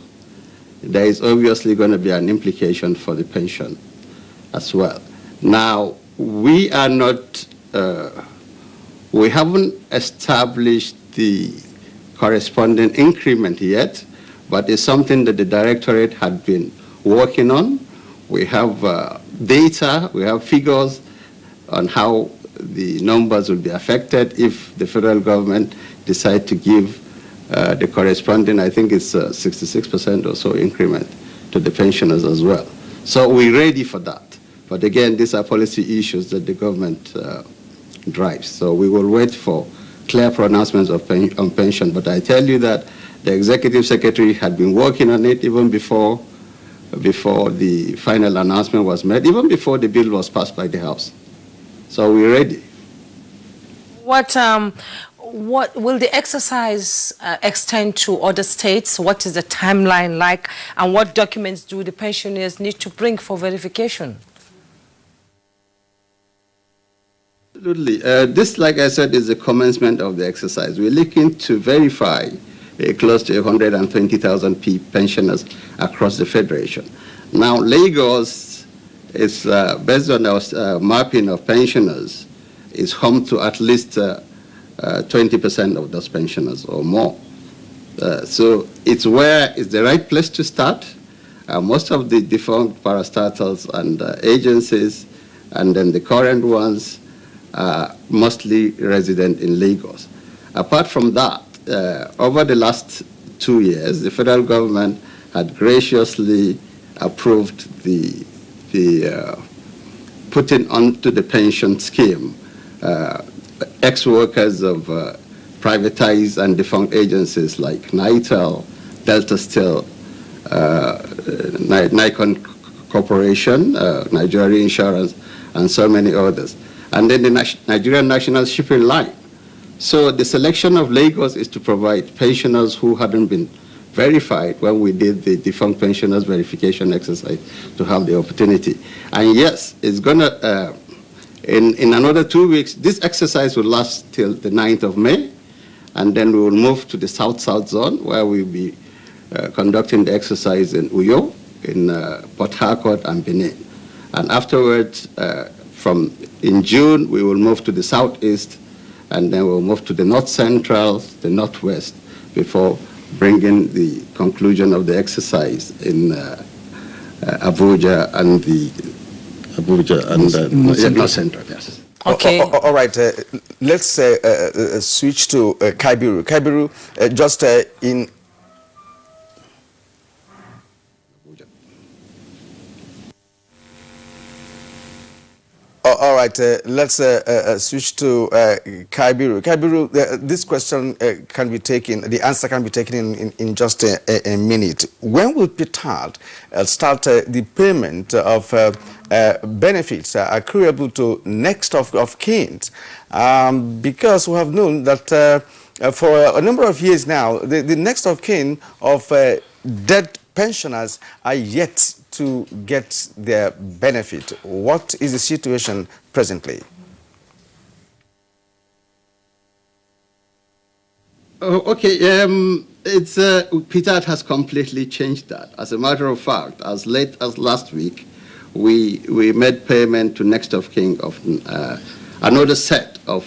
there is obviously going to be an implication for the pension as well. Now, we are not, we haven't established the corresponding increment yet, but it's something that the Directorate had been working on. We have data, we have figures on how the numbers will be affected if the federal government decide to give the corresponding, I think it's 66% or so increment to the pensioners as well. So we're ready for that. But again, these are policy issues that the government drives. So we will wait for clear pronouncements on pension. But I tell you that the Executive Secretary had been working on it even before the final announcement was made, even before the bill was passed by the House. So we're ready. What will the exercise extend to other states? What is the timeline like? And what documents do the pensioners need to bring for verification? Absolutely. This, like I said, is the commencement of the exercise. We're looking to verify close to 120,000 pensioners across the Federation. Now, Lagos is, based on our mapping of pensioners, is home to at least 20% of those pensioners or more. So it's the right place to start. Most of the defunct parastatals and agencies, and then the current ones, are mostly resident in Lagos. Apart from that, over the last 2 years, the federal government had graciously approved the putting onto the pension scheme ex-workers of privatized and defunct agencies like Nitel, Delta Steel, Nikon Corporation, Nigeria Insurance, and so many others. And then the Nigerian National Shipping Line. So the selection of Lagos is to provide pensioners who hadn't been verified when we did the defunct pensioners verification exercise to have the opportunity. And yes, it's going to, in another 2 weeks, this exercise will last till the 9th of May, and then we will move to the South-South zone, where we'll be conducting the exercise in Uyo, in Port Harcourt, and Benin. And afterwards, in June, we will move to the Southeast, and then we'll move to the North Central, the Northwest, before bringing the conclusion of the exercise in Abuja and North Central. Yes. Okay. All right. Let's switch to Kaibiru. Kaibiru, just in. All right, let's switch to Kaibiru. Kaibiru, this question can be taken, the answer can be taken in just a minute. When will PTAD start the payment of benefits accruable to next of kin? Because we have known that for a number of years now, the next of kin of dead pensioners are yet to get their benefit. What is the situation presently? Okay, PTAD has completely changed that. As a matter of fact, as late as last week, we made payment to next of kin of another set of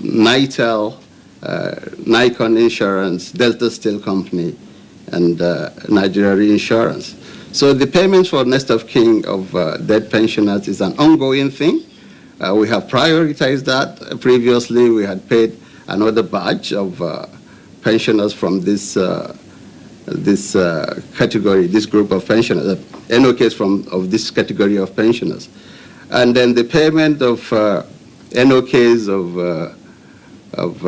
Nitel, Nikon Insurance, Delta Steel Company, and Nigeria Insurance. So the payments for next of kin of dead pensioners is an ongoing thing. We have prioritized that. Previously, we had paid another batch of pensioners from this category, this group of pensioners, NOKs of this category of pensioners. And then the payment of NOKs of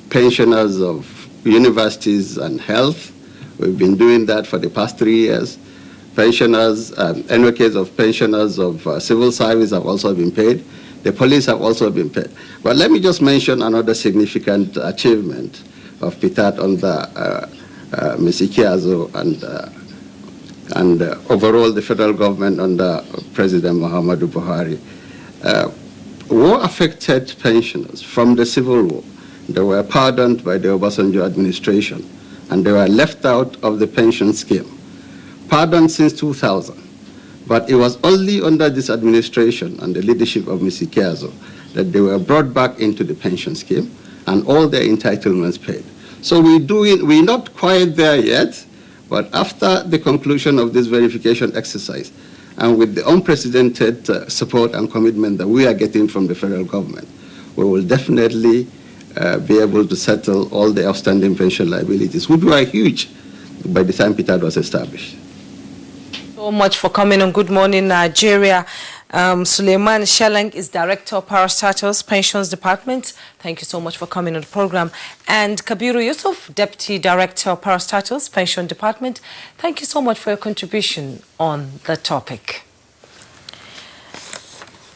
pensioners of universities and health. We've been doing that for the past 3 years. Pensioners, NOKs of pensioners of civil service have also been paid. The police have also been paid. But let me just mention another significant achievement of PITAD under Ms. Ikiazo and overall the federal government under President Muhammadu Buhari. War-affected pensioners from the Civil War, they were pardoned by the Obasanjo administration, and they were left out of the pension scheme. Pardoned since 2000, but it was only under this administration and the leadership of Ms. Ikiazo that they were brought back into the pension scheme and all their entitlements paid. So we're not quite there yet, but after the conclusion of this verification exercise, and with the unprecedented support and commitment that we are getting from the federal government, we will definitely be able to settle all the outstanding pension liabilities, which were huge by the time PITAD was established. So much for coming on Good Morning Nigeria. Suleiman Sheleng is Director of Parastatus Pensions Department. Thank you so much for coming on the program. And Kabiru Yusuf, Deputy Director of Parastatus Pension Department. Thank you so much for your contribution on the topic.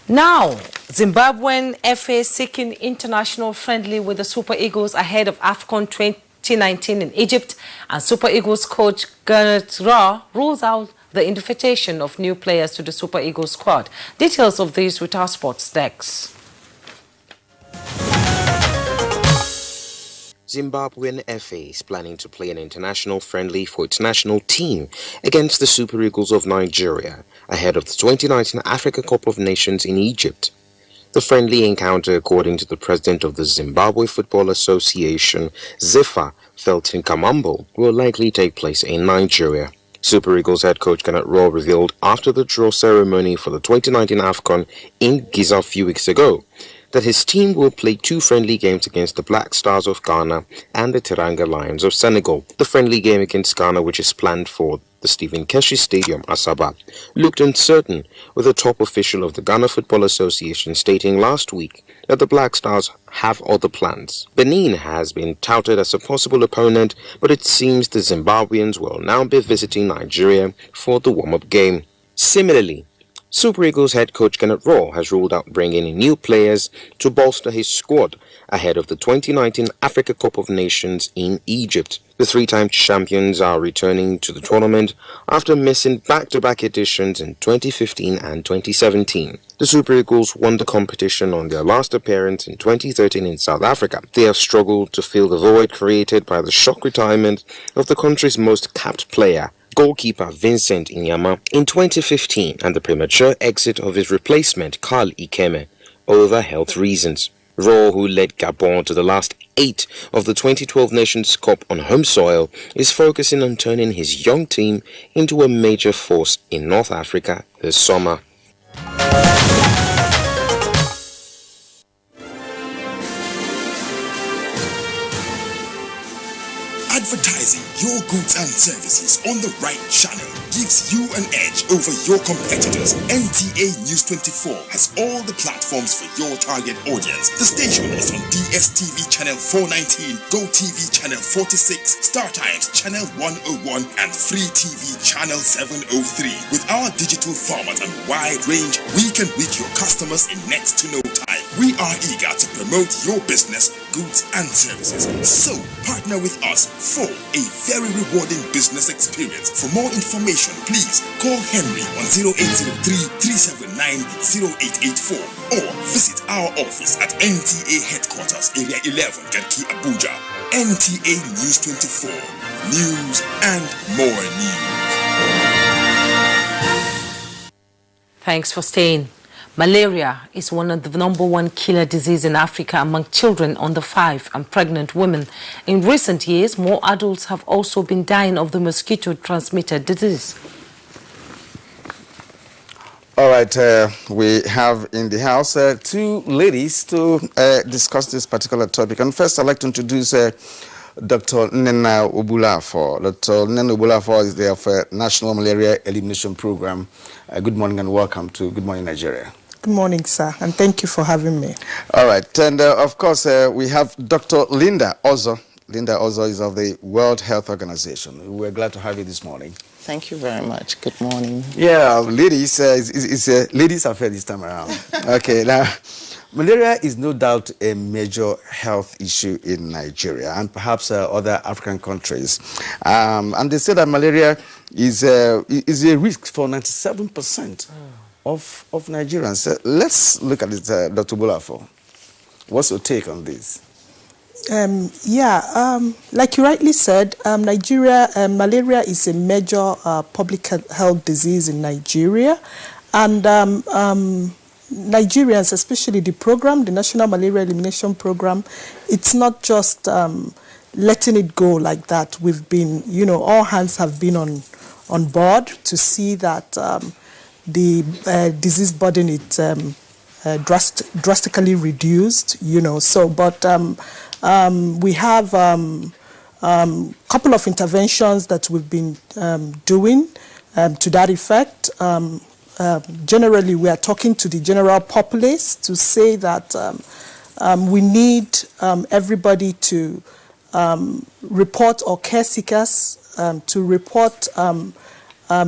Now, Zimbabwean FA seeking international friendly with the Super Eagles ahead of AFCON 2019 in Egypt, and Super Eagles coach Gernot Rohr rules out the invitation of new players to the Super Eagles squad. Details of this with our sports decks. Zimbabwean FA is planning to play an international friendly for its national team against the Super Eagles of Nigeria ahead of the 2019 Africa Cup of Nations in Egypt. The friendly encounter, according to the president of the Zimbabwe Football Association, Zephyr Felton Kamambo, will likely take place in Nigeria. Super Eagles head coach Gernot Rohr revealed after the draw ceremony for the 2019 AFCON in Giza a few weeks ago that his team will play 2 friendly games against the Black Stars of Ghana and the Teranga Lions of Senegal. The friendly game against Ghana, which is planned for the Stephen Keshi Stadium, Asaba, looked uncertain, with a top official of the Ghana Football Association stating last week that the Black Stars have other plans. Benin has been touted as a possible opponent, but it seems the Zimbabweans will now be visiting Nigeria for the warm-up game. Similarly, Super Eagles head coach Gernot Rohr has ruled out bringing in new players to bolster his squad ahead of the 2019 Africa Cup of Nations in Egypt. The 3-time champions are returning to the tournament after missing back-to-back editions in 2015 and 2017. The Super Eagles won the competition on their last appearance in 2013 in South Africa. They have struggled to fill the void created by the shock retirement of the country's most capped player, goalkeeper Vincent Inyama, in 2015, and the premature exit of his replacement Carl Ikeme over health reasons. Rohr, who led Gabon to the last 8 of the 2012 Nations Cup on home soil, is focusing on turning his young team into a major force in North Africa this summer. Advertising your goods and services on the right channel gives you an edge over your competitors. NTA News 24 has all the platforms for your target audience. The station is on DSTV channel 419, GoTV channel 46, StarTimes channel 101, and Free TV channel 703. With our digital format and wide range, we can reach your customers in next to no time. We are eager to promote your business, goods, and services. So, partner with us for a very rewarding business experience. For more information, please call Henry on 0803-379-0884 or visit our office at NTA Headquarters, Area 11, Garki, Abuja. NTA News 24. News and more news. Thanks for staying. Malaria is one of the #1 killer disease in Africa among children under 5 and pregnant women. In recent years, more adults have also been dying of the mosquito-transmitted disease. All right, we have in the house 2 ladies to discuss this particular topic. And first, I'd like to introduce Dr. Nena Obulafor. Dr. Nena Obulafor is the National Malaria Elimination Program. Good morning and welcome to Good Morning Nigeria. Good morning, sir, and thank you for having me. All right, and of course, we have Dr. Linda Ozo. Linda Ozo is of the World Health Organization. We're glad to have you this morning. Thank you very much. Good morning. Yeah, ladies, it's a ladies' affair this time around. Okay, now, malaria is no doubt a major health issue in Nigeria and perhaps other African countries. And they say that malaria is a risk for 97% of Nigerians. Let's look at it, Dr. Bolafo. What's your take on this? Like you rightly said, malaria is a major public health disease in Nigeria, and Nigerians, especially the National Malaria Elimination Program, it's not just letting it go like that. We've been, all hands have been on board to see that the disease burden is drastically reduced, we have couple of interventions that we've been doing to that effect. Generally, we are talking to the general populace to say that we need everybody to report, or care seekers to report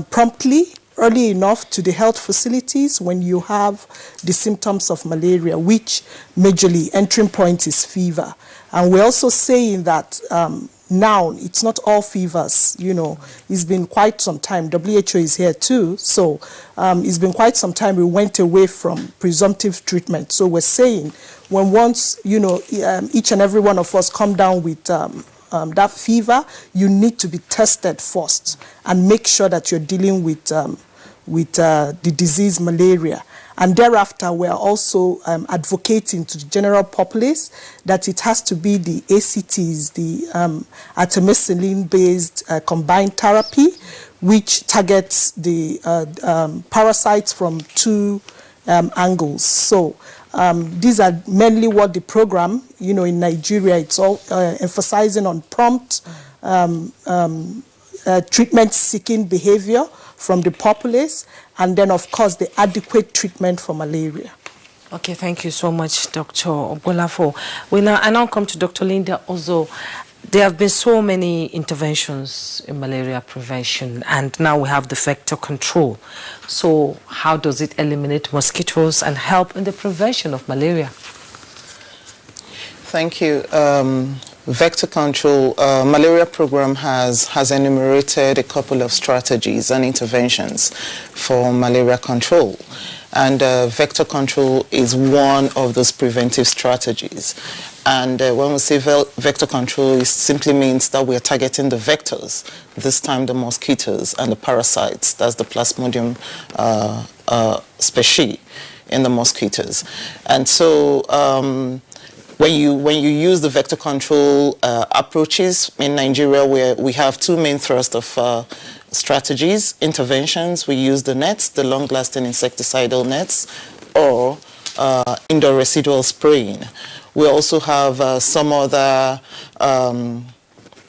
promptly, early enough, to the health facilities when you have the symptoms of malaria, which majorly entering point is fever. And we're also saying that now it's not all fevers, it's been quite some time. WHO is here too, so it's been quite some time we went away from presumptive treatment. So we're saying when once, each and every one of us come down with that fever, you need to be tested first and make sure that you're dealing with the disease malaria. And thereafter, we are also advocating to the general populace that it has to be the ACTs, the artemisinin-based combined therapy, which targets the parasites from two angles. So these are mainly what the program, in Nigeria, it's all emphasizing on prompt treatment-seeking behavior from the populace, and then, of course, the adequate treatment for malaria. Okay, thank you so much, Dr. Obolafo. I now come to Dr. Linda Ozo. There have been so many interventions in malaria prevention, and now we have the vector control. So how does it eliminate mosquitoes and help in the prevention of malaria? Thank you. Vector control, malaria program has enumerated a couple of strategies and interventions for malaria control. And vector control is one of those preventive strategies. And when we say vector control, it simply means that we are targeting the vectors, this time the mosquitoes and the parasites, that's the Plasmodium species in the mosquitoes. And so when you use the vector control approaches in Nigeria, we have two main thrusts of strategies, interventions. We use the nets, the long-lasting insecticidal nets, or indoor residual spraying. We also have some other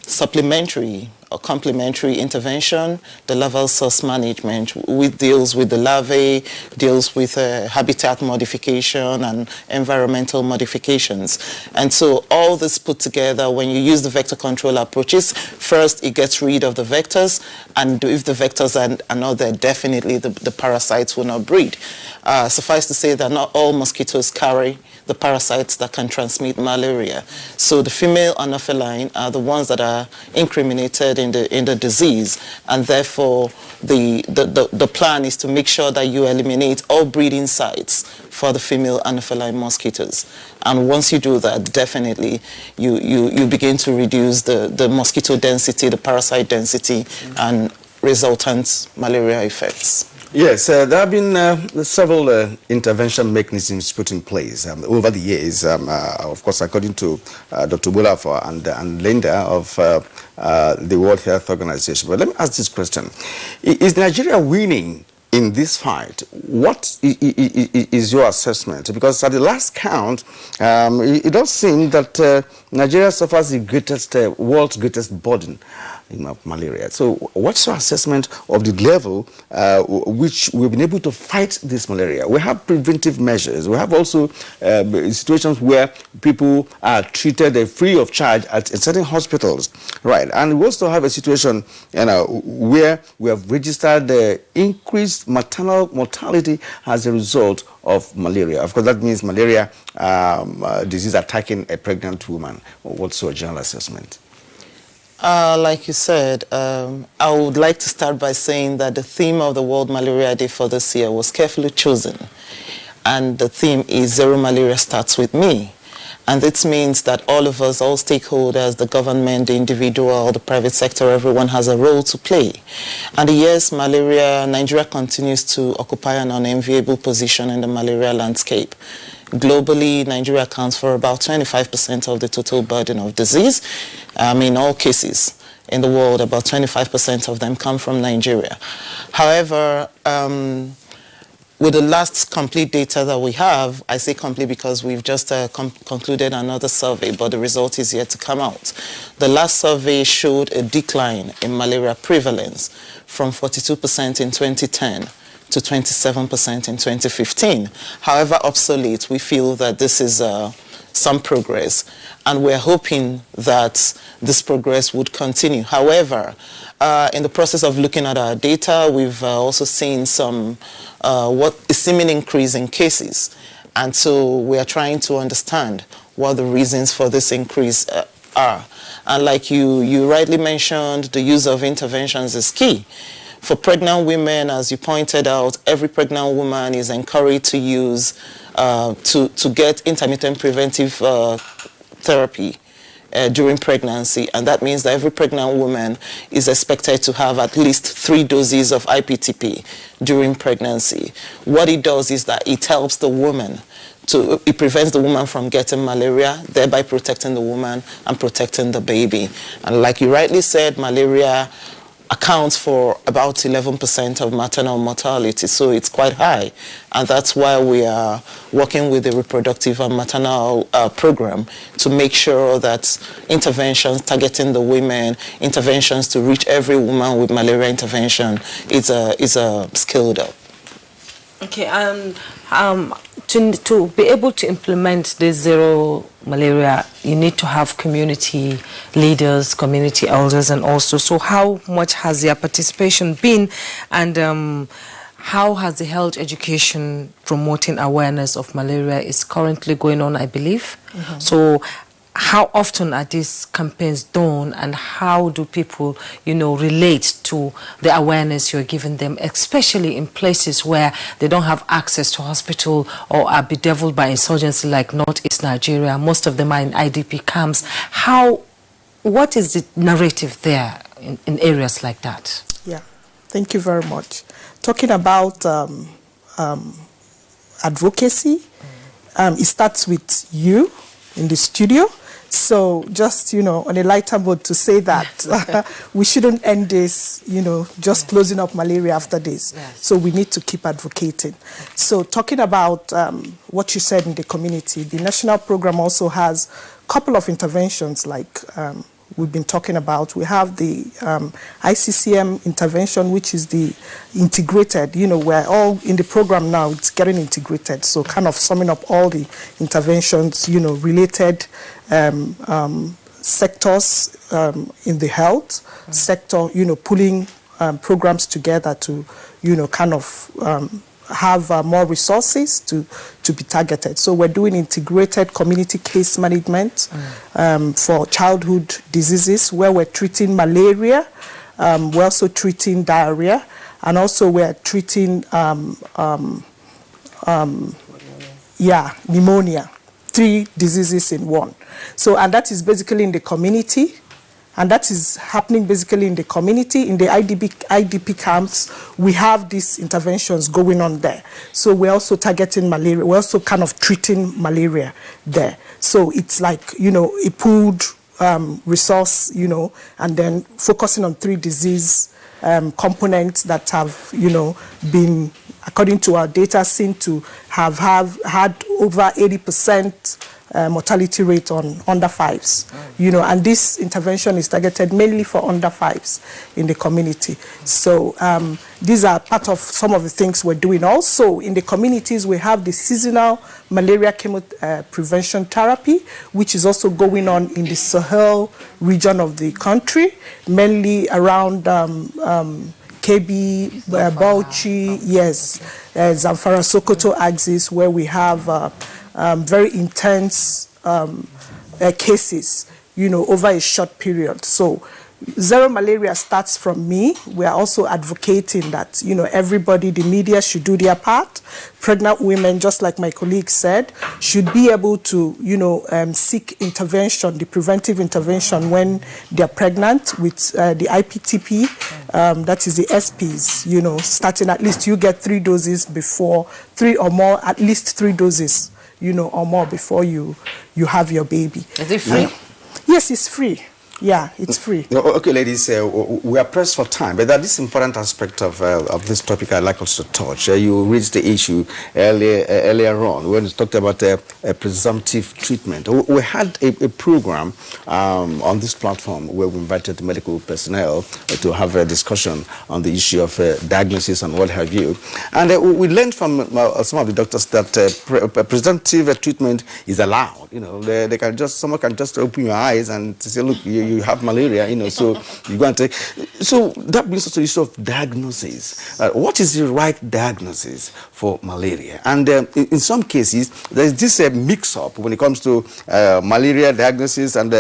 supplementary or complementary intervention, the larval source management, which deals with the larvae, deals with habitat modification and environmental modifications. And so all this put together, when you use the vector control approaches, first it gets rid of the vectors, and if the vectors are not there, definitely the parasites will not breed. Suffice to say that not all mosquitoes carry the parasites that can transmit malaria. So the female Anopheline are the ones that are incriminated in the disease, and therefore the plan is to make sure that you eliminate all breeding sites for the female Anopheline mosquitoes. And once you do that, definitely you begin to reduce the mosquito density, the parasite density, and resultant malaria effects. Yes, there have been several intervention mechanisms put in place over the years. Of course, according to Dr. Bolafo and Linda of the World Health Organization. But let me ask this question. Is Nigeria winning in this fight? What is your assessment? Because at the last count, it does seem that Nigeria suffers the world's greatest burden of malaria. So what's your assessment of the level which we've been able to fight this malaria? We have preventive measures. We have also situations where people are treated free of charge at certain hospitals, right? And we also have a situation, where we have registered the increased maternal mortality as a result of malaria. Of course, that means malaria disease attacking a pregnant woman. What's your general assessment? Like you said, I would like to start by saying that the theme of the World Malaria Day for this year was carefully chosen. And the theme is Zero Malaria Starts With Me. And this means that all of us, all stakeholders, the government, the individual, the private sector, everyone has a role to play. And yes, Nigeria continues to occupy an unenviable position in the malaria landscape. Globally, Nigeria accounts for about 25% of the total burden of disease. In all cases in the world, about 25% of them come from Nigeria. However, with the last complete data that we have, I say complete because we've just concluded another survey, but the result is yet to come out. The last survey showed a decline in malaria prevalence from 42% in 2010 to 27% in 2015. However obsolete, we feel that this is some progress, and we're hoping that this progress would continue. However, in the process of looking at our data, we've also seen some what is seeming increase in cases, and so we are trying to understand what the reasons for this increase are. And like you rightly mentioned, the use of interventions is key. For pregnant women, as you pointed out, every pregnant woman is encouraged to use, to get intermittent preventive therapy during pregnancy, and that means that every pregnant woman is expected to have at least 3 doses of IPTP during pregnancy. What it does is that it helps the woman it prevents the woman from getting malaria, thereby protecting the woman and protecting the baby. And like you rightly said, malaria accounts for about 11% of maternal mortality, so it's quite high. And that's why we are working with the reproductive and maternal program to make sure that interventions targeting the women, interventions to reach every woman with malaria intervention is scaled up. Okay, to be able to implement the zero malaria, you need to have community leaders, community elders, and also, so how much has their participation been, and how has the health education promoting awareness of malaria is currently going on, I believe? Mm-hmm. So how often are these campaigns done, and how do people, relate to the awareness you're giving them, especially in places where they don't have access to hospital or are bedeviled by insurgency like Northeast Nigeria? Most of them are in IDP camps. What is the narrative there in areas like that? Yeah, thank you very much. Talking about advocacy, it starts with you in the studio. So just, on a lighter note to say that we shouldn't end this, just closing up malaria after this. Yes. So we need to keep advocating. So talking about what you said in the community, the national program also has a couple of interventions like we've been talking about. We have the ICCM intervention, which is the integrated, we're all in the program now, it's getting integrated. So kind of summing up all the interventions, related sectors in the health sector, pulling programs together to, have more resources to be targeted. So we're doing integrated community case management for childhood diseases, where we're treating malaria, we're also treating diarrhea, and also we're treating pneumonia, 3 diseases in one. So, and that is basically in the community. And that is happening basically in the community, in the IDP camps. We have these interventions going on there. So we're also targeting malaria. We're also kind of treating malaria there. So it's like, a pooled resource, and then focusing on 3 disease components that have, been, according to our data, seen to have had over 80% mortality rate on under 5s, and this intervention is targeted mainly for under 5s in the community. So these are part of some of the things we're doing. Also, in the communities, we have the seasonal malaria chemo prevention therapy, which is also going on in the Sahel region of the country, mainly around Kebbi, Bauchi, yes, Zamfara, Sokoto axis, where we have very intense cases, over a short period. So zero malaria starts from me. We are also advocating that, everybody, the media should do their part. Pregnant women, just like my colleague said, should be able to, seek intervention, the preventive intervention when they're pregnant with the IPTP, that is the SPs, starting at least you get 3 doses before, 3 or more, at least 3 doses, or more before you have your baby. Is it free? Yes, it's free. Yeah, it's free. Okay, ladies, we are pressed for time, but that is important aspect of this topic I'd like us to touch. You raised the issue earlier on when you talked about a presumptive treatment. We had a program on this platform where we invited medical personnel to have a discussion on the issue of diagnosis and what have you. And we learned from some of the doctors that presumptive treatment is allowed. They can just, someone can just open your eyes and say, look, you have malaria, so you go and take. So that brings us to the issue of diagnosis. What is the right diagnosis for malaria? And in some cases, there is this mix-up when it comes to malaria diagnosis and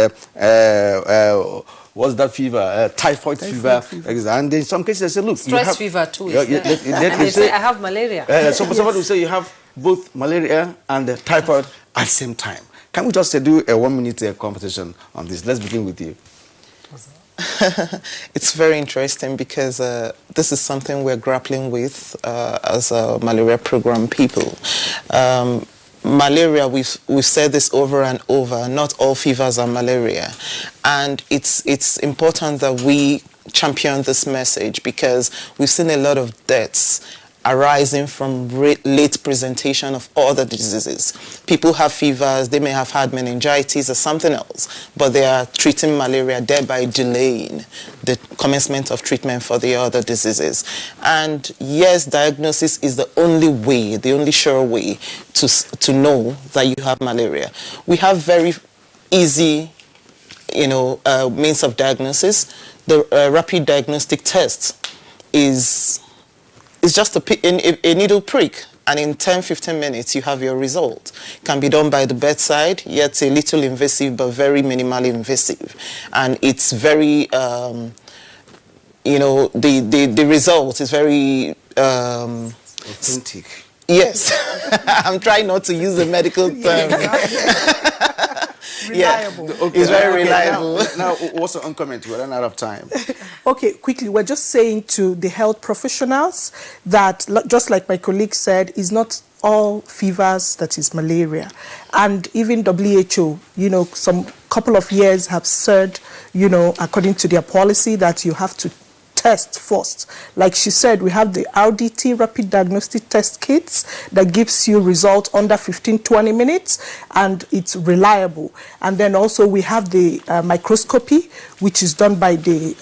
what's that fever? Typhoid fever. And in some cases, they say, look, stress fever too. And they say, I have malaria. Somebody will say you have both malaria and typhoid at the same time. Can we just do a 1-minute conversation on this? Let's begin with you. It's very interesting because this is something we're grappling with as a malaria program people. Malaria, we've said this over and over, not all fevers are malaria. And it's important that we champion this message because we've seen a lot of deaths arising from late presentation of other diseases. People have fevers, they may have had meningitis or something else, but they are treating malaria, thereby delaying the commencement of treatment for the other diseases. And yes, diagnosis is the only way, the only sure way to know that you have malaria. We have very easy, means of diagnosis. The rapid diagnostic test is just a needle prick, and in 10-15 minutes you have your result. It can be done by the bedside, yet a little invasive but very minimally invasive. And it's very, the result is very... authentic. Yes. I'm trying not to use the medical term. Reliable. Yeah, it's very reliable. Now, what's the comment? We're running out of time. Okay, quickly, we're just saying to the health professionals that, just like my colleague said, is not all fevers that is malaria. And even WHO, some couple of years have said, according to their policy, that you have to test first. Like she said, we have the RDT, Rapid Diagnostic Test Kits, that gives you results under 15-20 minutes, and it's reliable. And then also we have the microscopy, which is done by the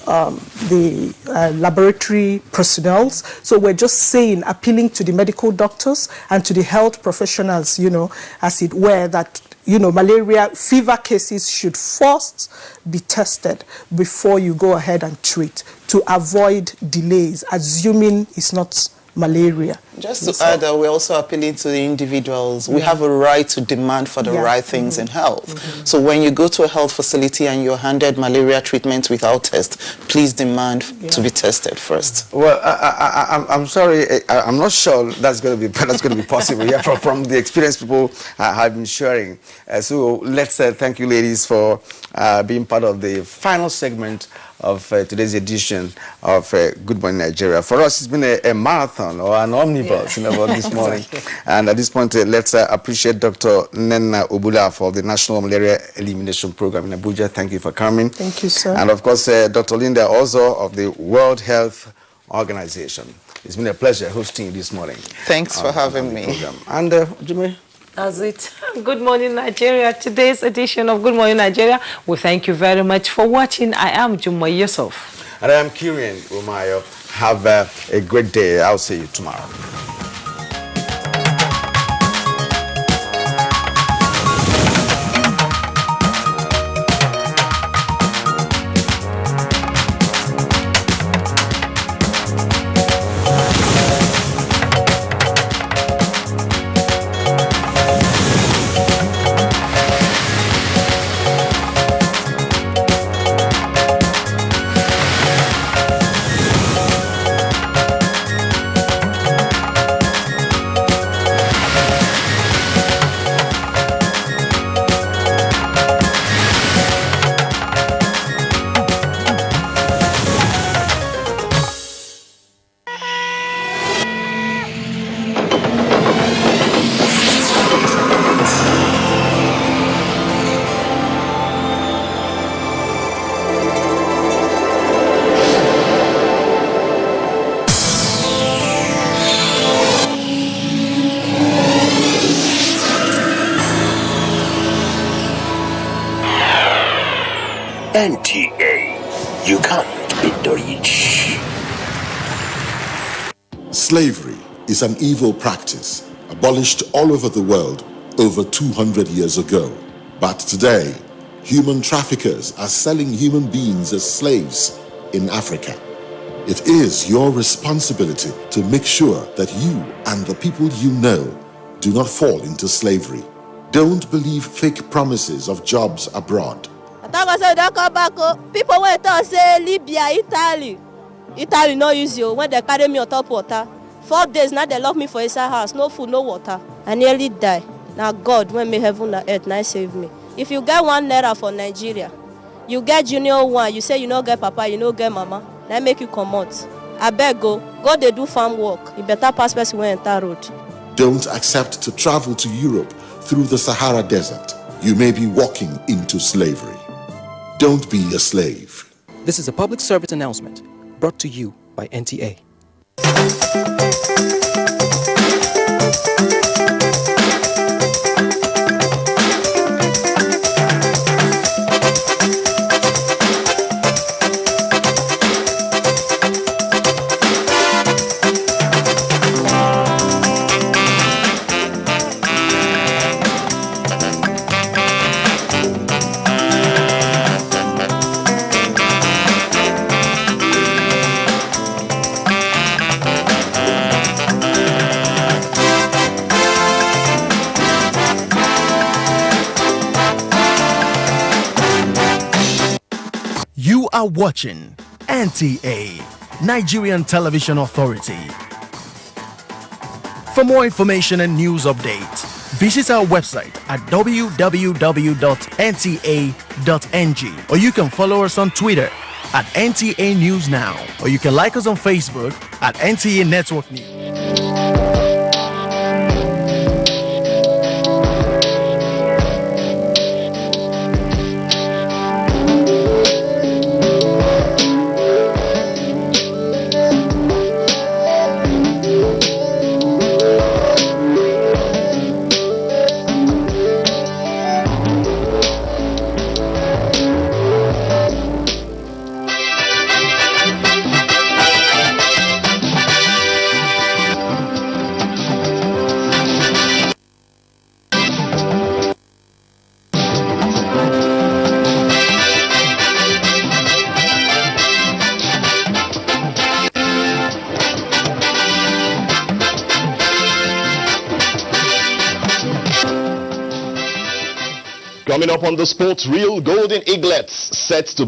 laboratory personnel. So we're just saying, appealing to the medical doctors and to the health professionals, as it were, that malaria fever cases should first be tested before you go ahead and treat, to avoid delays, assuming it's not malaria. Just to add that we're also appealing to the individuals. We have a right to demand for the right things in health. So when you go to a health facility and you're handed malaria treatment without test, please demand to be tested first. Well, I'm sorry, I'm not sure that's going to be possible. Yeah, from the experience people have been sharing. So let's thank you, ladies, for being part of the final segment of today's edition of Good Morning Nigeria. For us, it's been a marathon or an omnibus about this morning. And at this point, let's appreciate Dr. Nnenna Obula for the National Malaria Elimination Program in Abuja. Thank you for coming. Thank you, sir. And of course, Dr. Linda Ozo of the World Health Organization. It's been a pleasure hosting you this morning. Thanks for having me. And Jimmy? That's it. Good morning, Nigeria. Today's edition of Good Morning Nigeria. We thank you very much for watching. I am Juma Yusuf. And I am Kirian Umayo. Have a great day. I'll see you tomorrow. NTA, you can't beat the rich. Slavery is an evil practice abolished all over the world over 200 years ago. But today, human traffickers are selling human beings as slaves in Africa. It is your responsibility to make sure that you and the people you know do not fall into slavery. Don't believe fake promises of jobs abroad. People went to say Libya, Italy no use you when they carry me on top water. 4 days now they lock me for inside house, no food, no water. I nearly die. Now God, when me heaven and earth, now save me. If you get 1 naira for Nigeria, you get junior one, you say you no get papa, you no get mama, now make you come out. I beg go they do farm work. You better pass person when enter road. Don't accept to travel to Europe through the Sahara Desert. You may be walking into slavery. Don't be a slave. This is a public service announcement brought to you by NTA. You are watching NTA, Nigerian Television Authority. For more information and news updates, visit our website at www.nta.ng, or you can follow us on Twitter at NTA News Now, or you can like us on Facebook at NTA Network News. Coming up on the sports reel, Golden Eaglets set to